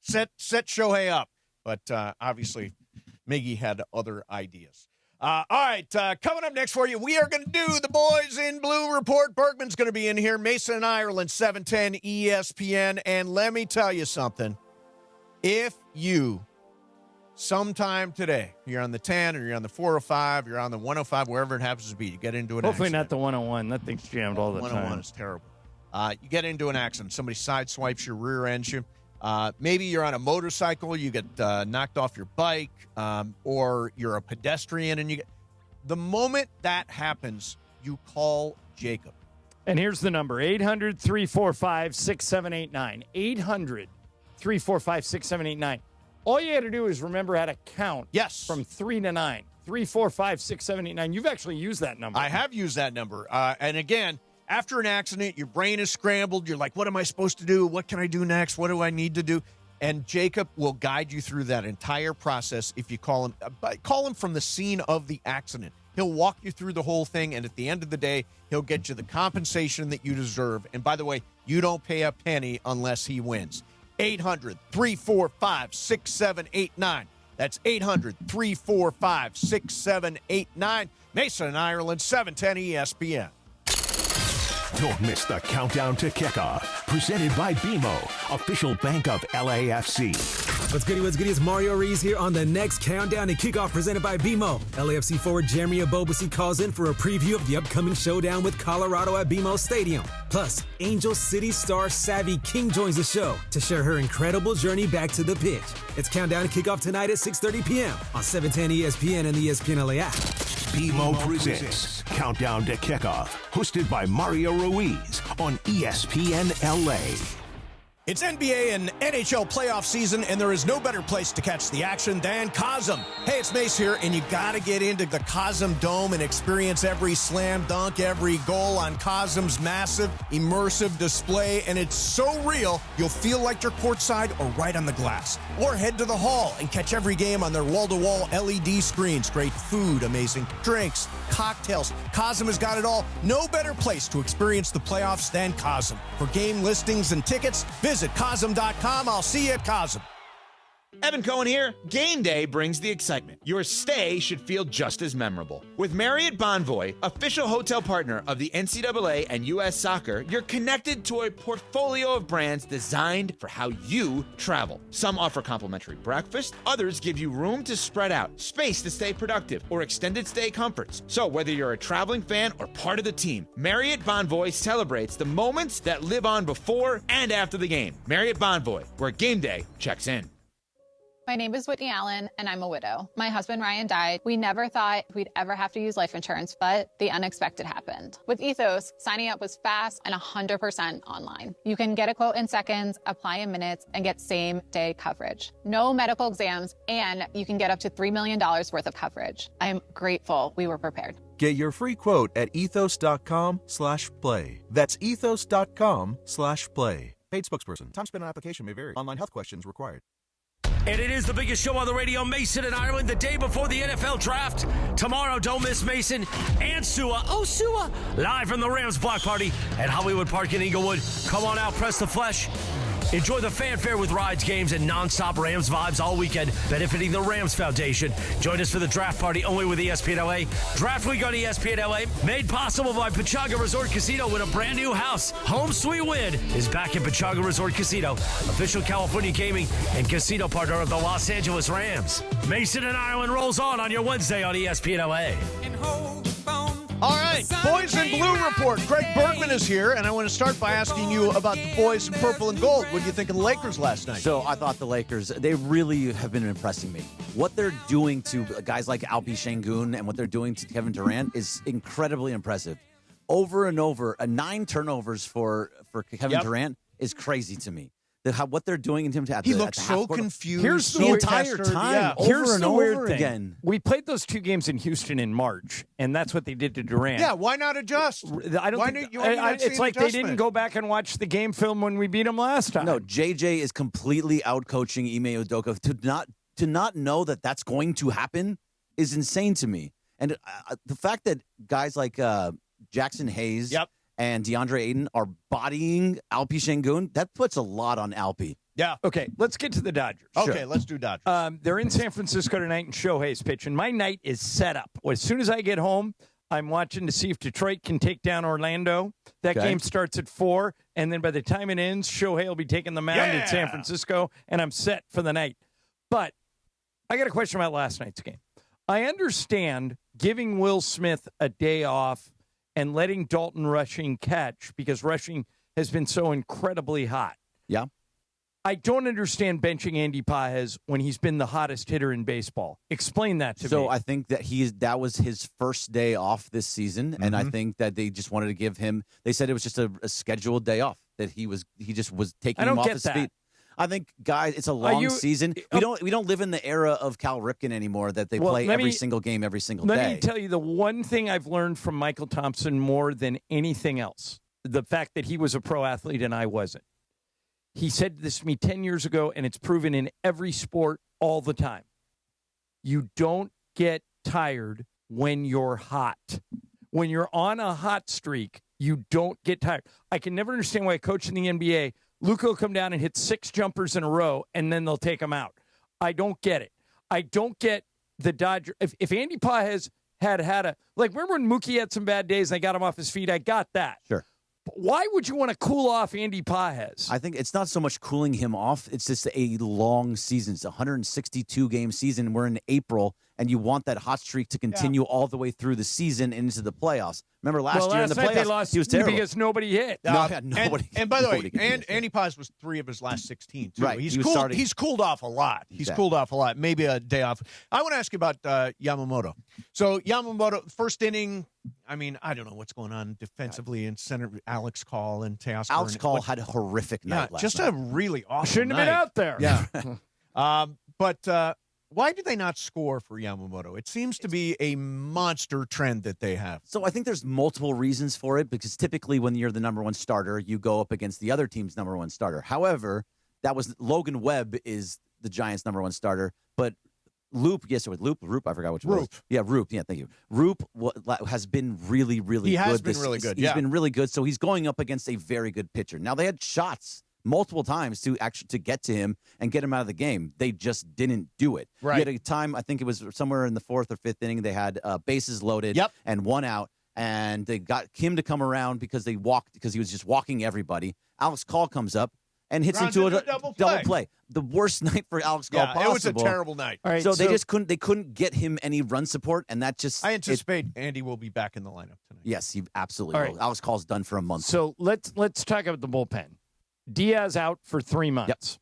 Set Shohei up. But obviously, Miggy had other ideas. All right, coming up next for you, we are going to do the Boys in Blue report. Bergman's going to be in here. Mason and Ireland, 710 ESPN. And let me tell you something. If you, sometime today, you're on the 10 or you're on the 405, you're on the 105, wherever it happens to be, you get into an Hopefully accident. not the 101. That thing's jammed all the time. 101 is terrible. You get into an accident. Somebody sideswipes your rear ends you. Maybe you're on a motorcycle, you get knocked off your bike, or you're a pedestrian, and the moment that happens, you call Jacob. And here's the number, 800-345-6789. 800-345-6789. All you got to do is remember how to count from 3 to 9. 345-6789. You've actually used that number. I have used that number. And again, after an accident, your brain is scrambled. You're like, what am I supposed to do? What can I do next? What do I need to do? And Jacob will guide you through that entire process if you call him. Call him from the scene of the accident. He'll walk you through the whole thing, and at the end of the day, he'll get you the compensation that you deserve. And by the way, you don't pay a penny unless he wins. 800-345-6789. That's 800-345-6789. Mason and Ireland, 710 ESPN. Don't miss the countdown to kickoff. Presented by BMO, official bank of LAFC. What's goody? It's Mario Reaves here on the next countdown to kickoff presented by BMO. LAFC forward Jeremy Abobasi calls in for a preview of the upcoming showdown with Colorado at BMO Stadium. Plus, Angel City star Savvy King joins the show to share her incredible journey back to the pitch. It's countdown to kickoff tonight at 6:30 p.m. on 710 ESPN and the ESPN LA app. BMO presents Countdown to Kickoff, hosted by Mario Ruiz on ESPN LA. It's NBA and NHL playoff season, and there is no better place to catch the action than Cosm. Hey, it's Mace here, and you got to get into the Cosm Dome and experience every slam dunk, every goal on Cosm's massive, immersive display, and it's so real, you'll feel like you're courtside or right on the glass. Or head to the hall and catch every game on their wall-to-wall LED screens. Great food, amazing drinks, cocktails. Cosm has got it all. No better place to experience the playoffs than Cosm. For game listings and tickets, visit Cosm.com. I'll see you at Cosm. Evan Cohen here. Game day brings the excitement. Your stay should feel just as memorable. With Marriott Bonvoy, official hotel partner of the NCAA and U.S. Soccer, you're connected to a portfolio of brands designed for how you travel. Some offer complimentary breakfast, others give you room to spread out, space to stay productive, or extended stay comforts. So whether you're a traveling fan or part of the team, Marriott Bonvoy celebrates the moments that live on before and after the game. Marriott Bonvoy, where game day checks in. My name is Whitney Allen, and I'm a widow. My husband, Ryan, died. We never thought we'd ever have to use life insurance, but the unexpected happened. With Ethos, signing up was fast and 100% online. You can get a quote in seconds, apply in minutes, and get same-day coverage. No medical exams, and you can get up to $3 million worth of coverage. I am grateful we were prepared. Get your free quote at ethos.com/play. That's ethos.com/play. Paid spokesperson. Time spent on application may vary. Online health questions required. And it is the biggest show on the radio, Mason and Ireland, the day before the NFL draft. Tomorrow, don't miss Mason and Sua. Oh, Sua! Live from the Rams block party at Hollywood Park in Inglewood. Come on out, press the flesh. Enjoy the fanfare with rides, games, and nonstop Rams vibes all weekend, benefiting the Rams Foundation. Join us for the draft party only with ESPN LA. Draft week on ESPN LA, made possible by Pechanga Resort Casino with a brand new house. Home Sweet Win is back at Pechanga Resort Casino, official California gaming and casino partner of the Los Angeles Rams. Mason and Ireland rolls on your Wednesday on ESPN LA. All right, Boys in Blue Report. Greg Bergman is here, and I want to start by asking you about the boys in purple and gold. What do you think of the Lakers last night? So I thought the Lakers, they really have been impressing me. What they're doing to guys like Alpi Şengün and what they're doing to Kevin Durant is incredibly impressive. Over and over, 9 turnovers for Kevin Durant is crazy to me. What they're doing in him to he looks so confused. Here's the entire time. Here's and the weird over thing. again. We played those 2 games in Houston in March, and that's what they did to Durant. Yeah, why not adjust? I don't think it's like they didn't go back and watch the game film when we beat them last time. No, JJ is completely out-coaching Ime Udoka. To not know that that's going to happen is insane to me. And the fact that guys like Jackson Hayes and DeAndre Ayton are bodying Alpi Şengün, that puts a lot on Alpi. Yeah. Okay, let's get to the Dodgers. Okay, let's do Dodgers. They're in San Francisco tonight, and Shohei's pitching. My night is set up. As soon as I get home, I'm watching to see if Detroit can take down Orlando. That game starts at 4, and then by the time it ends, Shohei will be taking the mound in San Francisco, and I'm set for the night. But I got a question about last night's game. I understand giving Will Smith a day off and letting Dalton Rushing catch because Rushing has been so incredibly hot. Yeah. I don't understand benching Andy Pages when he's been the hottest hitter in baseball. Explain that to me. So I think that that was his first day off this season, and I think that they just wanted to give him. They said it was just a scheduled day off that he just was taking him off his feet. I think, guys, it's a long season. We don't live in the era of Cal Ripken anymore that they play every single game every single day. Let me tell you the one thing I've learned from Michael Thompson more than anything else, the fact that he was a pro athlete and I wasn't. He said this to me 10 years ago, and it's proven in every sport all the time. You don't get tired when you're hot. When you're on a hot streak, you don't get tired. I can never understand why a coach in the NBA, Luka will come down and hit 6 jumpers in a row, and then they'll take him out. I don't get it. I don't get the Dodgers. If Andy Pages had a – like, remember when Mookie had some bad days and they got him off his feet? I got that. Sure. But why would you want to cool off Andy Pages? I think it's not so much cooling him off. It's just a long season. It's a 162-game season. We're in April, and you want that hot streak to continue all the way through the season and into the playoffs. Remember last year in the playoffs, they lost he was terrible. because nobody hit. Nobody. And by the way, Andy Pages was 3 of his last 16, too. Right. He's cooled off a lot. He's cooled off a lot. Maybe a day off. I want to ask you about Yamamoto. So Yamamoto, first inning, I mean, I don't know what's going on defensively in center. Alex Call and Teoscar. Alex Call had a horrific night last just night. a really awesome Shouldn't have been out there. Yeah. But why do they not score for Yamamoto? It seems to be a monster trend that they have. So I think there's multiple reasons for it because typically when you're the number 1 starter, you go up against the other team's number 1 starter. However, Logan Webb is the Giants' number 1 starter, but Roop, I forgot which one. Roop. Yeah, Roop. Yeah, thank you. Roop has been really, really good. He has been really good, He's been really good, so he's going up against a very good pitcher. Now, they had shots multiple times to get to him and get him out of the game. They just didn't do it. Right. You had a time, I think it was somewhere in the 4th or 5th inning, they had bases loaded and 1 out, and they got him to come around because he was just walking everybody. Alex Call comes up and hits into a double play. The worst night for Alex Call possible. It was a terrible night. All right, so they just couldn't get him any run support, and that just I anticipate Andy will be back in the lineup tonight. Yes, he absolutely will. Alex Call's done for a month. So let's talk about the bullpen. Diaz out for 3 months.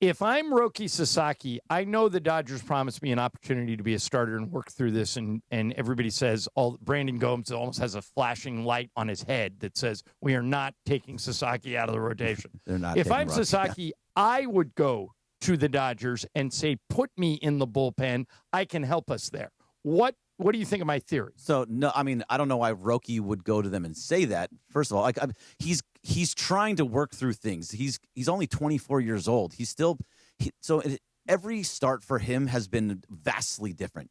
If I'm Roki Sasaki, I know the Dodgers promised me an opportunity to be a starter and work through this, and everybody says Brandon Gomes almost has a flashing light on his head that says we are not taking Sasaki out of the rotation. They're not. If I'm Sasaki, I would go to the Dodgers and say, put me in the bullpen. I can help us there. What do you think of my theory? So, no, I mean, I don't know why Roki would go to them and say that. First of all, he's trying to work through things. He's only 24 years old. Every start for him has been vastly different.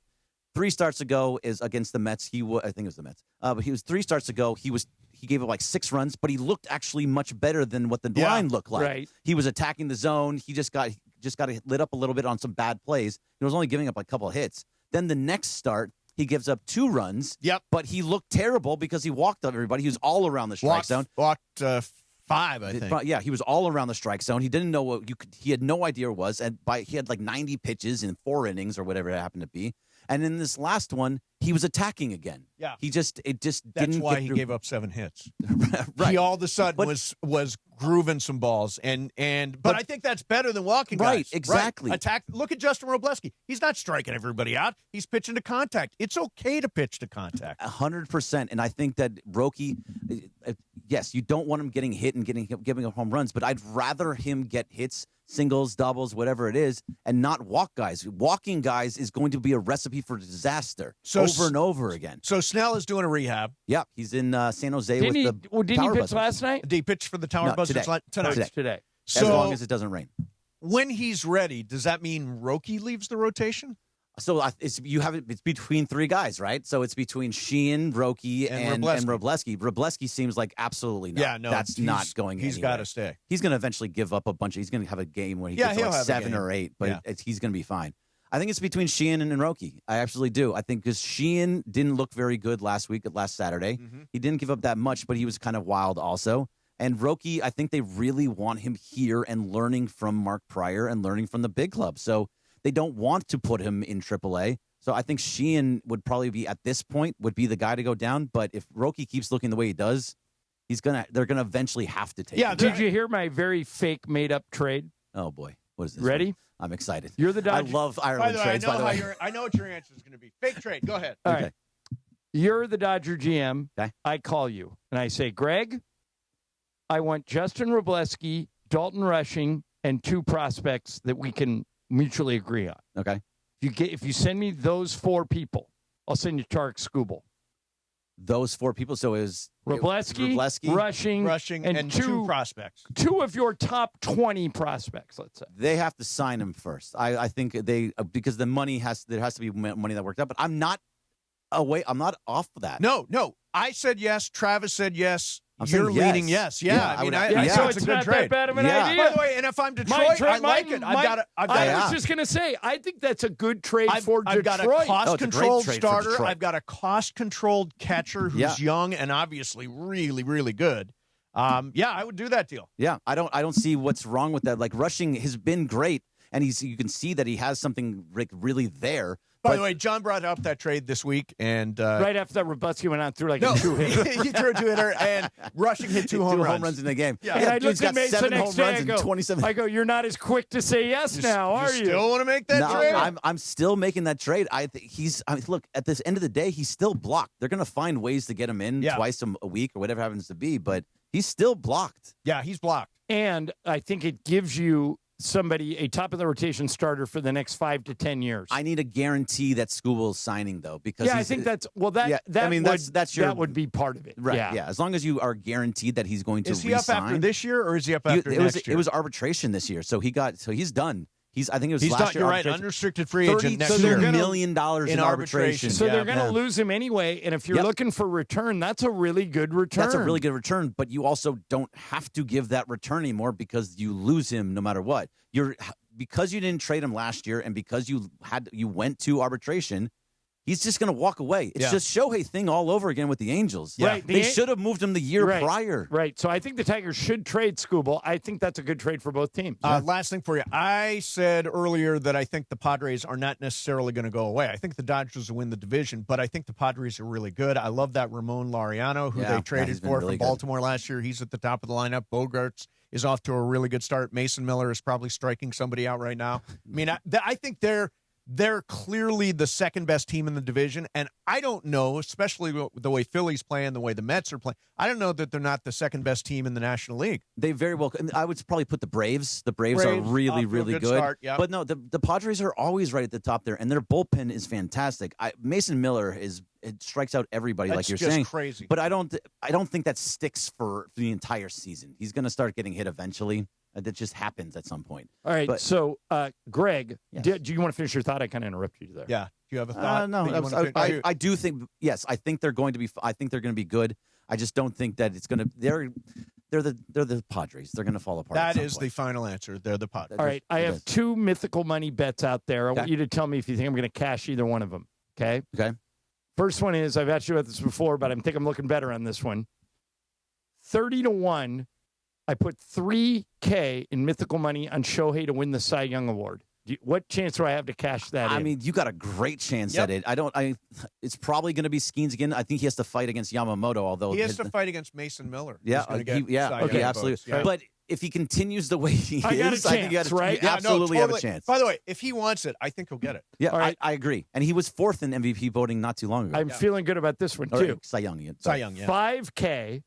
3 starts ago is against the Mets. I think it was the Mets. But he was 3 starts ago. He gave up like 6 runs, but he looked actually much better than what the line looked like. Right. He was attacking the zone. He just got lit up a little bit on some bad plays. He was only giving up a couple of hits. Then the next start, he gives up 2 runs. Yep. But he looked terrible because he walked up everybody. He was all around the strike zone. Walked 5, I think. Yeah, he was all around the strike zone. He didn't know he had no idea what it was. And he had like 90 pitches in 4 innings or whatever it happened to be. And in this last one, he was attacking again. Yeah. That's That's why he gave up 7 hits. Right. He all of a sudden was grooving some balls, but I think that's better than walking guys. Right, exactly. Right. Attack. Look at Justin Robleski. He's not striking everybody out. He's pitching to contact. It's okay to pitch to contact. 100%. And I think that Roki, yes, you don't want him getting hit and giving up home runs, but I'd rather him get hits, singles, doubles, whatever it is, and not walk guys. Walking guys is going to be a recipe for disaster over and over again. So Snell is doing a rehab. Yeah, he's in San Jose Didn't he pitch Buzzers. last night? Did he pitch for the Tower Buzzers Today. So, as long as it doesn't rain. When he's ready, does that mean Roki leaves the rotation? So it's between 3 guys, right? So it's between Sheehan, Roki, and Robleski. Robleski seems like absolutely not. Yeah, no, that's not going anywhere. He's got to stay. He's going to eventually give up a bunch. He's going to have a game where he gets like 7 or 8, but he's going to be fine. I think it's between Sheehan and Roki. I absolutely do. I think because Sheehan didn't look very good last Saturday. Mm-hmm. He didn't give up that much, but he was kind of wild also. And Roki, I think they really want him here and learning from Mark Pryor and learning from the big club. So they don't want to put him in AAA. So I think Sheehan would probably be, at this point, would be the guy to go down. But if Roki keeps looking the way he does, they're gonna eventually have to take him. Did you hear my very fake made-up trade? Oh, boy. What is this? Ready? I'm excited. You're the Dodgers. I love Ireland trades, by the way. I know what your answer is going to be. Fake trade. Go ahead. All right. You're the Dodger GM. Okay. I call you, and I say, Greg, I want Justin Robleski, Dalton Rushing, and 2 prospects that we can mutually agree on. Okay. If you send me those 4 people, I'll send you Tarek Skubal. Those 4 people. So it was Robleski, Rushing, and 2 prospects. 2 of your top 20 prospects, let's say. They have to sign him first. I think because the money there has to be money that worked out. But I'm not off of that. No. I said yes. Travis said yes. You're leaning yes. Yeah. I mean, so it's it's a good not trade. that bad of an idea. By the way, and if I'm Detroit, I like it. I was just going to say, I think that's a good trade for Detroit. I've got a cost-controlled starter. I've got a cost-controlled catcher who's young and obviously really, really good. I would do that deal. Yeah, I don't see what's wrong with that. Like, Rushing has been great, and you can see that he has something really there. By the way, John brought up that trade this week, and right after that, Robleski went out through a 2-hitter. He threw a 2-hitter, and Rushing hit 2 home runs in the game. Yeah, and I looked at Mason next day. I go, you're not as quick to say yes now, are you? Still want to make that trade? I'm still making that trade. Look, at this end of the day, he's still blocked. They're going to find ways to get him in twice a week or whatever happens to be, but he's still blocked. Yeah, he's blocked. And I think it gives you a top of the rotation starter for the next 5 to 10 years. I need a guarantee that Skubal's signing, though, because I think that would be part of it. Right. Yeah. As long as you are guaranteed that he's going to resign. Is he up after this year, or is he up after next year? It was arbitration this year, so he's done. I think it was last year. You're right, unrestricted free agent next year. $32 million in arbitration. So they're going to lose him anyway, and if you're looking for return, that's a really good return. That's a really good return, but you also don't have to give that return anymore because you lose him no matter what. Because you didn't trade him last year and because you went to arbitration, he's just going to walk away. It's just Shohei thing all over again with the Angels. Yeah. Right. They should have moved him the year prior. Right. So I think the Tigers should trade Skubal. I think that's a good trade for both teams. Last thing for you. I said earlier that I think the Padres are not necessarily going to go away. I think the Dodgers will win the division, but I think the Padres are really good. I love that Ramon Laureano, who they traded for really from Baltimore last year. He's at the top of the lineup. Bogarts is off to a really good start. Mason Miller is probably striking somebody out right now. I mean, I think they're clearly the second best team in the division, and I don't know, especially the way Philly's playing, the way the Mets are playing, I don't know that they're not the second best team in the National League. They very well. I would probably put the Braves. The Braves are really, really good. Start, yep. But no, the Padres are always right at the top there, and their bullpen is fantastic. Mason Miller it strikes out everybody, That's like you're just saying. Crazy. But I don't think that sticks for the entire season. He's going to start getting hit eventually. That just happens at some point. All right. So, Greg, do you want to finish your thought? I kind of interrupted you there. Yeah. Do you have a thought? No. I do think. Yes, I think they're going to be. I think they're going to be good. I just don't think that it's going to. They're the Padres. They're going to fall apart. That is the final answer. They're the Padres. All right. I have two mythical money bets out there. I want you to tell me if you think I'm going to cash either one of them. Okay. Okay. First one is, I've asked you about this before, but I think I'm looking better on this one. 30-1. I put $3K in mythical money on Shohei to win the Cy Young Award. What chance do I have to cash that in? I mean, you got a great chance at it. It's probably going to be Skeens again. I think he has to fight against Yamamoto, although he has to fight against Mason Miller. Yeah, okay, absolutely. Yeah. But if he continues the way he is, I think you absolutely have a chance. By the way, if he wants it, I think he'll get it. Yeah, right. I agree. And he was fourth in MVP voting not too long ago. I'm feeling good about this one, too. Right. Cy Young, yeah. 5K.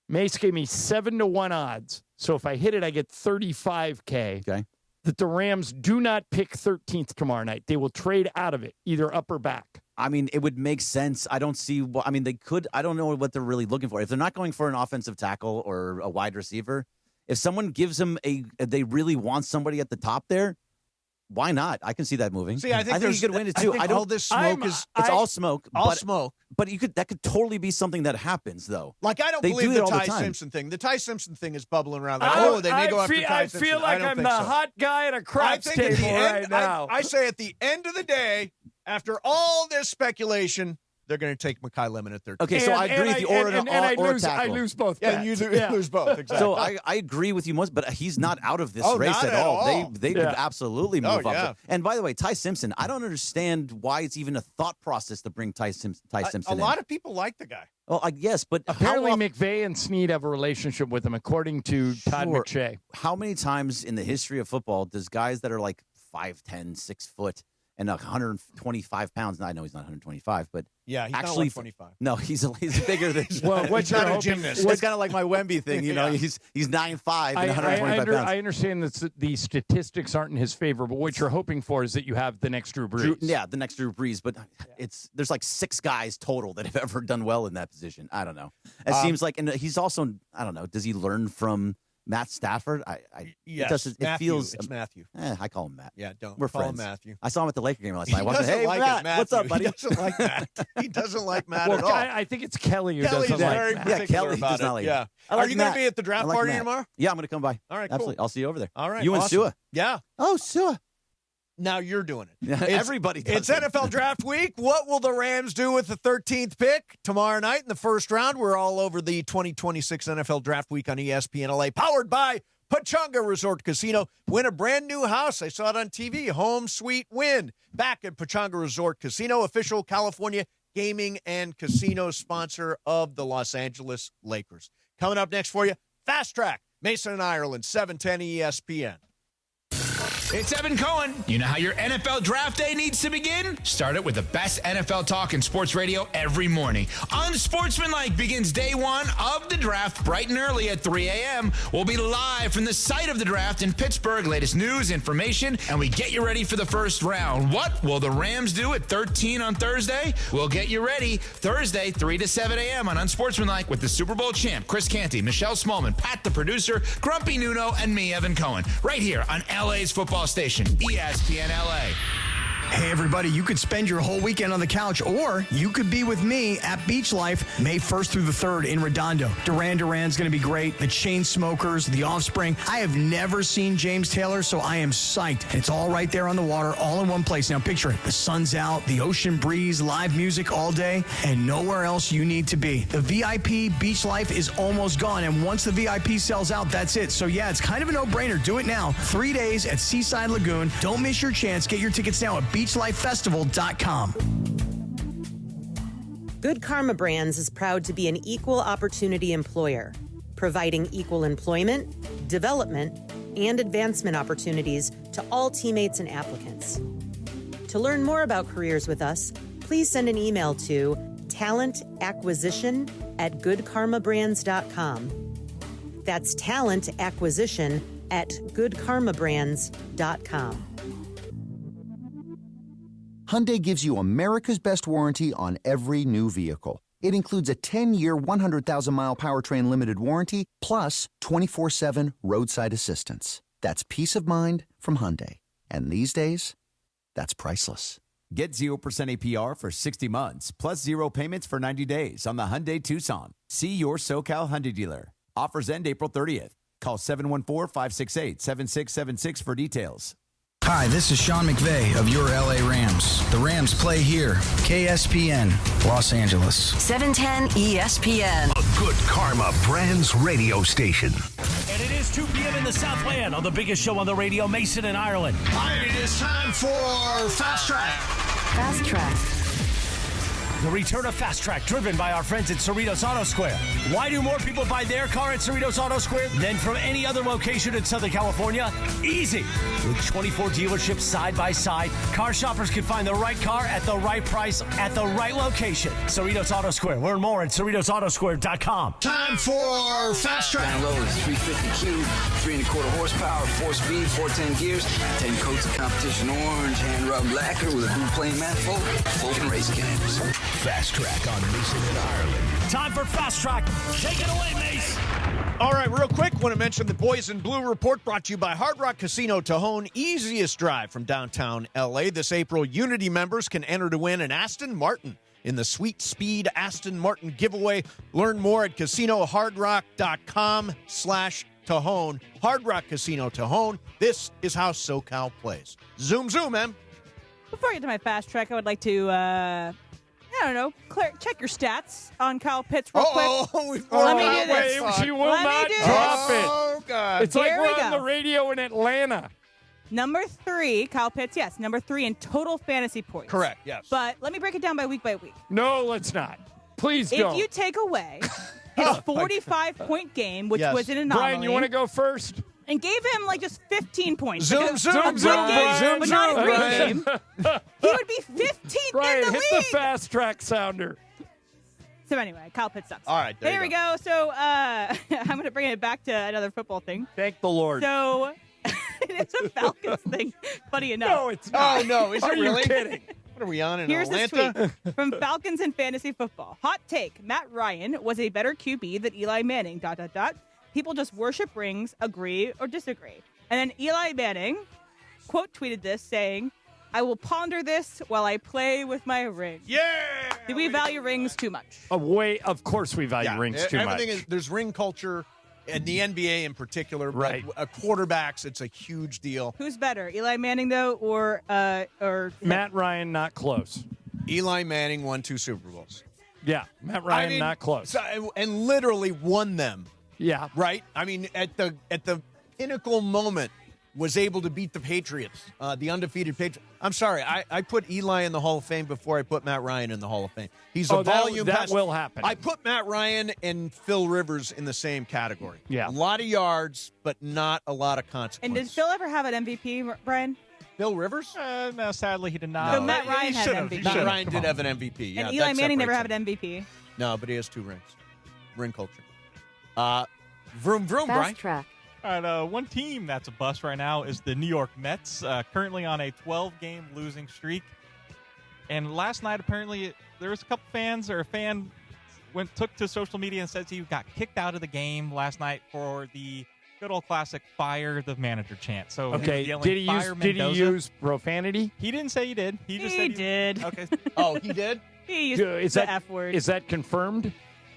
Mace gave me 7-1 odds. So if I hit it, I get 35K. Okay. That the Rams do not pick 13th tomorrow night. They will trade out of it, either up or back. I mean, it would make sense. I don't see. I mean, they could. I don't know what they're really looking for. If they're not going for an offensive tackle or a wide receiver, if someone gives them they really want somebody at the top there, why not? I can see that moving. See, I think you could win it too. All this smoke is all smoke. All smoke. But that could totally be something that happens, though. Like, I don't believe the Ty Simpson thing. The Ty Simpson thing is bubbling around. Like, they may go after Ty Simpson. I feel like I'm the hot guy at a craps table right now. I say at the end of the day, after all this speculation, they're going to take Mekhi Lemon at 13. Okay, so I agree with you. I lose both. Yeah, you lose both. Exactly. So I agree with you most, but he's not out of this race at all. They could absolutely move up. And by the way, Ty Simpson, I don't understand why it's even a thought process to bring Ty Simpson a lot of people like the guy. Well, yes, but apparently McVay and Snead have a relationship with him, according to Todd McShay. How many times in the history of football does guys that are like 5'10", 6 foot, and 125 pounds. I know he's not 125, but yeah, he's actually not 125. No, he's bigger than. Well, he's not a gymnast. It's kind of like my Wemby thing, you know. He's 9'5" and 125 pounds. I understand that the statistics aren't in his favor, but what you're hoping for is that you have the next Drew Brees. The next Drew Brees, but there's like 6 guys total that have ever done well in that position. I don't know. It seems like, and he's also, I don't know. Does he learn from Matt Stafford? Yes, it feels. It's Matthew. I call him Matt. Yeah, don't. We're call friends. him Matthew. I saw him at the Laker game last night. Hey, Matt, what's up, buddy? He doesn't like Matt. He doesn't like Matt at all. I think it's Kelly who doesn't very like Matt. Yeah, Kelly about does not it. like Yeah. Are you going to be at the draft party tomorrow? Yeah, I'm going to come by. All right, cool. Absolutely. I'll see you over there. All right, you and Sua. Yeah. Oh, Sua. Now you're doing it. Everybody does It's NFL Draft Week. What will the Rams do with the 13th pick tomorrow night in the first round? We're all over the 2026 NFL Draft Week on ESPN LA, powered by Pechanga Resort Casino. Win a brand new house. I saw it on TV. Home sweet win. Back at Pechanga Resort Casino, official California gaming and casino sponsor of the Los Angeles Lakers. Coming up next for you, Fast Track, Mason and Ireland, 710 ESPN. It's Evan Cohen. You know how your NFL draft day needs to begin? Start it with the best NFL talk in sports radio every morning. Unsportsmanlike begins day one of the draft bright and early at 3 a.m. We'll be live from the site of the draft in Pittsburgh. Latest news, information, and we get you ready for the first round. What will the Rams do at 13 on Thursday? We'll get you ready Thursday, 3 to 7 a.m. on Unsportsmanlike with the Super Bowl champ, Chris Canty, Michelle Smallman, Pat the producer, Grumpy Nuno, and me, Evan Cohen, right here on LA's football station, ESPN LA. Hey, everybody, you could spend your whole weekend on the couch, or you could be with me at Beach Life May 1st through the 3rd in Redondo. Duran Duran's going to be great. The Chainsmokers, The Offspring. I have never seen James Taylor, so I am psyched. It's all right there on the water, all in one place. Now, picture it. The sun's out, the ocean breeze, live music all day, and nowhere else you need to be. The VIP Beach Life is almost gone, and once the VIP sells out, that's it. So, yeah, it's kind of a no-brainer. Do it now. 3 days at Seaside Lagoon. Don't miss your chance. Get your tickets now at beachlifefestival.com. Good Karma Brands is proud to be an equal opportunity employer, providing equal employment, development, and advancement opportunities to all teammates and applicants. To learn more about careers with us, please send an email to talentacquisition@goodkarmabrands.com. That's talentacquisition@goodkarmabrands.com. Hyundai gives you America's best warranty on every new vehicle. It includes a 10-year, 100,000-mile powertrain limited warranty, plus 24/7 roadside assistance. That's peace of mind from Hyundai. And these days, that's priceless. Get 0% APR for 60 months, plus 0 payments for 90 days on the Hyundai Tucson. See your SoCal Hyundai dealer. Offers end April 30th. Call 714-568-7676 for details. Hi, this is Sean McVay of your LA Rams. The Rams play here. KSPN, Los Angeles. 710 ESPN. A Good Karma Brands radio station. And it is 2 p.m. in the Southland on the biggest show on the radio, Mason in Ireland. And it is time for Fast Track. Fast Track. The return of Fast Track, driven by our friends at Cerritos Auto Square. Why do more people buy their car at Cerritos Auto Square than from any other location in Southern California? Easy. With 24 dealerships side by side, car shoppers can find the right car at the right price at the right location. Cerritos Auto Square. Learn more at CerritosAutoSquare.com. Time for Fast Track. Down low is 350 cube, 3.25 horsepower, 4-speed, 410 gears, 10 coats of competition orange, hand rubbed lacquer with a blue plane manifold, open race cams. Fast Track on Mason in Ireland. Time for Fast Track. Take it away, Mace. All right, real quick, want to mention the Boys in Blue Report brought to you by Hard Rock Casino Tejon. Easiest drive from downtown L.A. This April, Unity members can enter to win an Aston Martin in the Sweet Speed Aston Martin giveaway. Learn more at casinohardrock.com/Tejon. Hard Rock Casino Tejon. This is how SoCal plays. Zoom, man. Before I get to my Fast Track, I would like to... I don't know. Check your stats on Kyle Pitts real quick. Let me do this. She will not drop it. Oh, God. It's like we're on the radio in Atlanta. Number 3, Kyle Pitts, yes. Number 3 in total fantasy points. Correct, yes. But let me break it down by week. No, let's not. Please go. If you take away his 45-point game, which was an anomaly. Brian, you want to go first? And gave him just 15 points. Zoom, but not a great game. He would be 15th Brian, in the hit league. the Fast Track sounder. So anyway, Kyle Pitts sucks. All right, there we go. So I'm going to bring it back to another football thing. Thank the Lord. So it's a Falcons thing, funny enough. No, it's not. Oh, no. Is it really? Kidding? What are we on in Here's Atlanta? the tweet from Falcons and Fantasy Football. Hot take. Matt Ryan was a better QB than Eli Manning, ... People just worship rings, agree or disagree. And then Eli Manning quote tweeted this saying, I will ponder this while I play with my ring. Yeah! Do we value rings too much? Of course we value rings too much. Everything is, there's ring culture, and the NBA in particular. Right. But quarterbacks, it's a huge deal. Who's better, Eli Manning, though, or Matt Ryan, not close. Eli Manning won 2 Super Bowls. Yeah, Matt Ryan, not close. And literally won them. Yeah. Right? I mean, at the pinnacle moment, was able to beat the Patriots, the undefeated Patriots. I'm sorry, I put Eli in the Hall of Fame before I put Matt Ryan in the Hall of Fame. He's a volume that passer. will happen. I put Matt Ryan and Phil Rivers in the same category. Yeah. A lot of yards, but not a lot of consequences. And did Phil ever have an MVP, Brian? Phil Rivers? No, sadly he did not. So Matt Ryan had an MVP. Matt Ryan did have an MVP. Yeah, and Eli Manning never had an MVP. No, but he has 2 rings. Ring culture. Vroom, vroom, Fast Brian. Track. All right, one team that's a bust right now is the New York Mets, currently on a 12-game losing streak. And last night, apparently, there was a couple fans, or a fan took to social media and says he got kicked out of the game last night for the good old classic fire the manager chant. So okay, did he use profanity? He didn't say he did. He just he said did. Okay. Oh, he did? He used the F word. Is that confirmed?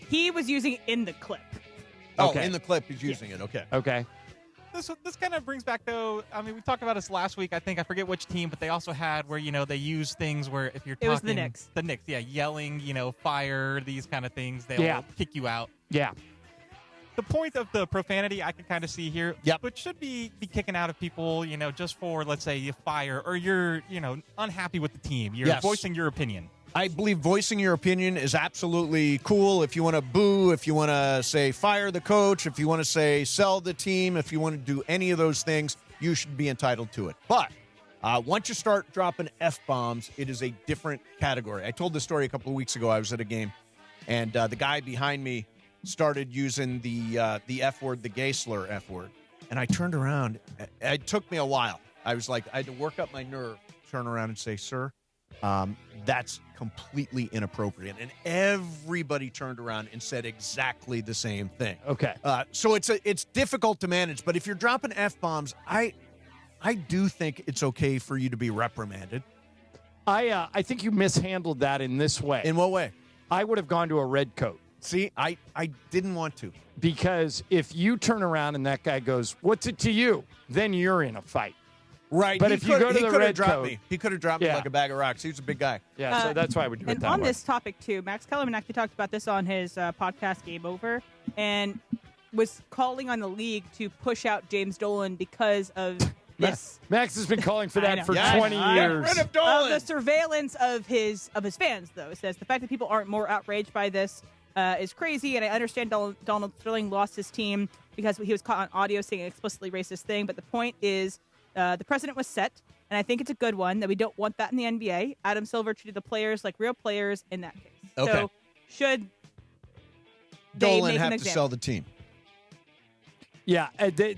He was using it in the clip. Oh, Okay. in the clip he's using it. Okay. Okay. This kind of brings back, though, I mean, we talked about this last week. I forget which team, but they also had where, they use things where if you're talking. It was the Knicks. The Knicks, yeah, yelling, fire, these kind of things. They'll kick you out. Yeah. The point of the profanity I can kind of see here, but should be kicking out of people, just for, let's say, you fire or you're, unhappy with the team. You're voicing your opinion. I believe voicing your opinion is absolutely cool. If you want to boo, if you want to say fire the coach, if you want to say sell the team, if you want to do any of those things, you should be entitled to it. But once you start dropping F-bombs, it is a different category. I told this story a couple of weeks ago. I was at a game, and the guy behind me started using the F word, the gay slur F word. And I turned around. It took me a while. I was like, I had to work up my nerve, turn around and say, sir, that's completely inappropriate. And everybody turned around and said exactly the same thing. Okay. So it's difficult to manage. But if you're dropping F-bombs, I do think it's okay for you to be reprimanded. I think you mishandled that in this way. In what way? I would have gone to a red coat. See, I didn't want to. Because if you turn around and that guy goes, what's it to you? Then you're in a fight. Right. But if you go to the red coat. He could have dropped me like a bag of rocks. He was a big guy. Yeah, so that's why I would do it that way. And on this topic, too, Max Kellerman actually talked about this on his podcast, Game Over, and was calling on the league to push out James Dolan because of this. Max has been calling for that for 20 years. Get rid of Dolan. The surveillance of his fans, though. It says the fact that people aren't more outraged by this is crazy, and I understand Donald Sterling lost his team because he was caught on audio saying an explicitly racist thing, but the point is the precedent was set, and I think it's a good one that we don't want that in the NBA. Adam Silver treated the players like real players in that case. Okay. So should Dolan have to sell the team? Yeah,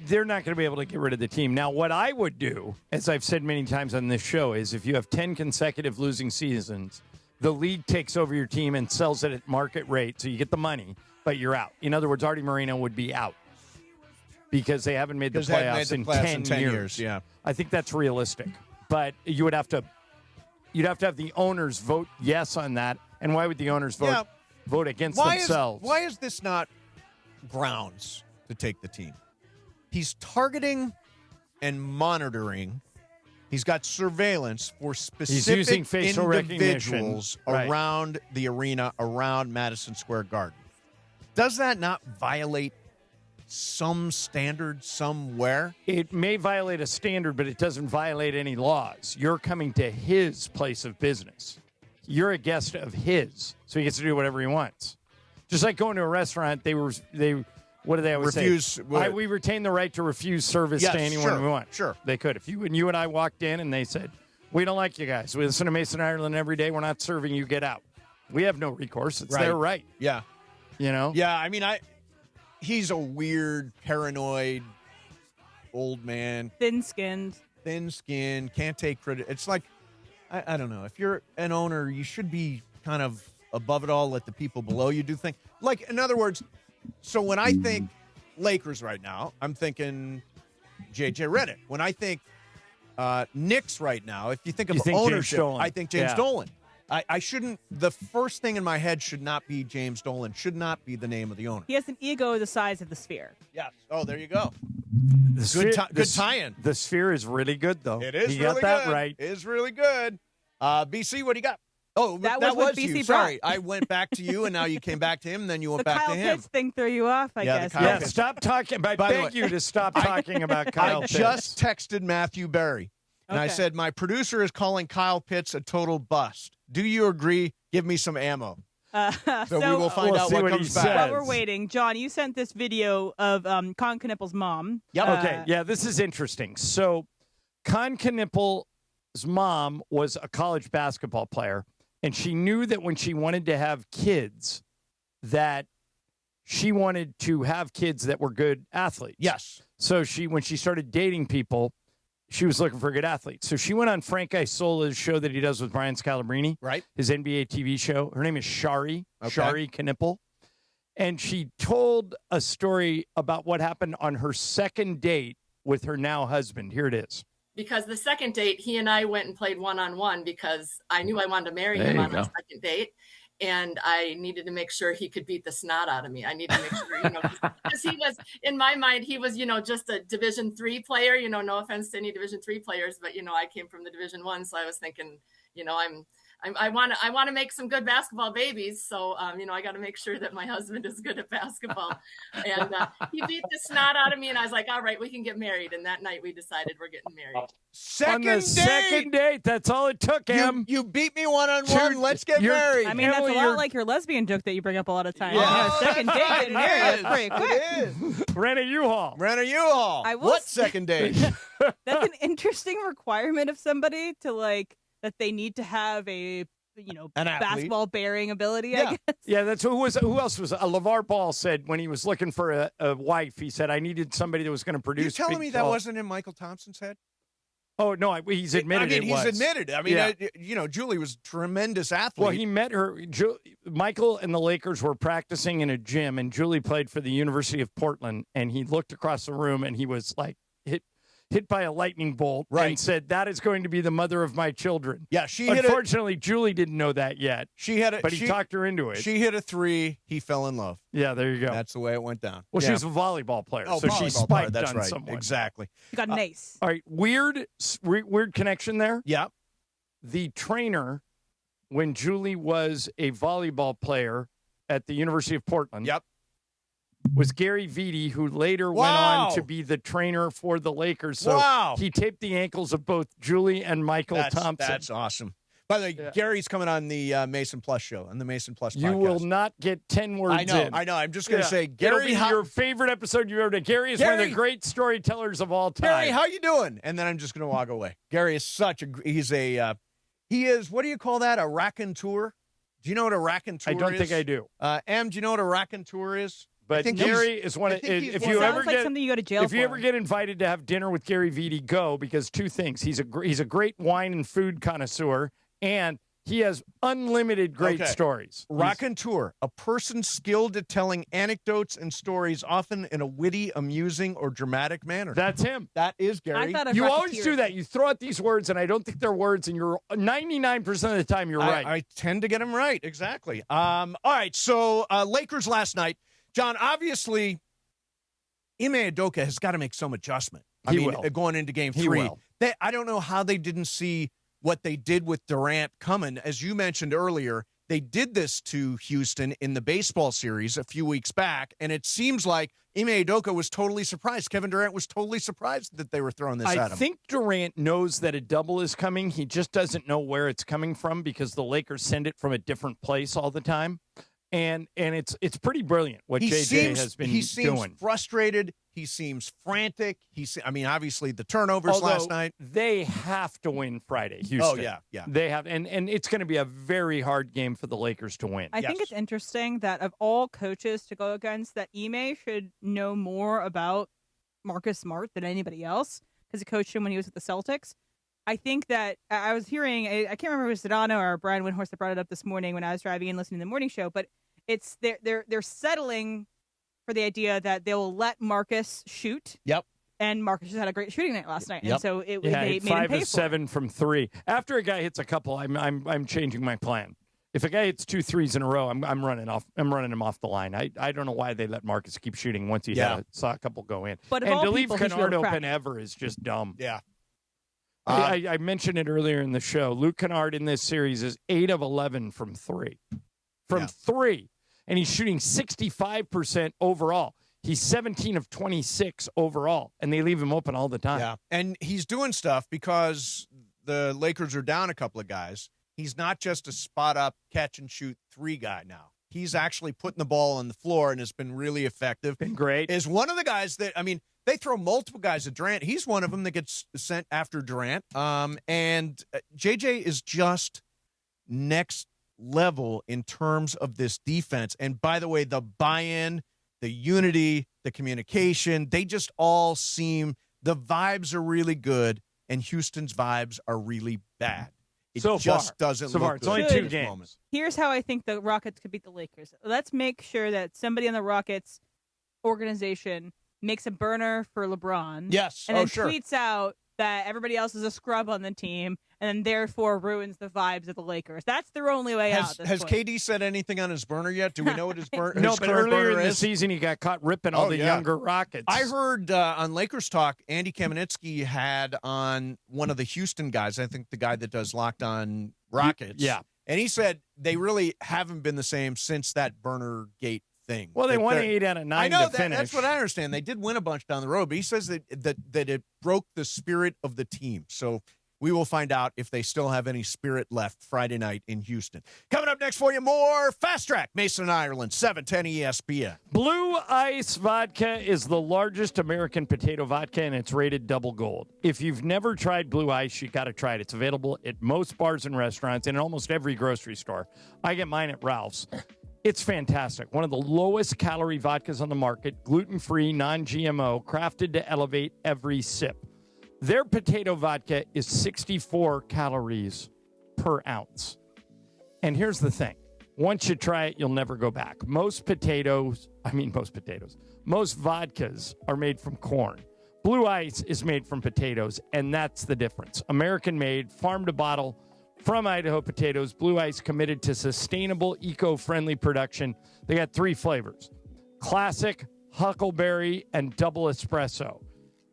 they're not going to be able to get rid of the team. Now, what I would do, as I've said many times on this show, is if you have 10 consecutive losing seasons, the league takes over your team and sells it at market rate, so you get the money, but you're out. In other words, Artie Moreno would be out because they haven't made the playoffs in 10 years. Yeah, I think that's realistic. But you'd have to have the owners vote yes on that. And why would the owners vote against themselves? Why is this not grounds to take the team? He's targeting and monitoring. He's got surveillance for specific individuals around the arena, around Madison Square Garden. Does that not violate some standard somewhere? It may violate a standard, but it doesn't violate any laws. You're coming to his place of business. You're a guest of his, so he gets to do whatever he wants. Just like going to a restaurant, they what do they always say? We retain the right to refuse service to anyone we want. Sure. They could. If you and I walked in and they said, we don't like you guys. We listen to Mason Ireland every day. We're not serving you. Get out. We have no recourse. It's their right. Yeah. You know? Yeah, I mean, he's a weird, paranoid old man. Thin-skinned, can't take credit. It's like, I don't know. If you're an owner, you should be kind of above it all, let the people below you do things. Like, in other words, so when I think Lakers right now, I'm thinking J.J. Redick. When I think Knicks right now, if you think of ownership, I think James Dolan. I shouldn't. The first thing in my head should not be James Dolan. Should not be the name of the owner. He has an ego the size of the Sphere. Yes. Oh, there you go. Good tie-in. The Sphere is really good, though. It is. He really got that good. right. It is really good. BC, what do you got? Oh, that was BC you. Sorry, I went back to you, and now you came back to him. Then you went back Kyle to him. Pitts thing threw you off, I guess. Yeah, stop talking. I beg you to stop talking about Kyle Pitts. I just texted Matthew Berry, and I said, my producer is calling Kyle Pitts a total bust. Do you agree? Give me some ammo. So we will find out what comes back. While we're waiting, John, you sent this video of Con Knippel's mom. Yep. Okay, yeah, this is interesting. So Con Knippel's mom was a college basketball player, and she knew that when she wanted to have kids, that she wanted to have kids that were good athletes. Yes. So when she started dating people, she was looking for a good athlete. So she went on Frank Isola's show that he does with Brian Scalabrine. Right. His NBA TV show. Her name is Shari. Okay. Shari Knippel. And she told a story about what happened on her second date with her now husband. Here it is. Because the second date, he and I went and played one-on-one because I knew I wanted to marry him on our second date. And I needed to make sure he could beat the snot out of me. I needed to make sure, because he was, in my mind, he was, just a Division III player, no offense to any Division III players, but, I came from the Division I. So I was thinking, I want to make some good basketball babies. So, I got to make sure that my husband is good at basketball. And he beat the snot out of me. And I was like, all right, we can get married. And that night we decided we're getting married. Second date. That's all it took, Em. You beat me one-on-one. Let's get married. I mean, that's a lot like your lesbian joke that you bring up a lot of times. Second date getting married. That's pretty quick. It is. Rent a U-Haul. What second date? That's an interesting requirement of somebody to that they need to have a basketball bearing ability. I guess. Yeah, that's who else was LeVar Ball said when he was looking for a wife. He said, "I needed somebody that was going to produce." You telling me that wasn't in Michael Thompson's head? Oh no, he's admitted. He's admitted. I mean, Julie was a tremendous athlete. Well, he met her. Michael and the Lakers were practicing in a gym, and Julie played for the University of Portland. And he looked across the room, and he was like hit by a lightning bolt, and said, "That is going to be the mother of my children." Yeah, unfortunately, Julie didn't know that yet. But he talked her into it. She hit a three. He fell in love. Yeah, there you go. That's the way it went down. Well, she was a volleyball player, so she spiked on someone. Exactly. You got an ace. All right, weird connection there. Yeah. The trainer, when Julie was a volleyball player at the University of Portland. Yep. Was Gary Vitti, who later went on to be the trainer for the Lakers. So he taped the ankles of both Julie and Michael Thompson. That's awesome. By the way, Gary's coming on the Mason Plus show, on the Mason Plus podcast. You will not get 10 words in. I know. I'm just going to say, Gary, your favorite episode you ever did. Gary is one of the great storytellers of all time. Gary, how you doing? And then I'm just going to walk away. Gary is he is, what do you call that? A raconteur? Do you know what a raconteur is? I don't think I do. Em, do you know what a raconteur is? But Gary is one of if you ever get something you go to jail if you ever get invited to have dinner with Gary Vitti, go, because two things: he's a great wine and food connoisseur, and he has unlimited great stories. Raconteur, a person skilled at telling anecdotes and stories, often in a witty, amusing, or dramatic manner. That's him. That is Gary. You always do that. You throw out these words, and I don't think they're words, and you're 99% of the time you're right. I tend to get them right. Exactly. All right. So Lakers last night. John, obviously, Ime Udoka has got to make some adjustment. He will. Going into Game 3. He will. I don't know how they didn't see what they did with Durant coming. As you mentioned earlier, they did this to Houston in the baseball series a few weeks back, and it seems like Ime Udoka was totally surprised. Kevin Durant was totally surprised that they were throwing this at him. I think Durant knows that a double is coming. He just doesn't know where it's coming from because the Lakers send it from a different place all the time. And it's pretty brilliant what JJ has been doing. He seems frustrated. He seems frantic. Obviously the turnovers last night. They have to win Friday, Houston. Oh, yeah. They have, and it's going to be a very hard game for the Lakers to win. I think it's interesting that of all coaches to go against, that Ime should know more about Marcus Smart than anybody else because he coached him when he was with the Celtics. I think that I was hearing, I can't remember if it was Sedano or Brian Windhorst that brought it up this morning when I was driving and listening to the morning show, but it's they're settling for the idea that they'll let Marcus shoot. Yep. And Marcus just had a great shooting night last night, yep. and so they made him 5 pay of 7 from 3. After a guy hits a couple, I'm changing my plan. If a guy hits 2 threes in a row, I'm running him off the line. I don't know why they let Marcus keep shooting once he saw a couple go in. But and to leave Kennard open ever is just dumb. Yeah. I mentioned it earlier in the show. Luke Kennard in this series is 8 of 11 from 3. From 3. And he's shooting 65% overall. He's 17 of 26 overall, and they leave him open all the time. Yeah, and he's doing stuff because the Lakers are down a couple of guys. He's not just a spot-up, catch-and-shoot 3 guy now. He's actually putting the ball on the floor and has been really effective. Been great. Is one of the guys that, they throw multiple guys at Durant. He's one of them that gets sent after Durant. And JJ is just next level in terms of this defense. And by the way, the buy-in, the unity, the communication, they just all seem, the vibes are really good, and Houston's vibes are really bad. It so just far. doesn't look good. It's only 2 games. Moment. Here's how I think the Rockets could beat the Lakers. Let's make sure that somebody on the Rockets organization makes a burner for LeBron. Yes. And then sure. tweets out that everybody else is a scrub on the team and then therefore ruins the vibes of the Lakers. That's their only way out. Has KD said anything on his burner yet? Do we know what his burner No, his but current earlier burner in the is? season, he got caught ripping all the younger Rockets. I heard on Lakers Talk, Andy Kamenetsky had on one of the Houston guys, I think the guy that does Locked On Rockets. Yeah. And he said they really haven't been the same since that burner gate thing. Well, they won 8 out of 9 I know to finish. That's what I understand. They did win a bunch down the road, but he says that it broke the spirit of the team. So we will find out if they still have any spirit left Friday night in Houston. Coming up next for you, more Fast Track, Mason, Ireland, 710 ESPN. Blue Ice Vodka is the largest American potato vodka, and it's rated double gold. If you've never tried Blue Ice, you got to try it. It's available at most bars and restaurants and in almost every grocery store. I get mine at Ralph's. It's fantastic. One of the lowest calorie vodkas on the market, gluten-free, non-GMO, crafted to elevate every sip. Their potato vodka is 64 calories per ounce. And here's the thing. Once you try it, you'll never go back. Most vodkas are made from corn. Blue Ice is made from potatoes, and that's the difference. American-made, farm-to-bottle, from Idaho potatoes. Blue Ice committed to sustainable, eco-friendly production. They got 3 flavors: classic, huckleberry, and double espresso.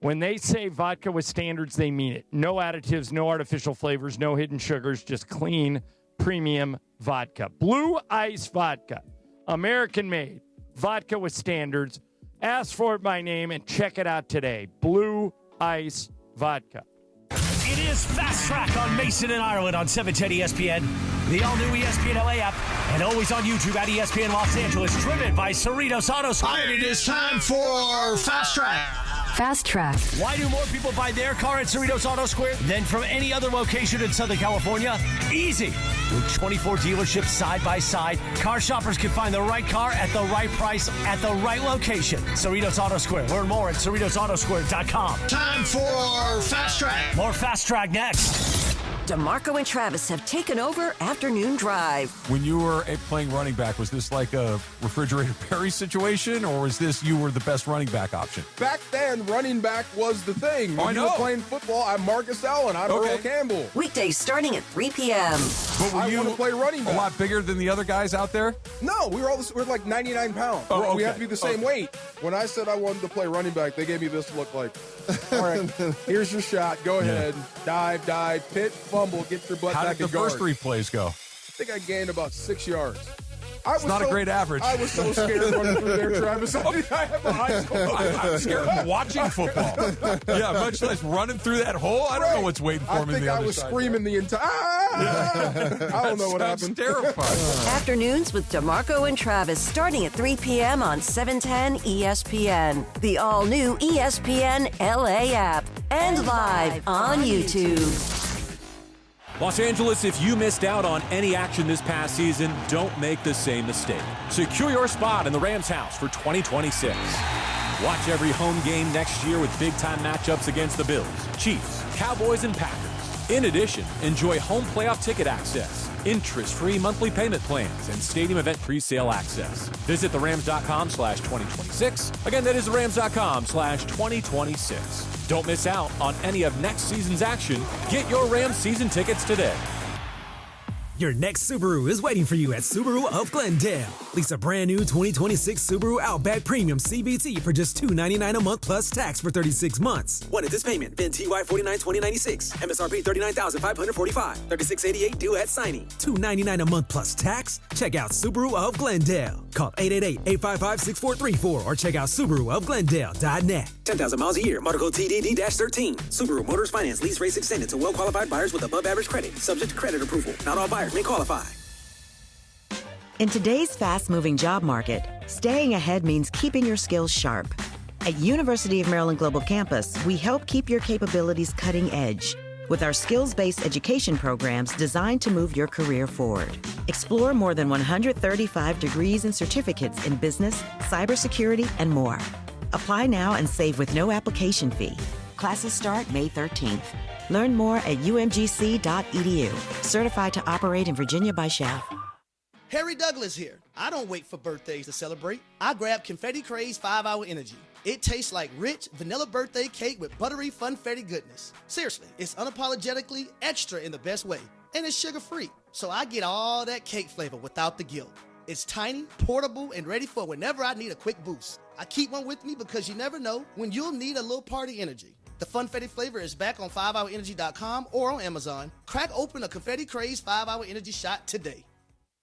When they say vodka with standards, they mean it. No additives, no artificial flavors, no hidden sugars, just clean, premium vodka. Blue Ice Vodka, American-made, vodka with standards. Ask for it by name and check it out today. Blue Ice Vodka. It is Fast Track on Mason and Ireland on 710 ESPN, the all-new ESPN LA app, and always on YouTube at ESPN Los Angeles, driven by Cerritos Auto Square. And it is time for Fast Track. Fast Track. Why do more people buy their car at Cerritos Auto Square than from any other location in Southern California? Easy. With 24 dealerships side by side, car shoppers can find the right car at the right price at the right location. Cerritos Auto Square. Learn more at CerritosAutoSquare.com. Time for Fast Track. More Fast Track next. DeMarco and Travis have taken over Afternoon Drive. When you were playing running back, was this like a refrigerator Perry situation, or was this you were the best running back option? Back then, running back was the thing. When you were playing football, I'm Marcus Allen. I'm Earl Campbell. Weekdays starting at 3 p.m. But I want to play running back. A lot bigger than the other guys out there? No, we're like 99 pounds. We have to be the same weight. When I said I wanted to play running back, they gave me this look like, all right, here's your shot. Go ahead. Dive, pit, fumble, get your butt How back did the first 3 plays go? I think I gained about 6 yards. It's not a great average. I was so scared running through there, Travis. I have my eyes closed. I'm scared of watching football. Yeah, much less running through that hole. I don't know what's waiting for me on the other side. I think I was screaming the entire... I don't know what happened. Terrifying. Afternoons with DeMarco and Travis starting at 3 p.m. on 710 ESPN. The all-new ESPN LA app. And live on YouTube. Los Angeles, if you missed out on any action this past season, don't make the same mistake. Secure your spot in the Rams house for 2026. Watch every home game next year with big-time matchups against the Bills, Chiefs, Cowboys, and Packers. In addition, enjoy home playoff ticket access, interest-free monthly payment plans, and stadium event pre-sale access. Visit therams.com/2026. Again, that is therams.com/2026. Don't miss out on any of next season's action. Get your Rams season tickets today. Your next Subaru is waiting for you at Subaru of Glendale. Lease a brand new 2026 Subaru Outback Premium CVT for just $299 a month plus tax for 36 months. One at this payment, VIN TY 492096. MSRP $39,545. $3688 due at signing. $299 a month plus tax? Check out Subaru of Glendale. Call 888-855-6434 or check out SubaruofGlendale.net. 10,000 miles a year. Motor code TDD-13. Subaru Motors Finance lease rates extended to well-qualified buyers with above average credit. Subject to credit approval. Not all buyers may qualify. In today's fast-moving job market, staying ahead means keeping your skills sharp. At University of Maryland Global Campus, we help keep your capabilities cutting edge with our skills-based education programs designed to move your career forward. Explore more than 135 degrees and certificates in business, cybersecurity, and more. Apply now and save with no application fee. Classes start May 13th. Learn more at umgc.edu. Certified to operate in Virginia by Shell. Harry Douglas here. I don't wait for birthdays to celebrate. I grab Confetti Craze 5-Hour Energy. It tastes like rich vanilla birthday cake with buttery funfetti goodness. Seriously, it's unapologetically extra in the best way. And it's sugar-free, so I get all that cake flavor without the guilt. It's tiny, portable, and ready for whenever I need a quick boost. I keep one with me because you never know when you'll need a little party energy. The Funfetti flavor is back on 5hourenergy.com or on Amazon. Crack open a Confetti Craze 5-Hour Energy shot today.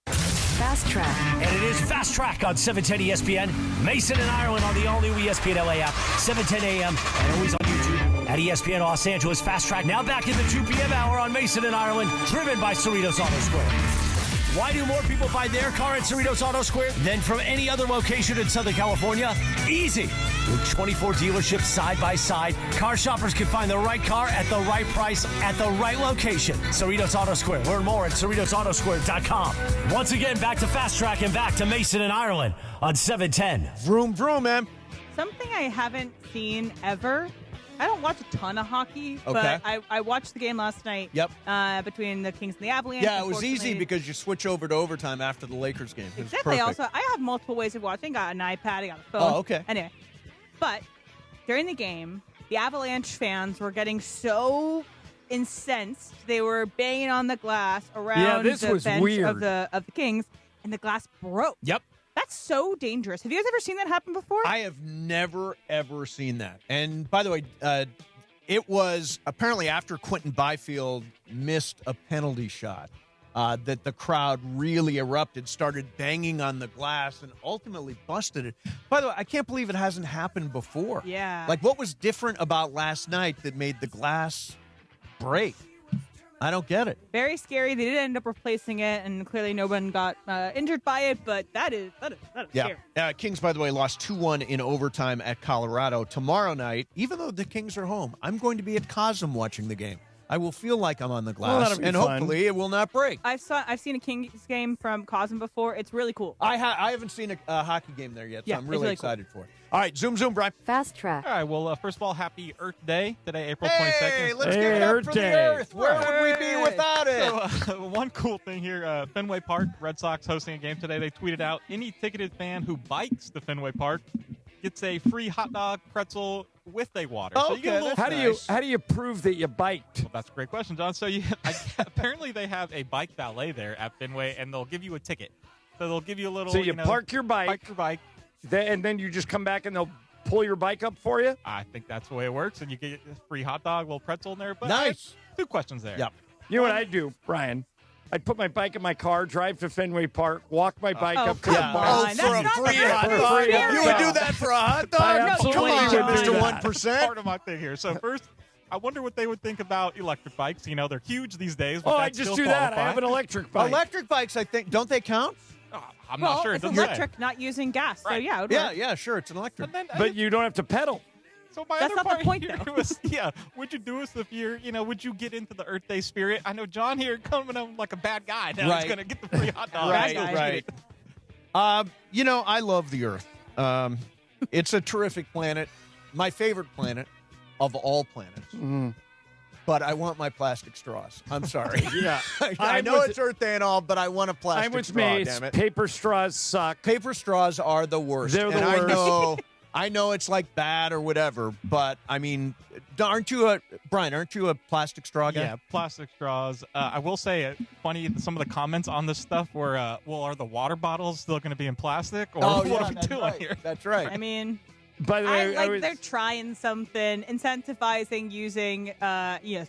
Fast Track. And it is Fast Track on 710 ESPN. Mason and Ireland on the all-new ESPN LA app, 7:10 a.m. and always on YouTube at ESPN Los Angeles. Fast Track now back in the 2 p.m. hour on Mason and Ireland, driven by Cerritos Auto Square. Why do more people buy their car at Cerritos Auto Square than from any other location in Southern California? Easy. With 24 dealerships side by side, car shoppers can find the right car at the right price at the right location. Cerritos Auto Square. Learn more at CerritosAutoSquare.com. Once again, back to Fast Track and back to Mason and Ireland on 710. Vroom, vroom, man. Something I haven't seen ever. I don't watch a ton of hockey, but I watched the game last night. Yep. Between the Kings and the Avalanche. Yeah, it was easy because you switch over to overtime after the Lakers game. Exactly. Also, I have multiple ways of watching. Got an iPad, I got a phone. Oh, okay. Anyway, but during the game, the Avalanche fans were getting so incensed. They were banging on the glass around the bench weird. of the Kings, and the glass broke. Yep. That's so dangerous. Have you guys ever seen that happen before? I have never, ever seen that. And by the way, it was apparently after Quentin Byfield missed a penalty shot that the crowd really erupted, started banging on the glass, and ultimately busted it. By the way, I can't believe it hasn't happened before. Yeah. Like, what was different about last night that made the glass break? I don't get it. Very scary. They did end up replacing it, and clearly no one got injured by it, but that is scary. Kings, by the way, lost 2-1 in overtime at Colorado. Tomorrow night, even though the Kings are home, I'm going to be at Cosm watching the game. I will feel like I'm on the glass, and hopefully it will not break. I've seen a Kings game from Cosm before. It's really cool. I haven't seen a hockey game there yet, so I'm really excited for it. All right, zoom, Brian. Fast Track. All right, well, first of all, happy Earth Day today, April 22nd. Hey, let's give it up for the Earth. Where would we be without it? So, one cool thing here, Fenway Park, Red Sox hosting a game today. They tweeted out, any ticketed fan who bikes to Fenway Park gets a free hot dog, pretzel with a water. Oh, so you get a okay. How do you prove that you biked? Well, that's a great question, John. So apparently they have a bike valet there at Fenway, and they'll give you a ticket. So they'll give you a little. So you park your bike, and then you just come back and they'll pull your bike up for you? I think that's the way it works, and you get a free hot dog, little pretzel in there. But nice. Two questions there. Yep. You know what I'd do, Brian? I'd put my bike in my car, drive to Fenway Park, walk my bike up to the bar. Oh, for a free hot dog. You would do that for a hot dog? No, come on, Mr. 1%. Part of my thing here. So first, I wonder what they would think about electric bikes. You know, they're huge these days. Oh, I just do that. I have an electric bike. Electric bikes, I think, don't they count? I'm not sure. It's electric, not using gas. So yeah, it would work. Yeah, sure. It's an electric. But you don't have to pedal. So my That's other not the part point, here though. was, would you do this if you're, would you get into the Earth Day spirit? I know John here coming up like a bad guy. Now he's going to get the free hot dog. Right. I love the Earth. It's a terrific planet. My favorite planet of all planets. Mm. But I want my plastic straws. I'm sorry. Yeah. I know it's Earth Day and all, but I want a plastic straw, damn it. Paper straws suck. Paper straws are the worst. They're the worst. I know it's like bad or whatever, but I mean, aren't you a plastic straw guy? Yeah, plastic straws. I will say, funny, some of the comments on this stuff were, are the water bottles still going to be in plastic? Or what are we doing here? That's right. I mean, by the way, they're trying something, incentivizing using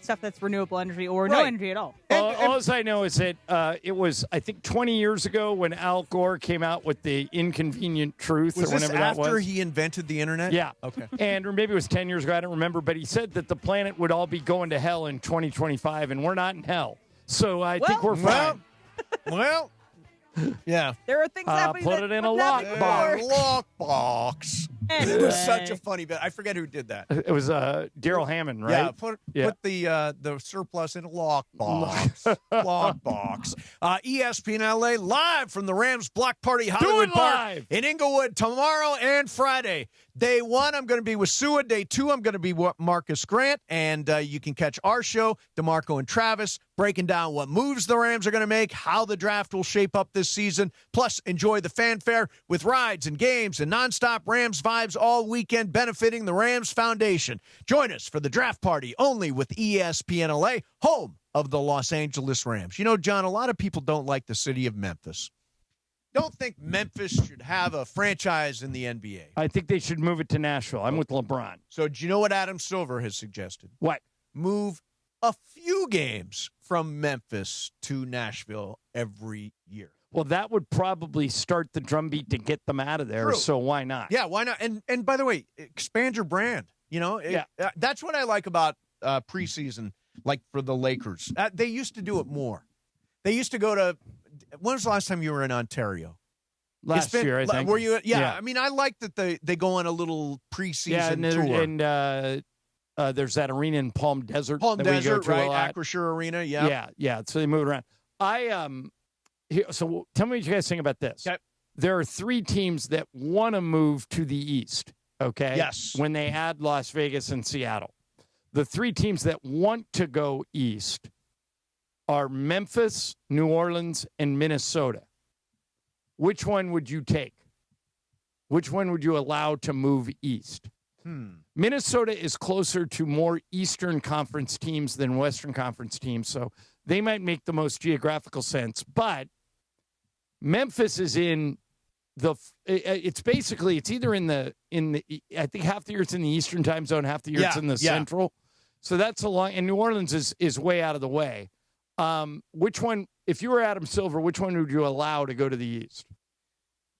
stuff that's renewable energy or no energy at all. All I know is that it was, I think, 20 years ago when Al Gore came out with the Inconvenient Truth Was or whenever this that was. after he invented the internet? Yeah. Okay. And or maybe it was 10 years ago. I don't remember. But he said that the planet would all be going to hell in 2025, and we're not in hell. So I think we're fine. Well, yeah. There are things happening. Put it in a lockbox. Lockbox. Anyway. It was such a funny bit. I forget who did that. It was Daryl Hammond, right? Yeah, put the surplus in a lockbox. Lockbox. ESPN LA live from the Rams Block Party Hollywood Park in Inglewood tomorrow and Friday. Day 1, I'm going to be with Sua. Day 2, I'm going to be with Marcus Grant. And you can catch our show, DeMarco and Travis, breaking down what moves the Rams are going to make, how the draft will shape up this season. Plus, enjoy the fanfare with rides and games and nonstop Rams vibes all weekend, benefiting the Rams Foundation. Join us for the draft party only with ESPN LA, home of the Los Angeles Rams. You know, John, a lot of people don't like the city of Memphis. Don't think Memphis should have a franchise in the NBA. I think they should move it to Nashville. I'm with LeBron. So do you know what Adam Silver has suggested? What? Move a few games from Memphis to Nashville every year. Well, that would probably start the drumbeat to get them out of there, True. so why not? Yeah, why not? And by the way, expand your brand. You know, that's what I like about preseason, like for the Lakers. They used to do it more. They used to go to – when was the last time you were in Ontario? Last year, I think. Were you? Yeah, I mean, I like that they go on a little preseason tour. And there's that arena in Palm Desert. Palm Desert, right? Acrisure Arena, yeah. So they move around. So tell me what you guys think about this. Okay. There are 3 teams that want to move to the East, okay? Yes. When they add Las Vegas and Seattle. The 3 teams that want to go East are Memphis, New Orleans, and Minnesota. Which one would you take? Which one would you allow to move East? Minnesota is closer to more Eastern Conference teams than Western Conference teams, so they might make the most geographical sense. But Memphis is in it's either in the I think half the year it's in the Eastern time zone, half the year it's in the Central. So that's a long, and New Orleans is way out of the way. Which one, if you were Adam Silver, which one would you allow to go to the East?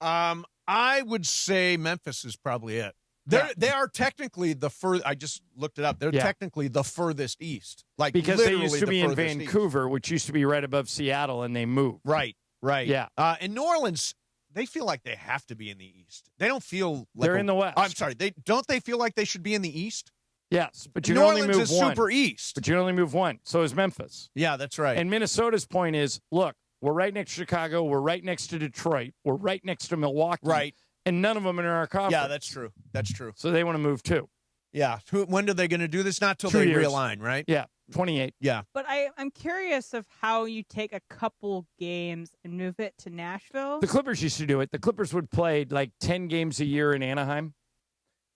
I would say Memphis is probably it. They are technically the furthest. I just looked it up. They're technically the furthest east. Like because they used to be in Vancouver, which used to be right above Seattle, and they moved. Right. Yeah. In New Orleans, they feel like they have to be in the East. They don't feel like they're in the West. I'm sorry. They feel like they should be in the East? Yes, but you New can only Orleans move is one. super east. But you can only move one. So is Memphis. Yeah, that's right. And Minnesota's point is, look, we're right next to Chicago. We're right next to Detroit. We're right next to Milwaukee. Right. And none of them are in our conference. Yeah, that's true. That's true. So they want to move too. Yeah. When are they going to do this? Not till 2 they years. realign, right? Yeah, 28. Yeah. But I'm curious of how you take a couple games and move it to Nashville. The Clippers used to do it. The Clippers would play like 10 games a year in Anaheim.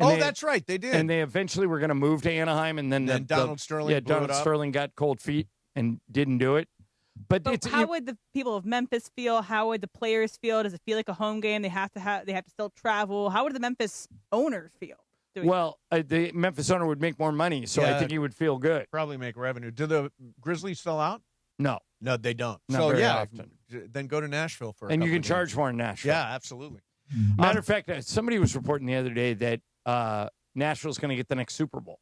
That's right. They did. And they eventually were going to move to Anaheim, and then Donald Sterling Donald Sterling got cold feet and didn't do it. But how would the people of Memphis feel? How would the players feel? Does it feel like a home game? They have to still travel. How would the Memphis owners feel? The Memphis owner would make more money, so I think he would feel good. Probably make revenue. Do the Grizzlies sell out? No, they don't. Not very often. Then go to Nashville for. And you can charge more in Nashville. Yeah, absolutely. Matter of fact, somebody was reporting the other day that Nashville's going to get the next Super Bowl.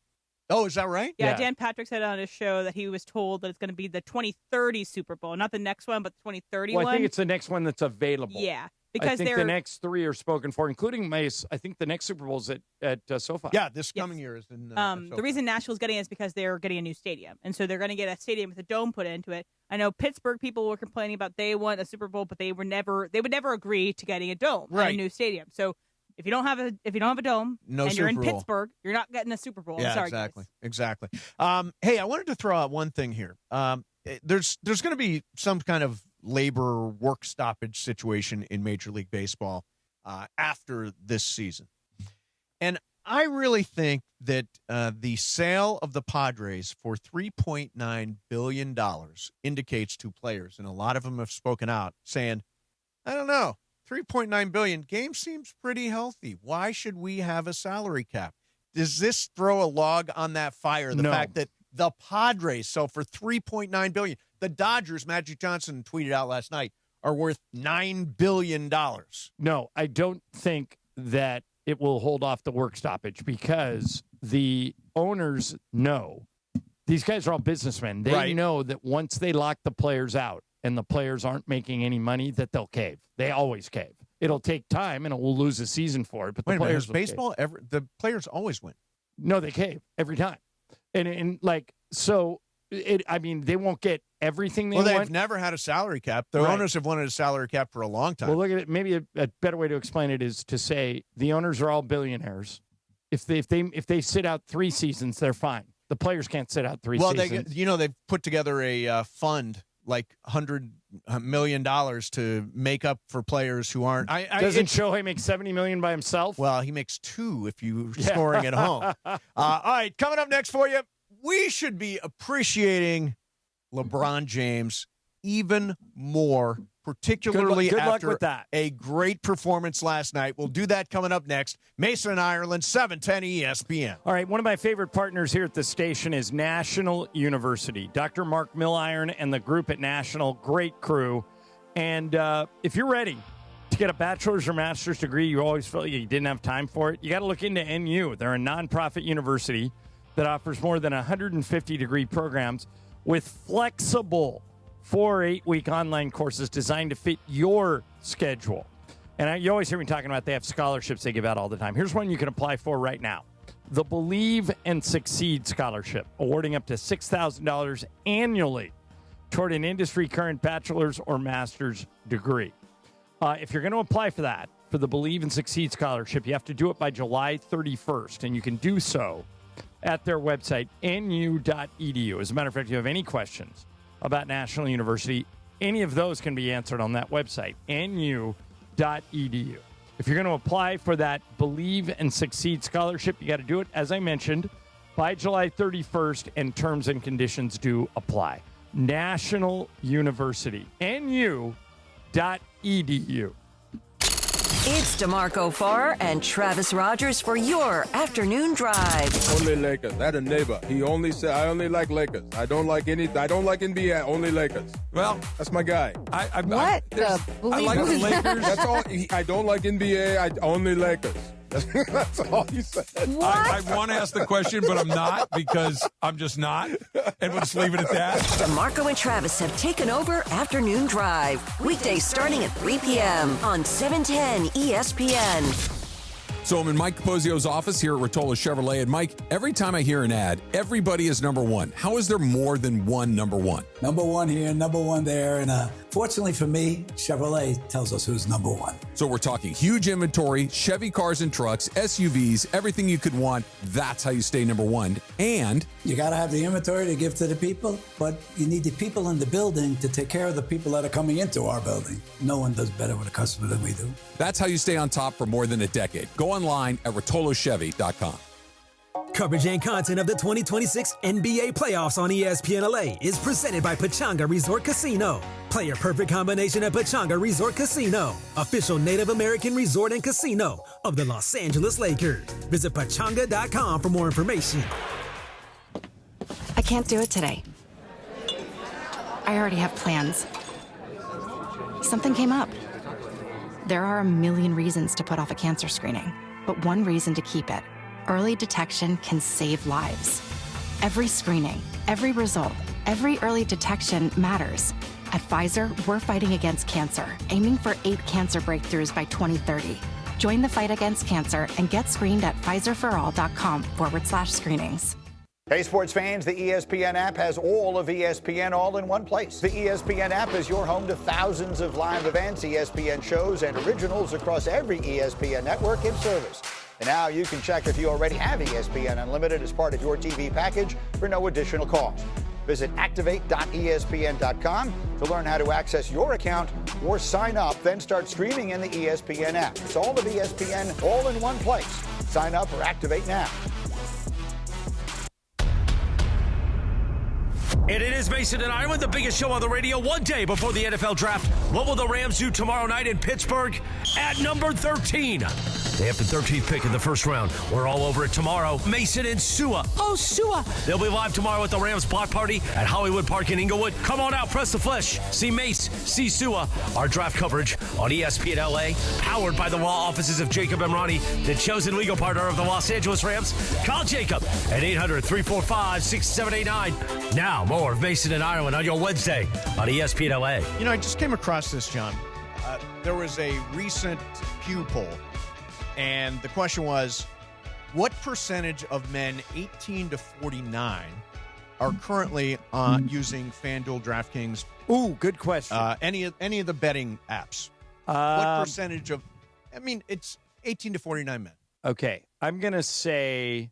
Oh, is that right? Yeah, Dan Patrick said on his show that he was told that it's going to be the 2030 Super Bowl, not the next one, but the 2030 one. I think it's the next one that's available. Yeah, because I think the next 3 are spoken for, including Mace. I think the next Super Bowl is at SoFi. Yeah, this coming year is in. The reason Nashville's getting it is because they're getting a new stadium, and so they're going to get a stadium with a dome put into it. I know Pittsburgh people were complaining about they want a Super Bowl, but they would never agree to getting a dome and a new stadium. So. If you don't have a dome and you're in Pittsburgh, you're not getting a Super Bowl. Yeah, I'm sorry, exactly. Hey, I wanted to throw out one thing here. There's going to be some kind of labor work stoppage situation in Major League Baseball after this season, and I really think that the sale of the Padres for $3.9 billion indicates to players, and a lot of them have spoken out saying, I don't know. $3.9 billion. Game seems pretty healthy. Why should we have a salary cap? Does this throw a log on that fire? The fact that the Padres sell for $3.9 billion. The Dodgers, Magic Johnson tweeted out last night, are worth $9 billion. No, I don't think that it will hold off the work stoppage because the owners know. These guys are all businessmen. They know that once they lock the players out, and the players aren't making any money, that they'll cave. They always cave. It'll take time, and we'll lose a season for it. But Wait the players a minute, baseball, the players always win. No, they cave every time. And like, so, they won't get everything they want. Well, they've never had a salary cap. The owners have wanted a salary cap for a long time. Well, look at it. Maybe a better way to explain it is to say the owners are all billionaires. If they sit out 3 seasons, they're fine. The players can't sit out 3 seasons. Well, they've put together a fund, like $100 million to make up for players who aren't. Doesn't Shohei make $70 million by himself? Well, he makes 2 if you're scoring at home. All right, coming up next for you, we should be appreciating LeBron James even more, particularly good luck after with that. A great performance last night. We'll do that coming up next. Mason and Ireland, 710 ESPN. All right, one of my favorite partners here at the station is National University. Dr. Mark Milliron and the group at National, great crew. And if you're ready to get a bachelor's or master's degree, you always felt you didn't have time for it, you got to look into NU. They're a nonprofit university that offers more than 150 degree programs with flexible 4 or 8 week online courses designed to fit your schedule. And you always hear me talking about they have scholarships they give out all the time. Here's one you can apply for right now. The Believe and Succeed Scholarship, awarding up to $6,000 annually toward an industry current bachelor's or master's degree. If you're going to apply for that, for the Believe and Succeed Scholarship, you have to do it by July 31st, and you can do so at their website, nu.edu. As a matter of fact, if you have any questions about National University, any of those can be answered on that website, nu.edu. If you're going to apply for that Believe and Succeed Scholarship, you got to do it, as I mentioned, by July 31st, and terms and conditions do apply. National University, nu.edu. It's DeMarco Farr and Travis Rogers for your afternoon drive. Only Lakers. That a neighbor. He only said, I only like Lakers. I don't like NBA. Only Lakers. Well, that's my guy. I like the Lakers. That's all. I don't like NBA. I only Lakers. That's all you said. I want to ask the question, but I'm not, because I'm just not. And we'll just leave it at that. DeMarco and Travis have taken over Afternoon Drive. Weekdays starting at 3 p.m. on 710 ESPN. So I'm in Mike Capozio's office here at Rotolo Chevrolet. And Mike, every time I hear an ad, everybody is number one. How is there more than one number one? Number one here, number one there. And fortunately for me, Chevrolet tells us who's number one. So we're talking huge inventory, Chevy cars and trucks, SUVs, everything you could want. That's how you stay number one. And you got to have the inventory to give to the people, but you need the people in the building to take care of the people that are coming into our building. No one does better with a customer than we do. That's how you stay on top for more than a decade. Go online at rotolochevy.com. Coverage and content of the 2026 NBA playoffs on ESPN LA is presented by Pechanga Resort Casino. Play a perfect combination at Pechanga Resort Casino, official Native American resort and casino of the Los Angeles Lakers. Visit pechanga.com for more information. I can't do it today. I already have plans. Something came up. There are a million reasons to put off a cancer screening, but one reason to keep it. Early detection can save lives. Every screening, every result, every early detection matters. At Pfizer, we're fighting against cancer, aiming for 8 cancer breakthroughs by 2030. Join the fight against cancer and get screened at Pfizerforall.com/screenings. Hey, sports fans, the ESPN app has all of ESPN all in one place. The ESPN app is your home to thousands of live events, ESPN shows, and originals across every ESPN network in service. And now you can check if you already have ESPN Unlimited as part of your TV package for no additional cost. Visit activate.espn.com to learn how to access your account or sign up, then start streaming in the ESPN app. It's all of ESPN all in one place. Sign up or activate now. And it is Mason and Ireland, the biggest show on the radio one day before the NFL draft. What will the Rams do tomorrow night in Pittsburgh at number 13? They have the 13th pick in the first round. We're all over it tomorrow. Mason and Sua. Oh, Sua. They'll be live tomorrow at the Rams block party at Hollywood Park in Inglewood. Come on out, press the flesh. See Mace, see Sua. Our draft coverage on ESPN LA, powered by the law offices of Jacob Emrani, the chosen legal partner of the Los Angeles Rams. Call Jacob at 800-345-6789. Now, more of Mason and Ireland on your Wednesday on ESPN LA. You know, I just came across this, John. there was a recent Pew poll, and the question was, what percentage of men 18 to 49 are currently using FanDuel, DraftKings? Ooh, good question. Any of the betting apps? What percentage of? I mean, it's 18 to 49 men. Okay, I'm gonna say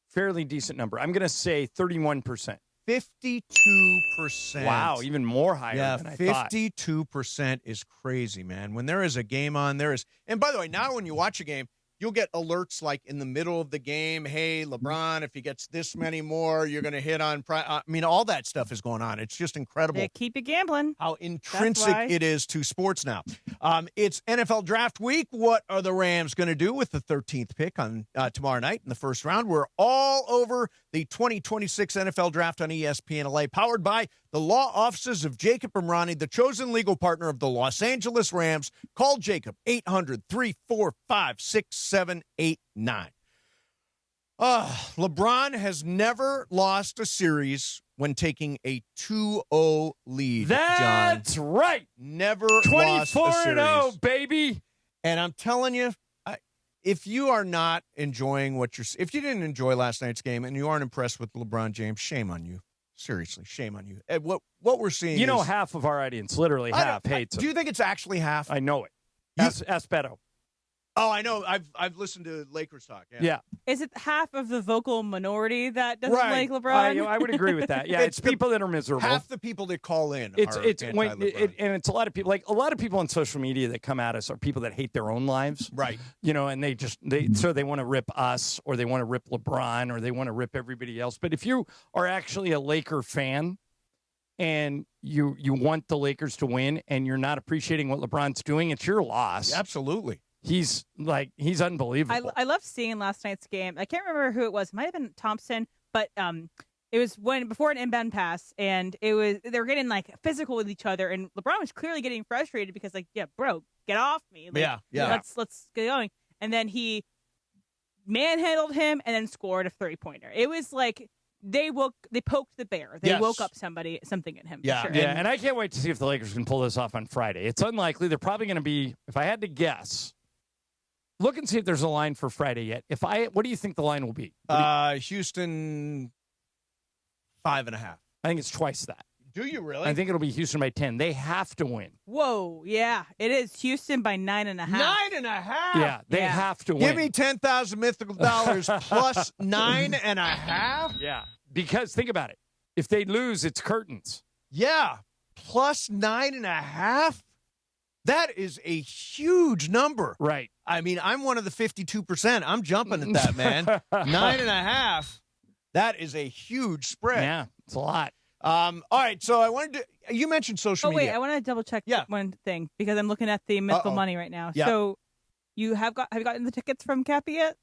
fairly decent number. I'm gonna say 31%. 52%. Wow, even more higher than I thought. 52% is crazy, man. When there is a game on, there is. And by the way, now when you watch a game, you'll get alerts like in the middle of the game. Hey, LeBron, if he gets this many more, you're going to hit on. I mean, all that stuff is going on. It's just incredible. They keep you gambling. How intrinsic it is to sports now. It's NFL Draft Week. What are the Rams going to do with the 13th pick on tomorrow night in the first round? We're all over the 2026 NFL Draft on ESPN LA, powered by the law offices of Jacob Imrani, the chosen legal partner of the Los Angeles Rams. Call Jacob, 800-345-6789. LeBron has never lost a series when taking a 2-0 lead, That's John. right. Never lost a series. 24-0, baby. And I'm telling you, if you are not enjoying if you didn't enjoy last night's game and you aren't impressed with LeBron James, shame on you. Seriously, shame on you. What we're seeing is, half of our audience, literally half, hates him. Do you think it's actually half? I know it. Ask Beto. Oh, I know. I've listened to Lakers talk. Yeah. Is it half of the vocal minority that doesn't like LeBron? I would agree with that. Yeah, it's people that are miserable. Half the people that call in and it's a lot of people. Like a lot of people on social media that come at us are people that hate their own lives. Right. And they want to rip us, or they want to rip LeBron, or they want to rip everybody else. But if you are actually a Laker fan and you want the Lakers to win and you're not appreciating what LeBron's doing, it's your loss. Absolutely. He's unbelievable. I love seeing last night's game. I can't remember who it was. It might have been Thompson, but it was before an inbound pass, and they were getting like physical with each other, and LeBron was clearly getting frustrated because bro, get off me. Like, let's get going. And then he manhandled him and then scored a 3-pointer. It was like they poked the bear. They woke up something in him. Yeah, for sure. Yeah, and I can't wait to see if the Lakers can pull this off on Friday. It's unlikely. They're probably going to be, if I had to guess. Look and see if there's a line for Friday yet. What do you think the line will be? Houston 5.5. I think it's twice that. Do you really? I think it'll be Houston by 10. They have to win. Whoa, yeah. It is Houston by 9.5. 9.5? Yeah, they have to win. Give me 10,000 mythical dollars plus 9.5? Yeah, because think about it. If they lose, it's curtains. Yeah, plus 9.5? That is a huge number. Right. I mean, I'm one of the 52%. I'm jumping at that, man. 9.5. That is a huge spread. Yeah, it's a lot. All right, so I wanted to. You mentioned social media. Oh wait, I want to double check one thing because I'm looking at the mythical money right now. Yeah. So, have you gotten the tickets from Cappy yet?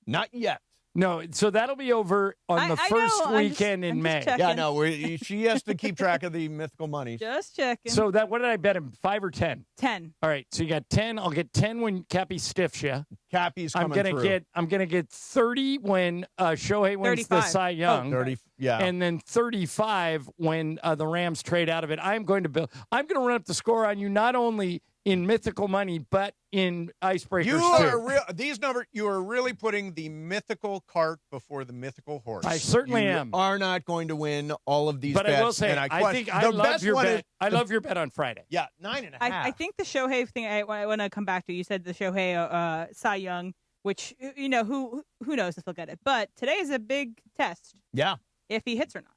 Not yet. No, so that'll be over on the first weekend in May. Yeah, no, she has to keep track of the mythical money. Just checking. So what did I bet him? 5 or 10? 10. All right, so you got 10. I'll get 10 when Cappy stiffs you. Cappy's coming through. I'm gonna get 30 when Shohei wins 35. the Cy Young. 30, yeah. And then 35 when the Rams trade out of it. I'm going to run up the score on you, not only in mythical money, but in icebreakers you are really putting the mythical cart before the mythical horse. I certainly am. Are not going to win all of these but bets. I will say, I love your bet. I love your bet on Friday. Yeah, 9.5. I think the Shohei thing I want to come back to. You said the Shohei Cy Young, which who knows if he'll get it. But today is a big test. Yeah, if he hits or not.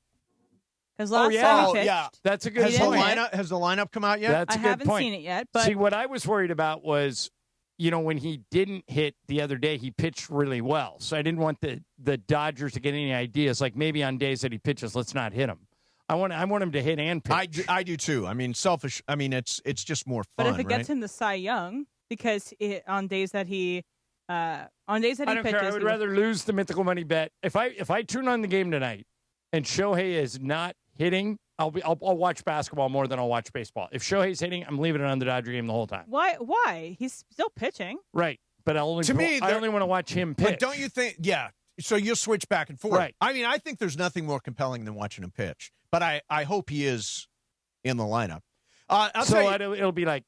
Because last time he pitched, that's a good point. Has the lineup come out yet? That's a good haven't point. Seen it yet. But see, what I was worried about was, when he didn't hit the other day, he pitched really well. So I didn't want the Dodgers to get any ideas. Like maybe on days that he pitches, let's not hit him. I want him to hit and pitch. I do too. I mean, selfish. I mean, it's just more fun. But if it gets him the Cy Young, because on days that he I don't pitches, care. I would rather lose the mythical money bet. If I tune on the game tonight and Shohei is not hitting, I'll watch basketball more than I'll watch baseball. If Shohei's hitting, I'm leaving it on the Dodger game the whole time. Why? He's still pitching. Right. But I only want to watch him pitch. But don't you think, so you'll switch back and forth. Right. I mean, I think there's nothing more compelling than watching him pitch. But I hope he is in the lineup. It'll be like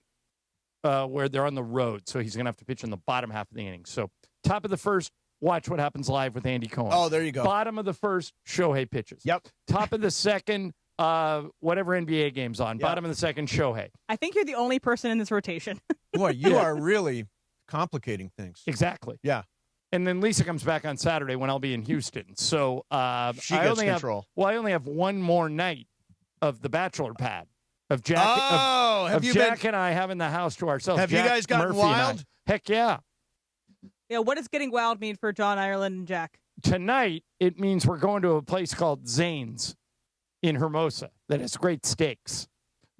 where they're on the road, so he's going to have to pitch in the bottom half of the inning. So top of the first, watch what happens live with Andy Cohen. Oh, there you go. Bottom of the first, Shohei pitches. Yep. Top of the second, whatever NBA game's on. Yep. Bottom of the second, Shohei. I think you're the only person in this rotation. Boy, you are really complicating things. Exactly. Yeah. And then Lisa comes back on Saturday when I'll be in Houston. So she gets control. I only have one more night of the Bachelor Pad. Of Jack, Jack and I having the house to ourselves. Have Jack, you guys gotten Murphy wild? Heck yeah. Yeah, what does getting wild mean for John Ireland and Jack? Tonight, it means we're going to a place called Zane's in Hermosa that has great steaks.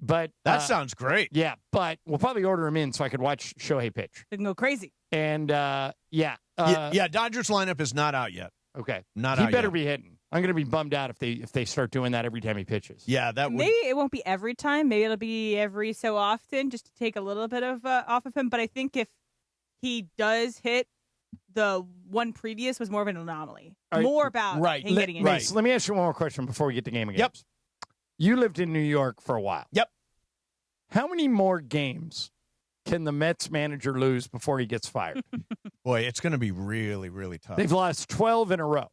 But that sounds great. Yeah, but we'll probably order them in so I could watch Shohei pitch. They can go crazy. And, yeah, Dodgers lineup is not out yet. Okay. Not out He better yet. be hitting. I'm going to be bummed out if they start doing that every time he pitches. Yeah, that would. Maybe it won't be every time. Maybe it'll be every so often just to take a little bit of off of him. But I think if he does hit, the one previous was more of an anomaly. More about him getting in. Right. Let me ask you one more question before we get to game of games. Yep. You lived in New York for a while. Yep. How many more games can the Mets manager lose before he gets fired? Boy, it's going to be really, really tough. They've lost 12 in a row.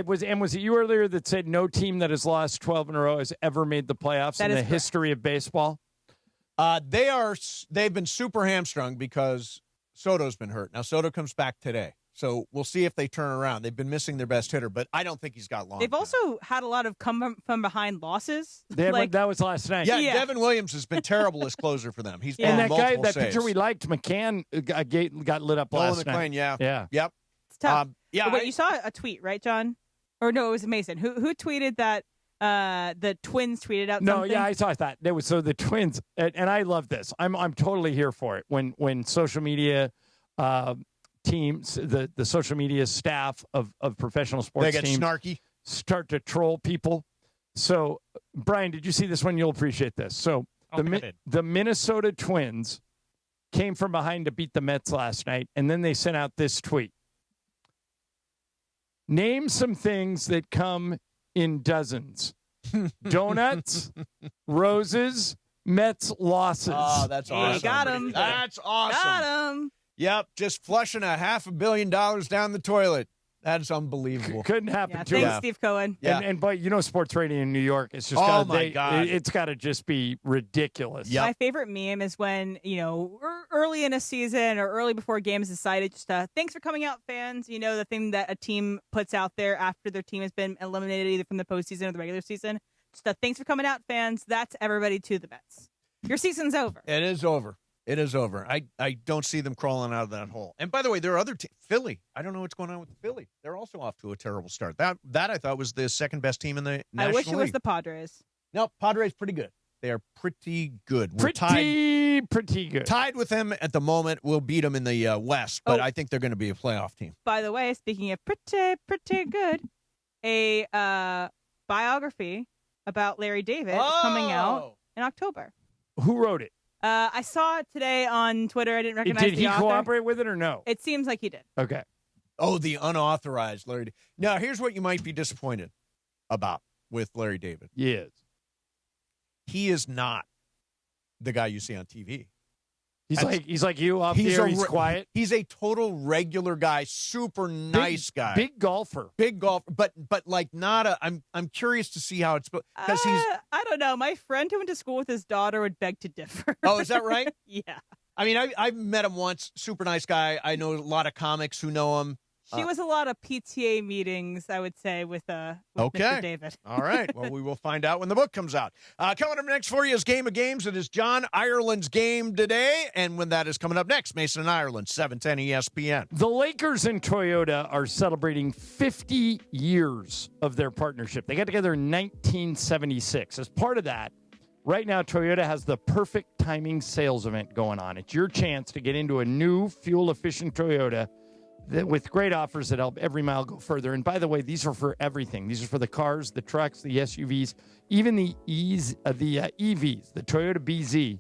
Was it you earlier that said no team that has lost 12 in a row has ever made the playoffs in the history of baseball? They've been super hamstrung because Soto's been hurt. Now, Soto comes back today. So we'll see if they turn around. They've been missing their best hitter, but I don't think he's got long. They've also had a lot of come from behind losses. That was last night. Yeah, Devin Williams has been terrible as closer for them. He's and blown multiple that saves. pitcher we liked, McCann, got lit up last night. Yeah. Yep. It's tough. Yeah. Wait, you saw a tweet, right, John? Or no, it was Mason. Who tweeted that the Twins tweeted out something? No, yeah, I saw that. So the Twins, and I love this. I'm totally here for it. When social media teams, the social media staff of professional sports teams, teams snarky, start to troll people. So, Brian, did you see this one? You'll appreciate this. So the Minnesota Twins came from behind to beat the Mets last night, and then they sent out this tweet. Name some things that come in dozens. Donuts, roses, Mets losses. Oh, that's awesome. Hey, got him. That's awesome. Got him. Yep, just flushing $500 million down the toilet. That's unbelievable. Couldn't happen to thanks, him. Steve Cohen. Yeah. But sports radio in New York, it's just God. It's got to just be ridiculous. Yep. My favorite meme is when, early in a season or early before a game is decided, just thanks for coming out, fans. The thing that a team puts out there after their team has been eliminated either from the postseason or the regular season. Just thanks for coming out, fans. That's everybody to the Mets. Your season's over. It is over. It is over. I don't see them crawling out of that hole. And by the way, there are other teams. Philly. I don't know what's going on with Philly. They're also off to a terrible start. That I thought was the second best team in the National I wish it League. was the Padres. No, Padres pretty good. They are pretty good. We're pretty good. Tied with them at the moment. We'll beat them in the West, but I think they're going to be a playoff team. By the way, speaking of pretty good, a biography about Larry David is coming out in October. Who wrote it? I saw it today on Twitter. I didn't recognize the author. Did he cooperate with it or no? It seems like he did. Okay. Oh, the unauthorized Larry. Now, here's what you might be disappointed about with Larry David. Yes. He is not the guy you see on TV. He's like you off here. He's quiet. He's a total regular guy, super nice guy, big golfer, but like not a. I'm curious to see how it's because he's. I don't know. My friend who went to school with his daughter would beg to differ. Oh, is that right? Yeah. I mean, I've met him once. Super nice guy. I know a lot of comics who know him. She was a lot of PTA meetings, I would say, with Mr. David. All right. Well, we will find out when the book comes out. Coming up next for you is Game of Games. It is John Ireland's game today. And when that is coming up next, Mason and Ireland, 710 ESPN. The Lakers and Toyota are celebrating 50 years of their partnership. They got together in 1976. As part of that, right now, Toyota has the perfect timing sales event going on. It's your chance to get into a new fuel-efficient Toyota with great offers that help every mile go further. And by the way, these are for everything. These are for the cars, the trucks, the SUVs, even the EVs. The Toyota BZ,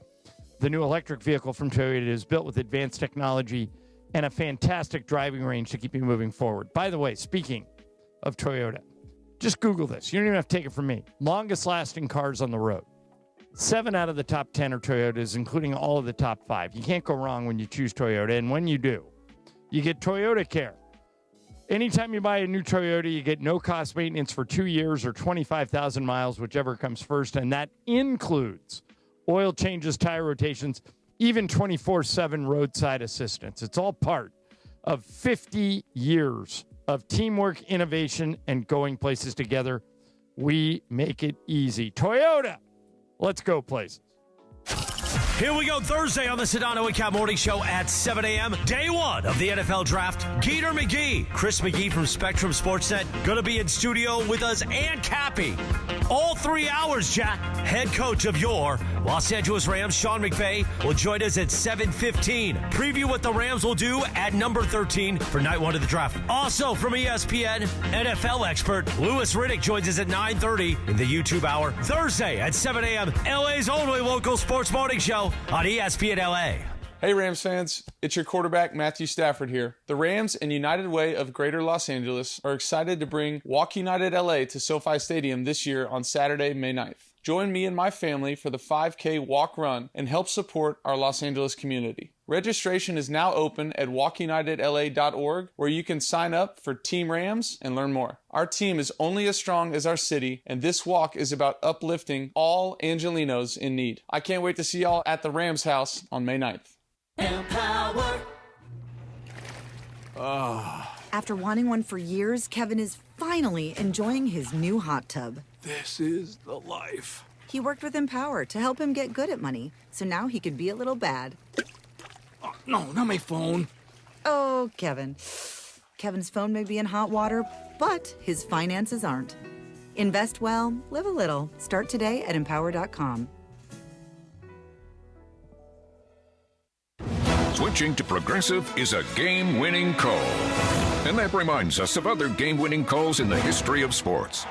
the new electric vehicle from Toyota, is built with advanced technology and a fantastic driving range to keep you moving forward. By the way, speaking of Toyota, just Google this. You don't even have to take it from me. Longest lasting cars on the road. 7 out of the top 10 are Toyotas, including all of the top 5. You can't go wrong when you choose Toyota, and when you do, you get Toyota Care. Anytime you buy a new Toyota, you get no-cost maintenance for 2 years or 25,000 miles, whichever comes first, and that includes oil changes, tire rotations, even 24/7 roadside assistance. It's all part of 50 years of teamwork, innovation, and going places together. We make it easy. Toyota, let's go places. Here we go, Thursday on the Sedano and Cat Morning Show at 7 a.m. Day 1 of the NFL Draft. Geeter McGee, Chris McGee from Spectrum Sportsnet, going to be in studio with us, and Cappy. All 3 hours, Jack. Head coach of your Los Angeles Rams, Sean McVay, will join us at 7:15. Preview what the Rams will do at number 13 for night 1 of the draft. Also from ESPN, NFL expert Louis Riddick joins us at 9:30 in the YouTube hour. Thursday at 7 a.m., LA's only local sports morning show on ESPN LA. Hey Rams fans, it's your quarterback Matthew Stafford here. The Rams and United Way of Greater Los Angeles are excited to bring Walk United LA to SoFi Stadium this year on Saturday, May 9th. Join me and my family for the 5K walk run and help support our Los Angeles community. Registration is now open at walkunitedla.org, where you can sign up for Team Rams and learn more. Our team is only as strong as our city, and this walk is about uplifting all Angelinos in need. I can't wait to see y'all at the Rams house on May 9th. Empower. After wanting one for years, Kevin is finally enjoying his new hot tub. This is the life. He worked with Empower to help him get good at money, so now he could be a little bad. Oh, no, not my phone. Oh, Kevin. Kevin's phone may be in hot water, but his finances aren't. Invest well, live a little. Start today at empower.com. Switching to Progressive is a game-winning call. And that reminds us of other game-winning calls in the history of sports.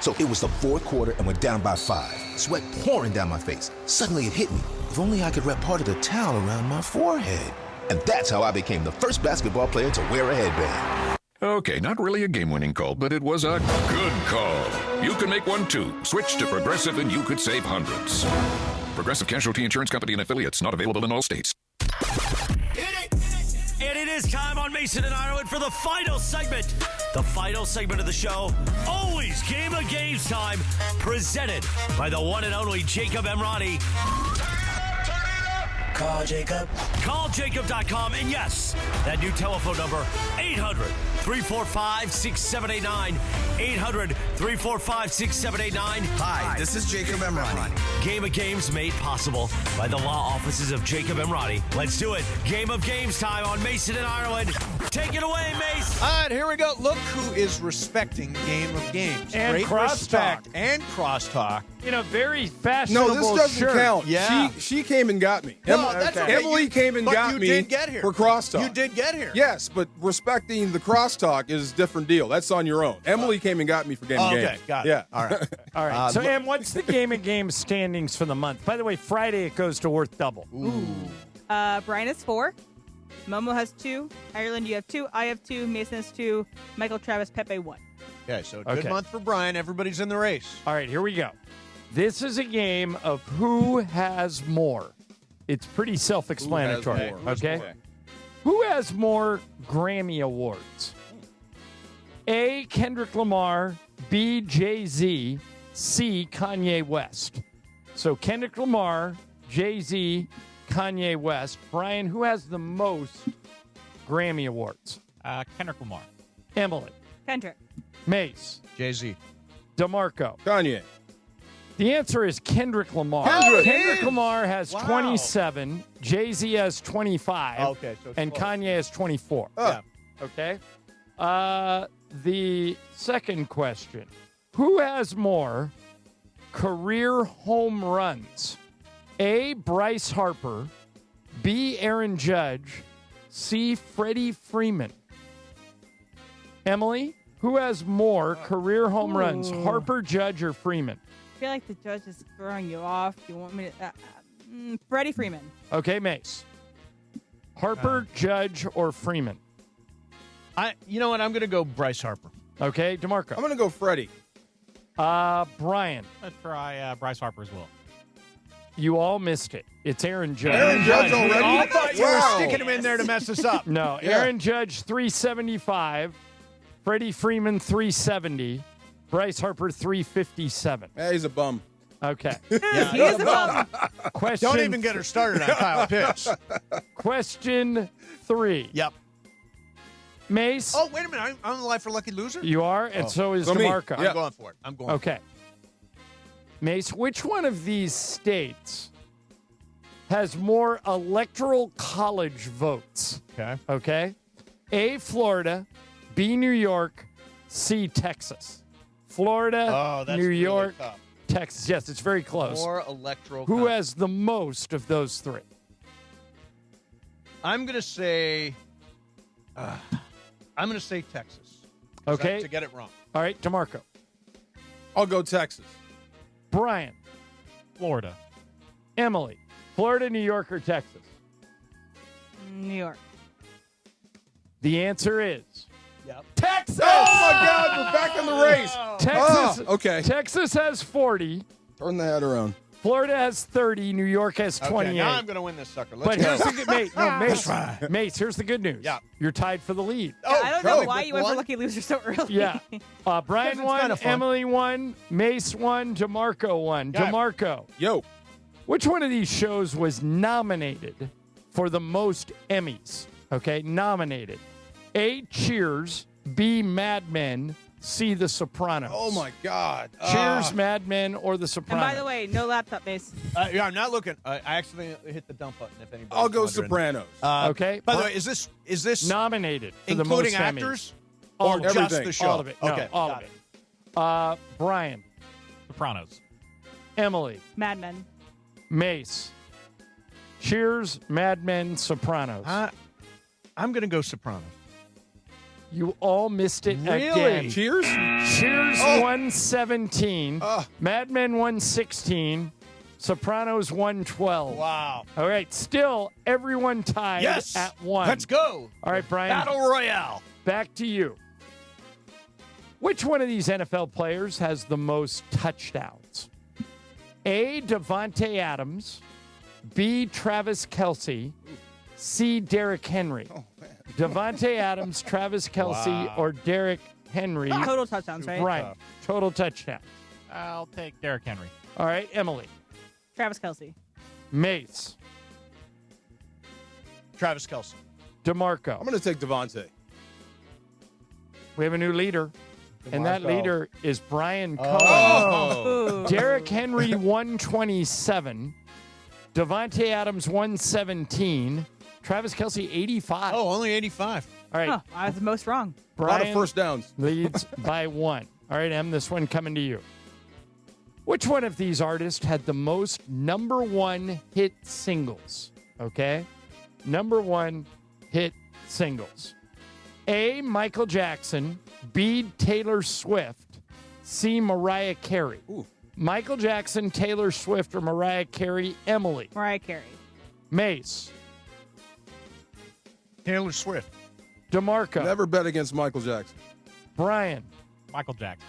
So it was the fourth quarter and we're down by 5. Sweat pouring down my face. Suddenly it hit me. If only I could wrap part of the towel around my forehead. And that's how I became the first basketball player to wear a headband. Okay, not really a game-winning call, but it was a good call. You can make one too. Switch to Progressive and you could save hundreds. Progressive Casualty Insurance Company and Affiliates, not available in all states. And it is time on Mason and Ireland for the final segment. The final segment of the show, always Game of Games time, presented by the one and only Jacob Emrani. Call Jacob. CallJacob.com. And yes, that new telephone number, 800-345-6789. 800-345-6789. Hi, this is Jacob Emrani. Game of Games made possible by the law offices of Jacob Emrani. Let's do it. Game of Games time on Mason and Ireland. Take it away, Mace. All right, here we go. Look who is respecting Game of Games. And Great crosstalk. respect and crosstalk. In a very fashionable No, this doesn't shirt. count. Yeah. She came and got me. Well, that's okay. Emily came and got you me did get here. for crosstalk. You did get here. Yes, but respecting the crosstalk is a different deal. That's on your own. Emily came and got me for Game of Games. Okay, got it. Yeah. All right. All right. So, Em, what's the Game of Games standings for the month? By the way, Friday it goes to worth double. Ooh. Brian has 4. Momo has 2. Ireland, you have 2. I have 2. Mason has 2. Michael, Travis, Pepe 1. Okay, so good month for Brian. Everybody's in the race. All right, here we go. This is a game of who has more. It's pretty self-explanatory. Okay? Who has more Grammy Awards? A, Kendrick Lamar, B, Jay-Z, C, Kanye West. So Kendrick Lamar, Jay-Z, Kanye West. Brian, who has the most Grammy Awards? Kendrick Lamar. Emily. Kendrick. Mace. Jay-Z. DeMarco. Kanye. The answer is Kendrick Lamar. Kendrick Lamar has 27. Jay-Z has 25. Okay, so it's and close. Kanye has 24. Yeah. Okay. The second question. Who has more career home runs? A, Bryce Harper. B, Aaron Judge. C, Freddie Freeman. Emily, who has more career home runs? Harper, Judge, or Freeman? I feel like the judge is throwing you off. You want me to... Freddie Freeman. Okay, Mace. Harper, Judge, or Freeman? You know what? I'm going to go Bryce Harper. Okay, DeMarco. I'm going to go Freddie. Brian. Let's try Bryce Harper as well. You all missed it. It's Aaron Judge. Aaron Judge already? I thought you were sticking him in there to mess us up. No, Yeah. Aaron Judge, 375. Freddie Freeman, 370. Bryce Harper, 357. Yeah, he's a bum. Okay. Yeah, He is a bum. Question. Don't even get her started on Kyle Pitts. Question 3. Yep. Mace. Oh, wait a minute. I'm on the Life for Lucky Loser? You are, and so is So me. DeMarco. I'm going for it. Okay. Mace, which one of these states has more electoral college votes? Okay. A, Florida. B, New York. C, Texas. Florida, that's New really York, tough. Texas. Yes, it's very close. More electoral. Who college. has the most of those three? I'm going to say. I'm going to say Texas. Okay. To get it wrong. All right, DeMarco. I'll go Texas. Brian. Florida. Emily. Florida, New York, or Texas? New York. The answer is Yep. Texas. Oh my God, we're back in the race. Texas. Okay. Texas has 40. Turn the hat around. Florida has 30. New York has 28. Okay, now I'm going to win this sucker. Let's But go. here's the good Mace, here's the good news. Yeah. You're tied for the lead. I don't know why with you went for one? Lucky Loser so early. Yeah. Brian Because it's won, kinda fun. Emily won, Mace won, DeMarco won. Yeah. DeMarco, Yo. which one of these shows was nominated for the most Emmys? Okay, nominated. A, Cheers. B, Mad Men. C, The Sopranos. Oh my God. Cheers, Mad Men, or The Sopranos. And by the way, no laptop, Mace. Yeah, I'm not looking. I actually hit the dump button. If anybody. I'll go Sopranos. Okay. By the way, is this nominated for the including most actors Emmys. or All just everything. the show? All of it. No, Okay, all got of it. Brian, Sopranos. Emily, Mad Men. Mace, Cheers, Mad Men, Sopranos. I'm going to go Sopranos. You all missed it Really? again. Cheers? Cheers 117. Mad Men 116. Sopranos 112. Wow. All right, still everyone tied Yes. at 1. Let's go. All right, Brian. Battle Royale. Back to you. Which one of these NFL players has the most touchdowns? A, Devontae Adams. B, Travis Kelce. C, Derrick Henry. Devontae Adams, Travis Kelce, or Derrick Henry. Total touchdowns, right? Right. Total touchdowns. I'll take Derrick Henry. All right, Emily. Travis Kelce. Mace. Travis Kelce. DeMarco. I'm going to take Devontae. We have a new leader. And that DeMarco. leader is Brian Cohen. Oh. Derrick Henry, 127. Devontae Adams, 117. Travis Kelce, 85. Oh, only 85. All right. Huh, I was the most wrong. A lot of Brian first downs. leads by 1. All right, Em, this one coming to you. Which one of these artists had the most number 1 hit singles? Okay? Number 1 hit singles. A, Michael Jackson. B, Taylor Swift. C, Mariah Carey. Ooh. Michael Jackson, Taylor Swift, or Mariah Carey. Emily. Mariah Carey. Mace. Taylor Swift. DeMarco. Never bet against Michael Jackson. Brian. Michael Jackson.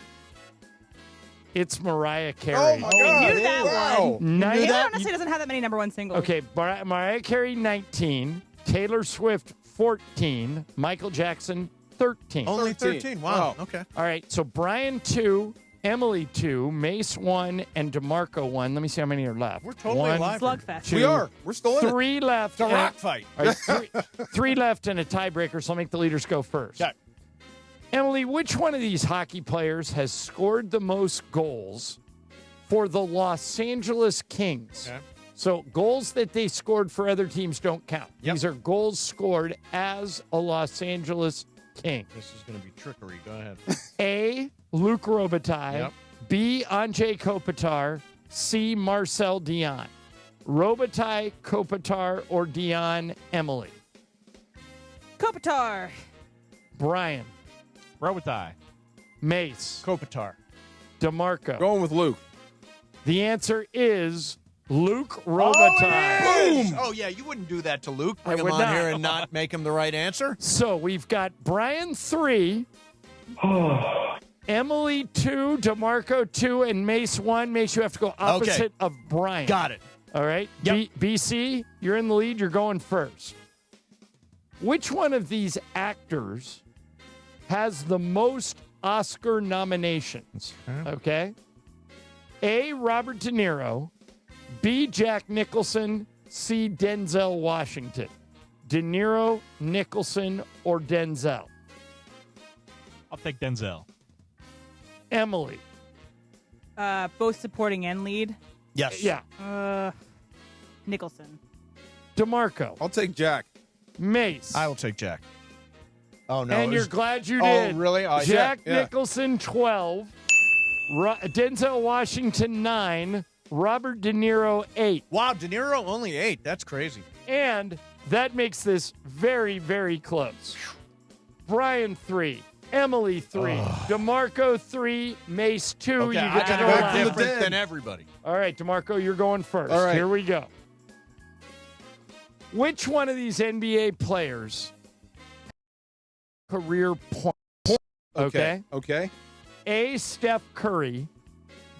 It's Mariah Carey. Oh my God. I knew that Wow. one. Ni- Taylor honestly doesn't have that many number 1 singles. Okay, Mariah Carey, 19. Taylor Swift, 14. Michael Jackson, 13. Only 13. 13. Wow. Wow. Okay. All right, so Brian 2, Emily 2, Mace 1, and DeMarco 1. Let me see how many are left. We're totally 1, alive. Slugfest. 2, We are. We're still in it. 3 left. It's a and- rock fight. All right, three left and a tiebreaker, so I'll make the leaders go first. Okay. Emily, which one of these hockey players has scored the most goals for the Los Angeles Kings? Okay. So goals that they scored for other teams don't count. Yep. These are goals scored as a Los Angeles King. This is going to be trickery. Go ahead. A, Luke Robitaille. Yep. B, Anze Kopitar. C, Marcel Dion. Robitaille, Kopitar, or Dion. Emily. Kopitar. Brian. Robitaille. Mace. Kopitar. DeMarco. Going with Luke. The answer is Luke Robitaille. Boom! Oh, yeah, you wouldn't do that to Luke. I Bring him would on not. here and not make him the right answer. So we've got Brian 3, Emily 2, DeMarco 2, and Mace 1. Mace, you have to go opposite of Brian. Got it. All right. Yep. BC, you're in the lead. You're going first. Which one of these actors has the most Oscar nominations? Okay. A, Robert De Niro. B, Jack Nicholson. C, Denzel Washington. De Niro, Nicholson, or Denzel? I'll take Denzel. Emily. Both supporting and lead. Yes. Yeah. Nicholson. DeMarco. I'll take Jack. Mace. I will take Jack. Oh, no. And you're glad you did. Oh, really? Jack yeah. Nicholson, 12. Denzel Washington, 9. Robert De Niro, 8. Wow, De Niro only 8. That's crazy. And that makes this very, very close. Brian, 3. Emily, 3. DeMarco, 3. Mace, 2. Okay, You get to go I'm last. different than everybody. All right, DeMarco, you're going first. All right. Here we go. Which one of these NBA players career point? Okay. Okay. A, Steph Curry.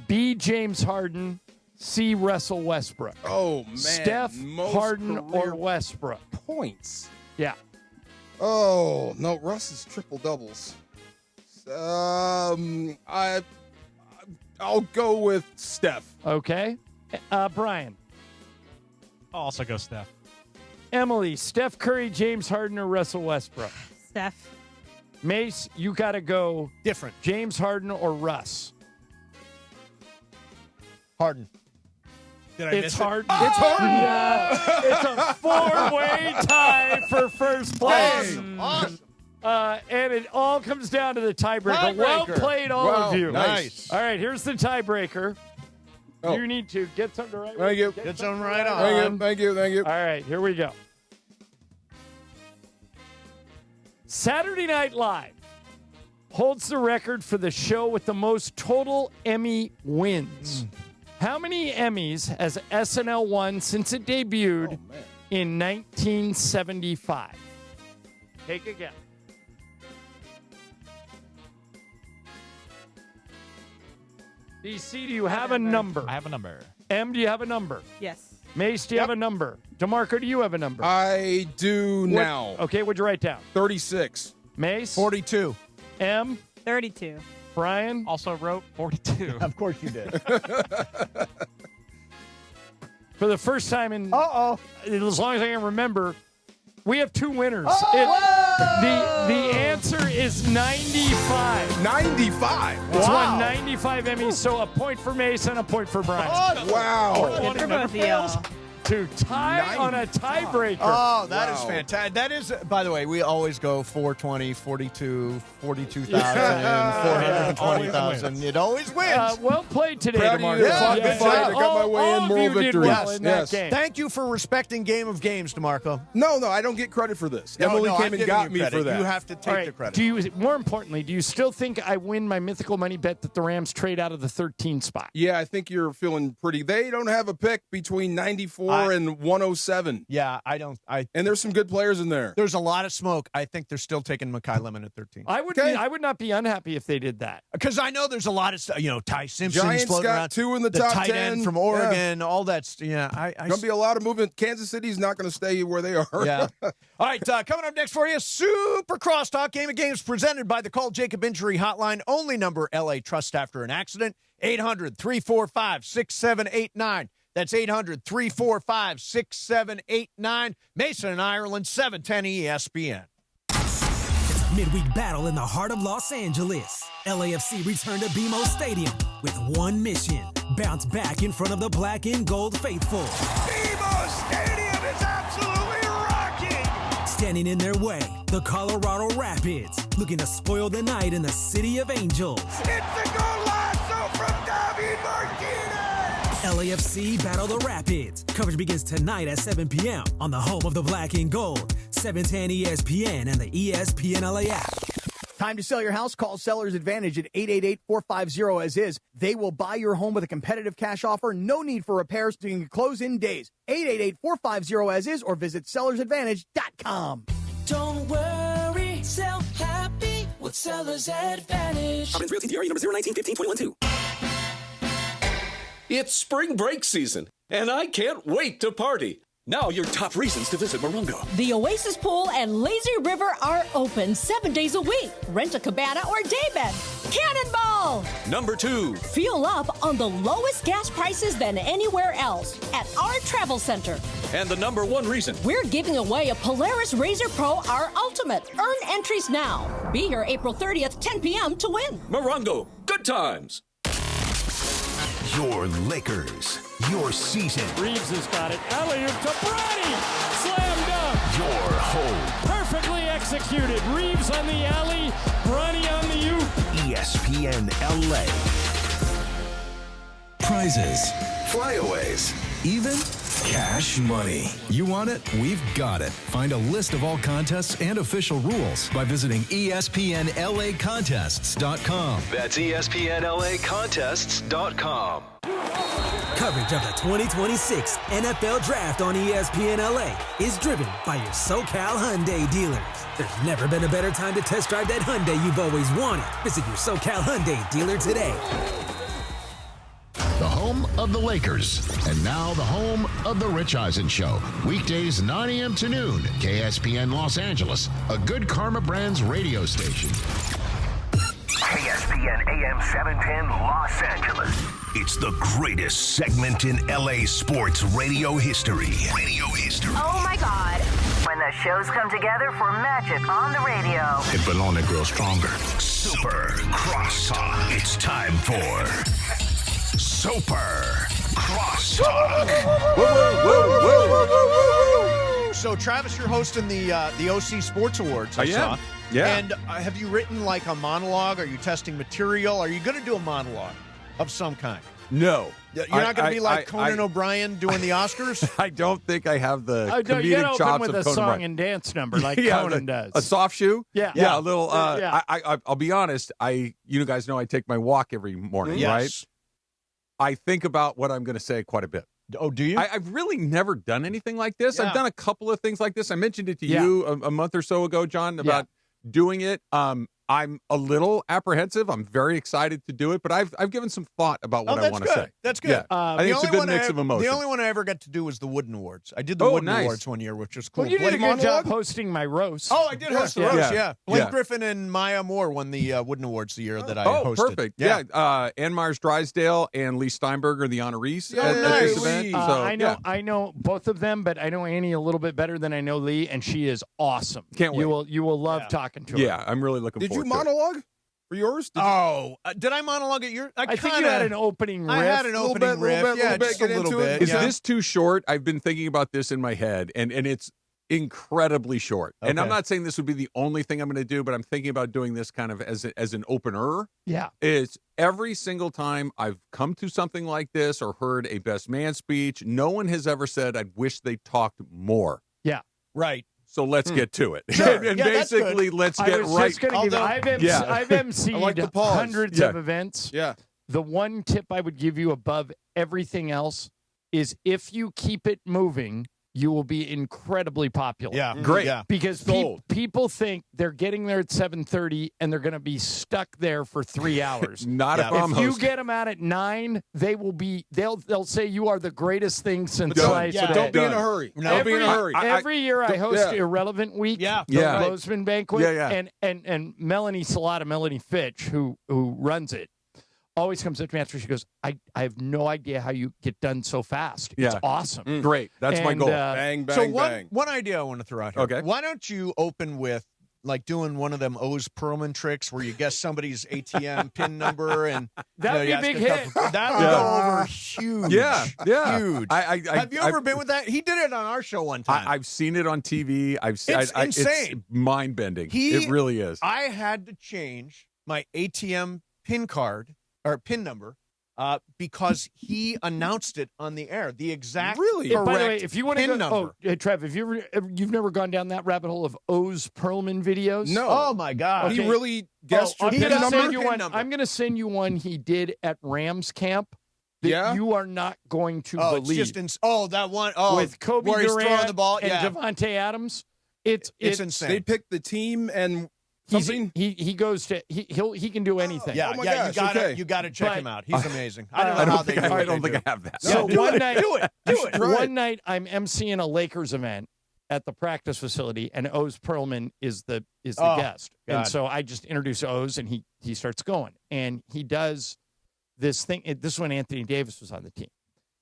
B, James Harden. C, Russell Westbrook. Oh, man. Steph, Most Harden, career or Westbrook? points. Yeah. Oh, no. Russ is triple doubles. I'll go with Steph. Okay. Brian. I'll also go Steph. Emily, Steph Curry, James Harden, or Russell Westbrook? Steph. Mace, you got to go different. James Harden or Russ? Harden. Did I It's miss Harden. It? It's Harden. Yeah. It's a four-way tie for first place. Awesome. And it all comes down to the tiebreaker. Well played, all of you. Nice. All right, here's the tiebreaker. Oh. You need to get something right. Thank you. Get something something right on. Thank you. All right, here we go. Saturday Night Live holds the record for the show with the most total Emmy wins. How many Emmys has SNL won since it debuted in 1975? Take a guess. DC, do you have a number? I have a number. M, do you have a number? Yes. Mace, do you have a number? DeMarco, do you have a number? I do now. Okay, what'd you write down? 36. Mace? 42. M? 32. Brian? Also wrote 42. Of course you did. For the first time in, as long as I can remember, we have two winners. The answer is 95. 95? It's won 95 Emmys, so a point for Mace and a point for Brian. Wow. Good for both of y'all. To tie on a tiebreaker. Oh, that is fantastic. That is, by the way, we always go 420, 42, 42,000, 420,000. It always wins. Well played today, Proud of DeMarco. you. I got my way in, all of moral you did victory. well in that game. Thank you for respecting Game of Games, DeMarco. No, I don't get credit for this. Emily came and got me for that. You have to take the credit. More importantly, do you still think I win my mythical money bet that the Rams trade out of the 13 spot? Yeah, I think you're feeling pretty. They don't have a pick between 94 and 107. Yeah, I don't. And there's some good players in there. There's a lot of smoke. I think they're still taking Mekhi Lemon at 13. I would not be unhappy if they did that. Because I know there's a lot of stuff. Ty Simpson's Giants floating got around. 2 in the top tight 10 end from Oregon. All that's going to be a lot of movement. Kansas City's not going to stay where they are. Yeah. All right, coming up next for you, Super Crosstalk Game of Games presented by the Call Jacob Injury Hotline. Only number LA Trust after an accident. 800-345-6789. That's 800-345-6789. Mason and Ireland, 710 ESPN. It's a midweek battle in the heart of Los Angeles. LAFC returned to BMO Stadium with one mission: bounce back in front of the black and gold faithful. BMO Stadium is absolutely rocking! Standing in their way, the Colorado Rapids, looking to spoil the night in the City of Angels. It's a golazo from David Martinez! LAFC battle the Rapids. Coverage begins tonight at 7 p.m. on the home of the black and gold, 710 ESPN and the ESPN LA app. Time to sell your house? Call Seller's Advantage at 888-450-AS-IS. They will buy your home with a competitive cash offer. No need for repairs. You can close in days. 888-450-AS-IS or visit sellersadvantage.com. Don't worry, sell happy with Seller's Advantage. Realty DRE number 0191521. It's spring break season, And I can't wait to party. Now your top reasons to visit Morongo. The Oasis Pool and Lazy River are open 7 days a week. Rent a cabana or daybed. Cannonball! Number 2. Fuel up on the lowest gas prices than anywhere else at our travel center. And the number 1 reason. We're giving away a Polaris Razor Pro R Ultimate. Earn entries now. Be here April 30th, 10 p.m. to win. Morongo, good times. Your Lakers. Your season. Reaves has got it. Alley-oop to Brady. Slam dunk. Your home. Perfectly executed. Reaves on the alley. Bronny on the oop. ESPN LA. Prizes. Flyaways. Even cash money. You want it? We've got it. Find a list of all contests and official rules by visiting ESPNLAcontests.com. That's ESPNLAcontests.com. Coverage of the 2026 NFL Draft on ESPN LA is driven by your SoCal Hyundai dealers. There's never been a better time to test drive that Hyundai you've always wanted. Visit your SoCal Hyundai dealer today. The home of the Lakers, and now the home of the Rich Eisen Show. Weekdays 9 a.m. to noon, KSPN Los Angeles, a Good Karma Brands radio station. KSPN AM 710 Los Angeles. It's the greatest segment in LA sports radio history. Oh my God. When the shows come together for magic on the radio. It will only grow stronger. Super Crosstalk. It's time for Super Crosstalk. So, Travis, you're hosting the OC Sports Awards, I saw. Yeah. And have you written like a monologue? Are you testing material? Are you going to do a monologue of some kind? No. You're not going to be like Conan O'Brien doing the Oscars? I don't think I have the comedic you gotta chops open with of a Conan song O'Brien. and dance number like Conan does. A soft shoe? Yeah. Yeah, a little. Yeah. I'll be honest. You guys know I take my walk every morning, Yes. right? I think about what I'm going to say quite a bit. Oh, do you? I've really never done anything like this. Yeah. I've done a couple of things like this. I mentioned it to you a month or so ago, John, about doing it. I'm a little apprehensive. I'm very excited to do it, but I've given some thought about what I want to say. That's good. Yeah. I think it's a good mix of emotions. The only one I ever got to do was the Wooden Awards. I did the Wooden Awards one year, which was cool. Well, you did a good job hosting my roast. Oh, I did host the roast, yeah. Blake Yeah. Griffin and Maya Moore won the Wooden Awards the year that I hosted. Oh, perfect. Yeah. Ann Myers Drysdale and Lee Steinberg are the honorees at this event. So, I know both of them, but I know Annie a little bit better than I know Lee, and she is awesome. Can't wait. You will love talking to her. Yeah, I'm really looking forward to it. Did you monologue for yours? Did I monologue at yours? I think you had an opening riff. I had an opening riff. Yeah, just a little bit. Is this too short? I've been thinking about this in my head, and it's incredibly short. Okay. And I'm not saying this would be the only thing I'm going to do, but I'm thinking about doing this kind of as an opener. Yeah. It's every single time I've come to something like this or heard a best man speech, no one has ever said, "I wish they talked more." Yeah. Right. So let's get to it. Sure. And basically, let's get right. I've emceed like hundreds of events. Yeah. The one tip I would give you above everything else is if you keep it moving, you will be incredibly popular. Yeah. Great. Yeah. Because people think they're getting there at 7:30 and they're going to be stuck there for 3 hours. Not if I'm If you hosting. get them out at 9, they will be. They'll say you are the greatest thing since sliced bread. Don't be in a hurry. Don't be in a hurry. Every year I host Irrelevant Week. Yeah. The Bozeman Banquet. Yeah. And Melanie Salata, Melanie Fitch, who runs it, always comes up to me after. She goes, I have no idea how you get done so fast. It's awesome. Great. That's my goal. Bang, bang, So bang. one idea I want to throw out here. Okay. Why don't you open with like doing one of them O's Pearlman tricks where you guess somebody's ATM PIN number and that would be a big hit. That would go over huge. Yeah. Huge. Have you ever been with that? He did it on our show one time. I've seen it on TV. It's insane. It's mind-bending. It really is. I had to change my ATM PIN card or PIN number because he announced it on the air. The exact correct by the way, if you want to PIN go, number. Trev, if you've never gone down that rabbit hole of O's Pearlman videos, No. Oh my God! He really guessed your I'm PIN gonna number? send you one. I'm going to send you one he did at Rams camp. That you are not going to believe. It's just that one. With Kobe where he's Durant throwing the ball and Devontae Adams. It's insane. They picked the team and He goes to he can do anything. Yeah, my yeah. gosh, You got to check him out. He's amazing. I don't think I have that. So one night, do it. One night, I'm emceeing a Lakers event at the practice facility, and Oz Pearlman is the guest. God. And so I just introduce Oz, and he starts going, and he does this thing. This is when Anthony Davis was on the team.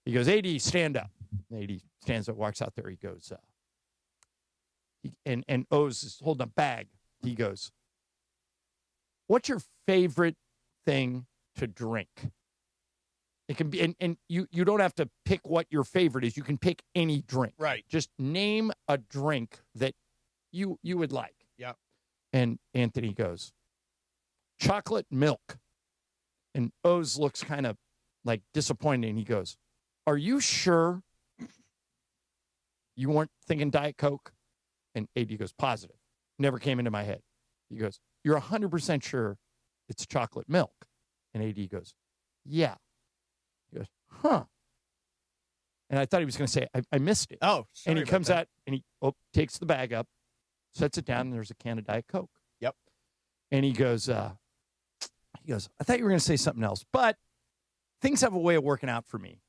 He goes, AD, stand up. AD stands up, walks out there. He goes, and Oz is holding a bag. He goes, what's your favorite thing to drink? It can be, and you don't have to pick what your favorite is. You can pick any drink. Right. Just name a drink that you would like. Yeah. And Anthony goes, chocolate milk. And Oz looks kind of like disappointed, and he goes, are you sure you weren't thinking Diet Coke? And AD goes, positive. Never came into my head. He goes, you're 100% sure it's chocolate milk? And AD goes, yeah. He goes, huh. And I thought he was going to say, I missed it. Oh, sorry. And he comes out, and he takes the bag up, sets it down, and there's a can of Diet Coke. Yep. And he goes, I thought you were going to say something else, but things have a way of working out for me.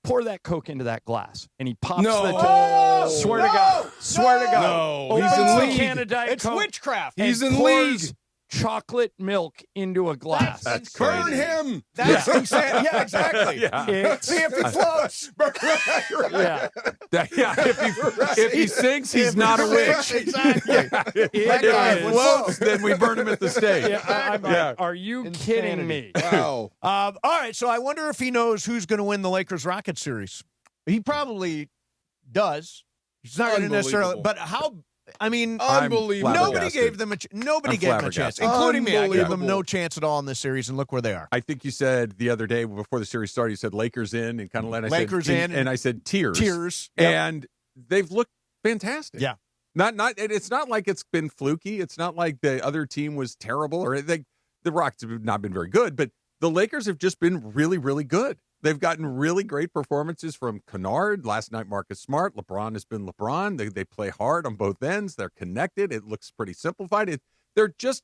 Pour that Coke into that glass. And he pops the top. Swear to God. Swear to God. No. Opens He's in the league. can of Diet It's Coke witchcraft. He's and in pours league. chocolate milk into a glass. That's Burn crazy. him. That's exactly. Yeah, exactly. Yeah. See if he floats. Yeah. If he sinks, he's not a witch. Exactly. If he floats, then we burn him at the stake. Are you kidding me? Wow. All right, so I wonder if he knows who's going to win the Lakers-Rockets series. He probably does. He's not going to necessarily, but how? I mean, Unbelievable. Nobody gave them a chance, including me. I gave them no chance at all in this series, and look where they are. I think you said the other day before the series started, you said Lakers in, and kind of let Lakers in, and I said tears. Yep. And they've looked fantastic. Yeah. It's not like it's been fluky. It's not like the other team was terrible or anything. The Rockets have not been very good, but the Lakers have just been really, really good. They've gotten really great performances from Kennard. Last night, Marcus Smart. LeBron has been LeBron. They play hard on both ends. They're connected. It looks pretty simplified. They're just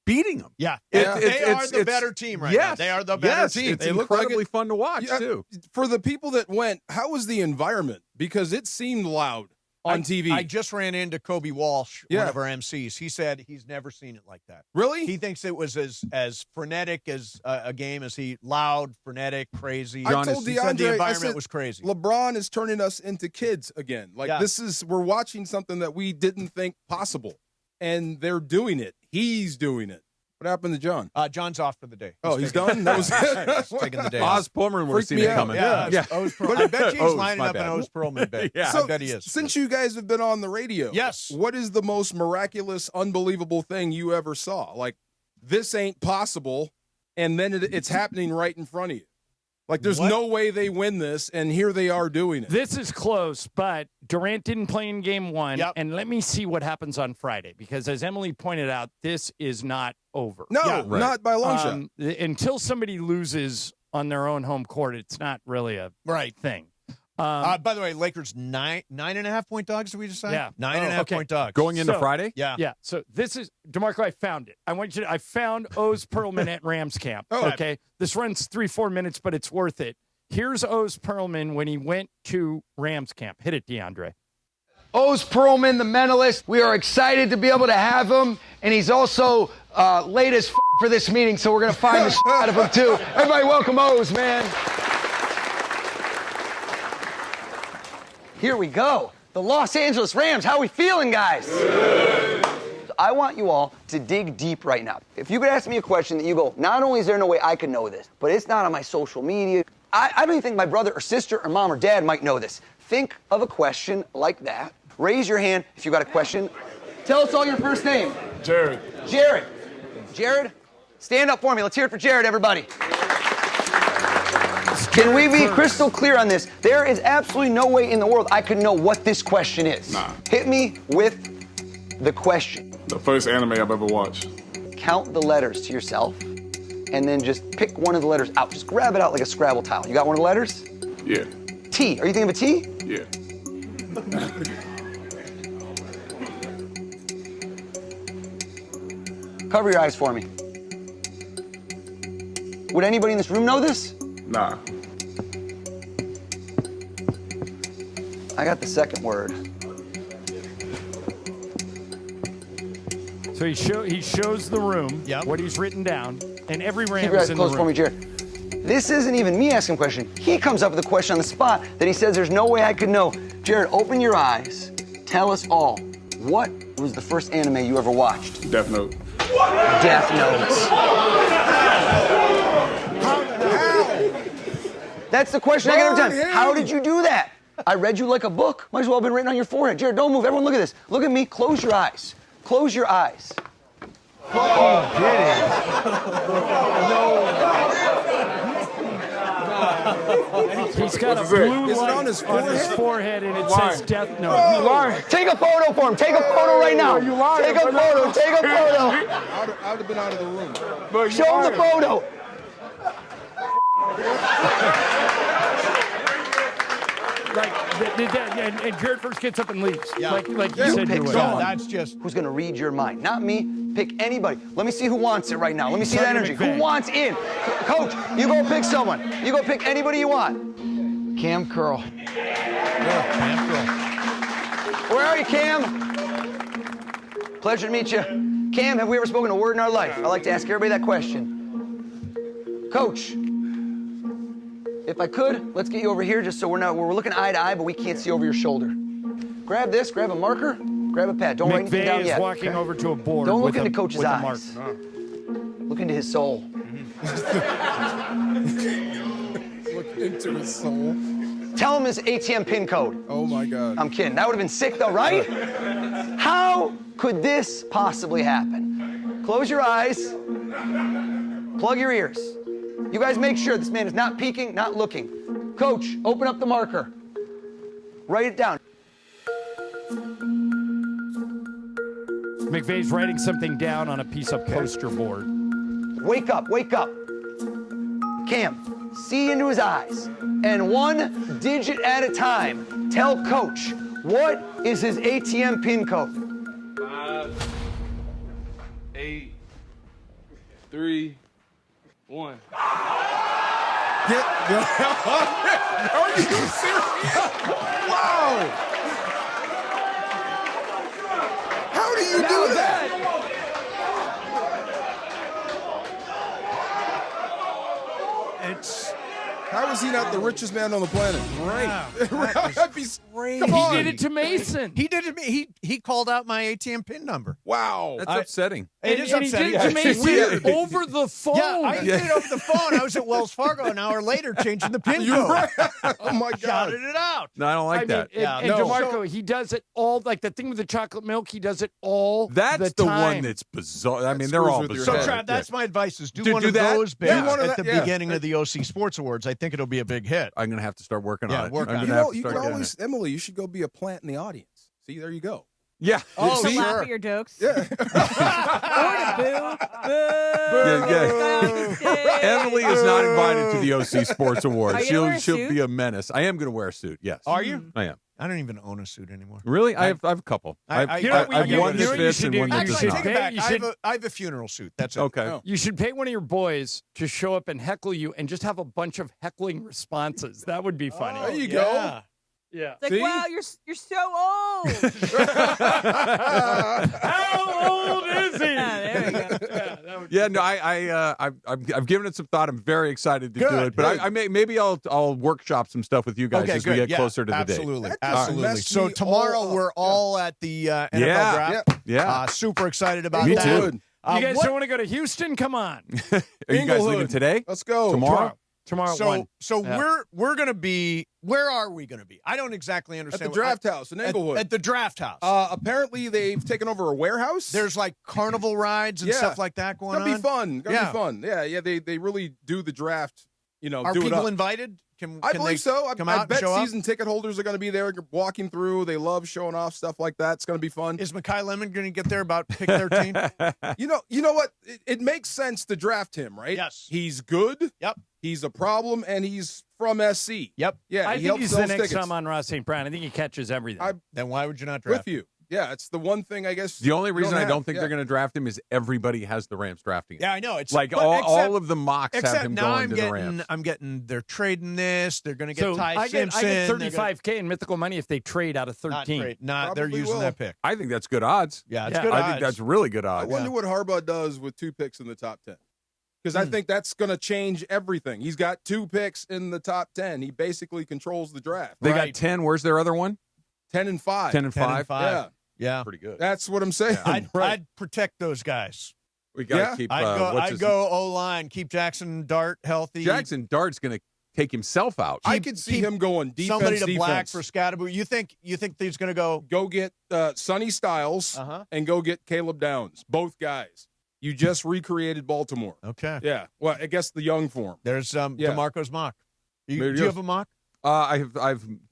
beating them. Yeah. They are the better team right now. They are the better team. It's incredibly fun to watch, too. For the people that went, how was the environment? Because it seemed loud on TV. I just ran into Kobe Walsh, one of our MCs. He said he's never seen it like that. Really? He thinks it was as frenetic as a game as loud, frenetic, crazy. I told DeAndre, the environment was crazy. LeBron is turning us into kids again. We're watching something that we didn't think possible, and they're doing it. He's doing it. What happened to John? John's off for the day. He's done? That was he's taking the day Oz Pullman would have seen it coming. Yeah. I bet he's lining up an Oz Pearlman bed. Yeah. So, I bet he is. Since you guys have been on the radio, yes, what is the most miraculous, unbelievable thing you ever saw? Like, this ain't possible, and then it's happening right in front of you. Like, there's no way they win this, and here they are doing it. This is close, but Durant didn't play in game one, and let me see what happens on Friday, because as Emily pointed out, this is not over. No, not by a long shot. Until somebody loses on their own home court, it's not really a thing. By the way, Lakers 9.5 point dogs. Did we decide? Yeah, 9.5 point dogs going into Friday. Yeah. So this is DeMarco. I found it. I found Oz Pearlman at Rams camp. Okay, this runs 3-4 minutes, but it's worth it. Here's Oz Pearlman when he went to Rams camp. Hit it, DeAndre. Oz Pearlman, the mentalist. We are excited to be able to have him, and he's also late as for this meeting, so we're gonna find the out of him too. Everybody, welcome Oz, man. Here we go. The Los Angeles Rams. How are we feeling, guys? I want you all to dig deep right now. If you could ask me a question that you go, not only is there no way I could know this, but it's not on my social media. I don't even think my brother or sister or mom or dad might know this. Think of a question like that. Raise your hand if you got a question. Tell us all your first name. Jared. Jared, stand up for me. Let's hear it for Jared, everybody. Can we be crystal clear on this? There is absolutely no way in the world I could know what this question is. Nah. Hit me with the question. The first anime I've ever watched. Count the letters to yourself, and then just pick one of the letters out. Just grab it out like a Scrabble tile. You got one of the letters? Yeah. T. Are you thinking of a T? Yeah. Cover your eyes for me. Would anybody in this room know this? Nah. I got the second word. So he shows the room what he's written down, and every Ram Keep your eyes is in the closed room. for me, Jared. This isn't even me asking a question. He comes up with a question on the spot that he says there's no way I could know. Jared, open your eyes. Tell us all. What was the first anime you ever watched? Death Note. Death Notes. That's the question I get every time. How did you do that? I read you like a book. Might as well have been written on your forehead. Jared, don't move. Everyone look at this. Look at me. Close your eyes. Close your eyes. Oh, did it? He's got a blue light on his forehead, and it says Death Note. You lying. Take a photo for him. Take a photo right now. You lying. Take a photo. Take a photo. I would have been out of the room. Show him the photo. And Jared first gets up and leaves. Yeah. Like you pick said you would. someone. That's just who's going to read your mind. Not me. Pick anybody. Let me see who wants it right now. Let me see the energy. Who wants in? Coach, you go pick someone. You go pick anybody you want. Cam Curl. Cam Curl. Where are you, Cam? Pleasure to meet you. Cam, have we ever spoken a word in our life? I like to ask everybody that question. Coach, if I could, let's get you over here just so we're looking eye to eye, but we can't see over your shoulder. Grab this, grab a marker, grab a pad. Don't write anything down yet. McVay is walking over to a board. Don't look with into Coach's with eyes. Look into his soul. Look into his soul. Tell him his ATM PIN code. Oh, my God. I'm kidding. That would have been sick, though, right? How could this possibly happen? Close your eyes. Plug your ears. You guys make sure this man is not peeking, not looking. Coach, open up the marker. Write it down. McVay's writing something down on a piece of poster board. Wake up, wake up. Cam, see into his eyes. And one digit at a time, tell Coach, what is his ATM PIN code? 5, 8, 3, 1. Are you serious? Wow. How do you do that? How is he not the richest man on the planet? Right. That'd be crazy. Come on. He did it to Mason. He did it to me. He called out my ATM PIN number. Wow. That's upsetting. It is upsetting. He did it to Mason over the phone. Yeah, I did it over the phone. I was at Wells Fargo an hour later changing the PIN code. Right. Oh, my God. Shouted it out. No, I don't like that. And DeMarco, he does it all, like the thing with the chocolate milk, he does it all That's the one time. that's bizarre. I mean, they're all bizarre. So, Trav, that's my advice is do one do of that? those bits Yeah. at the beginning of the OC Sports Awards. I think it'll be a big hit. I'm going to have to start working on it. Work on it. You know, you can always, Emily, you should go be a plant in the audience. See, there you go. Yeah. Oh, See? laugh at your jokes. Yeah. Emily is not invited to the OC Sports Awards. Are you gonna wear a She'll suit? be a menace. I am going to wear a suit. Yes. Are you? I am. I don't even own a suit anymore. Really? I have a couple. I've one that fits and one that Actually, does take not. it back. I have a funeral suit. That's it. Okay. You should pay one of your boys to show up and heckle you and just have a bunch of heckling responses. That would be funny. There you go. Yeah. It's like, wow, you're so old. How old is he? There we go. Yeah, no, I've given it some thought. I'm very excited to do Good, it, but maybe I'll workworkshop some stuff with you guys as we get closer to the date. Absolutely. So tomorrow we're all at the NFL draft. Yeah. Super excited about Me that. too. You guys don't want to go to Houston? Come on. Are you guys leaving today? Let's go. Tomorrow? Tomorrow at 1. So we're going to be, where are we going to be? I don't exactly understand. At the draft house in Englewood. At the draft house. Apparently they've taken over a warehouse. There's like carnival rides and stuff like that going on. Gonna be fun. Gonna be fun. Yeah. They really do the draft. You know, are do people it up. Can I believe so. I bet show season ticket holders are going to be there walking through. They love showing off stuff like that. It's going to be fun. Is Mekhi Lemon going to get there about pick 13? You know what? It makes sense to draft him, right? Yes. He's good. Yep. He's a problem, and he's from SC. Yep. Yeah. I he think helps he's sell the next tickets. Amon-Ra St. Brown. I think he catches everything. Then why would you not draft With you. Yeah, it's the one thing, I guess. The only reason I don't think yeah. they're going to draft him is everybody has the Rams drafting him. Yeah, I know. It's like all of the mocks have him going to the Rams. I'm getting, they're trading this. They're going to get So Ty Simpson. I get $35K in mythical money if they trade out of 13. They're using that pick. I think that's good odds. Yeah, it's good odds. I think that's really good odds. I wonder what Harbaugh does with 2 picks in the top 10. Because I think that's going to change everything. He's got 2 picks in the top 10. He basically controls the draft. They got 10. Where's their other one? 10 and 5. 10 and 5. Yeah. Pretty good. That's what I'm saying. I'd protect those guys. We got to keep. I'd go O-line. Keep Jackson Dart healthy. Jackson Dart's going to take himself out. I could see him going defense. Somebody to black for Scatterbo. You think he's going to go get Sonny Styles and go get Caleb Downs? Both guys. You just recreated Baltimore. Okay. Yeah. Well, I guess the young form. There's DeMarco's mock. Do you have a mock? I've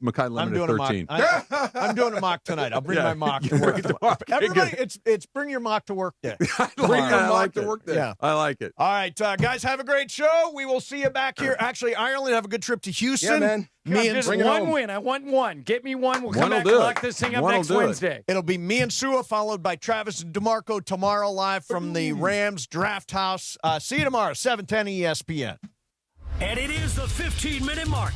Makai limited 13. I'm doing a mock tonight. I'll bring my mock to work. Everybody, it's bring your mock to work day. Bring your mock to work day. Yeah. I like it. All right, guys, have a great show. We will see you back here. Actually, Ireland, have a good trip to Houston. Yeah, man. Me and just one win. I want one. Get me one. We'll come back and lock this thing up next Wednesday. It'll be me and Sua, followed by Travis and DeMarco tomorrow live from the Rams Draft House. See you tomorrow, 7:10 ESPN. And it is the 15-minute mark.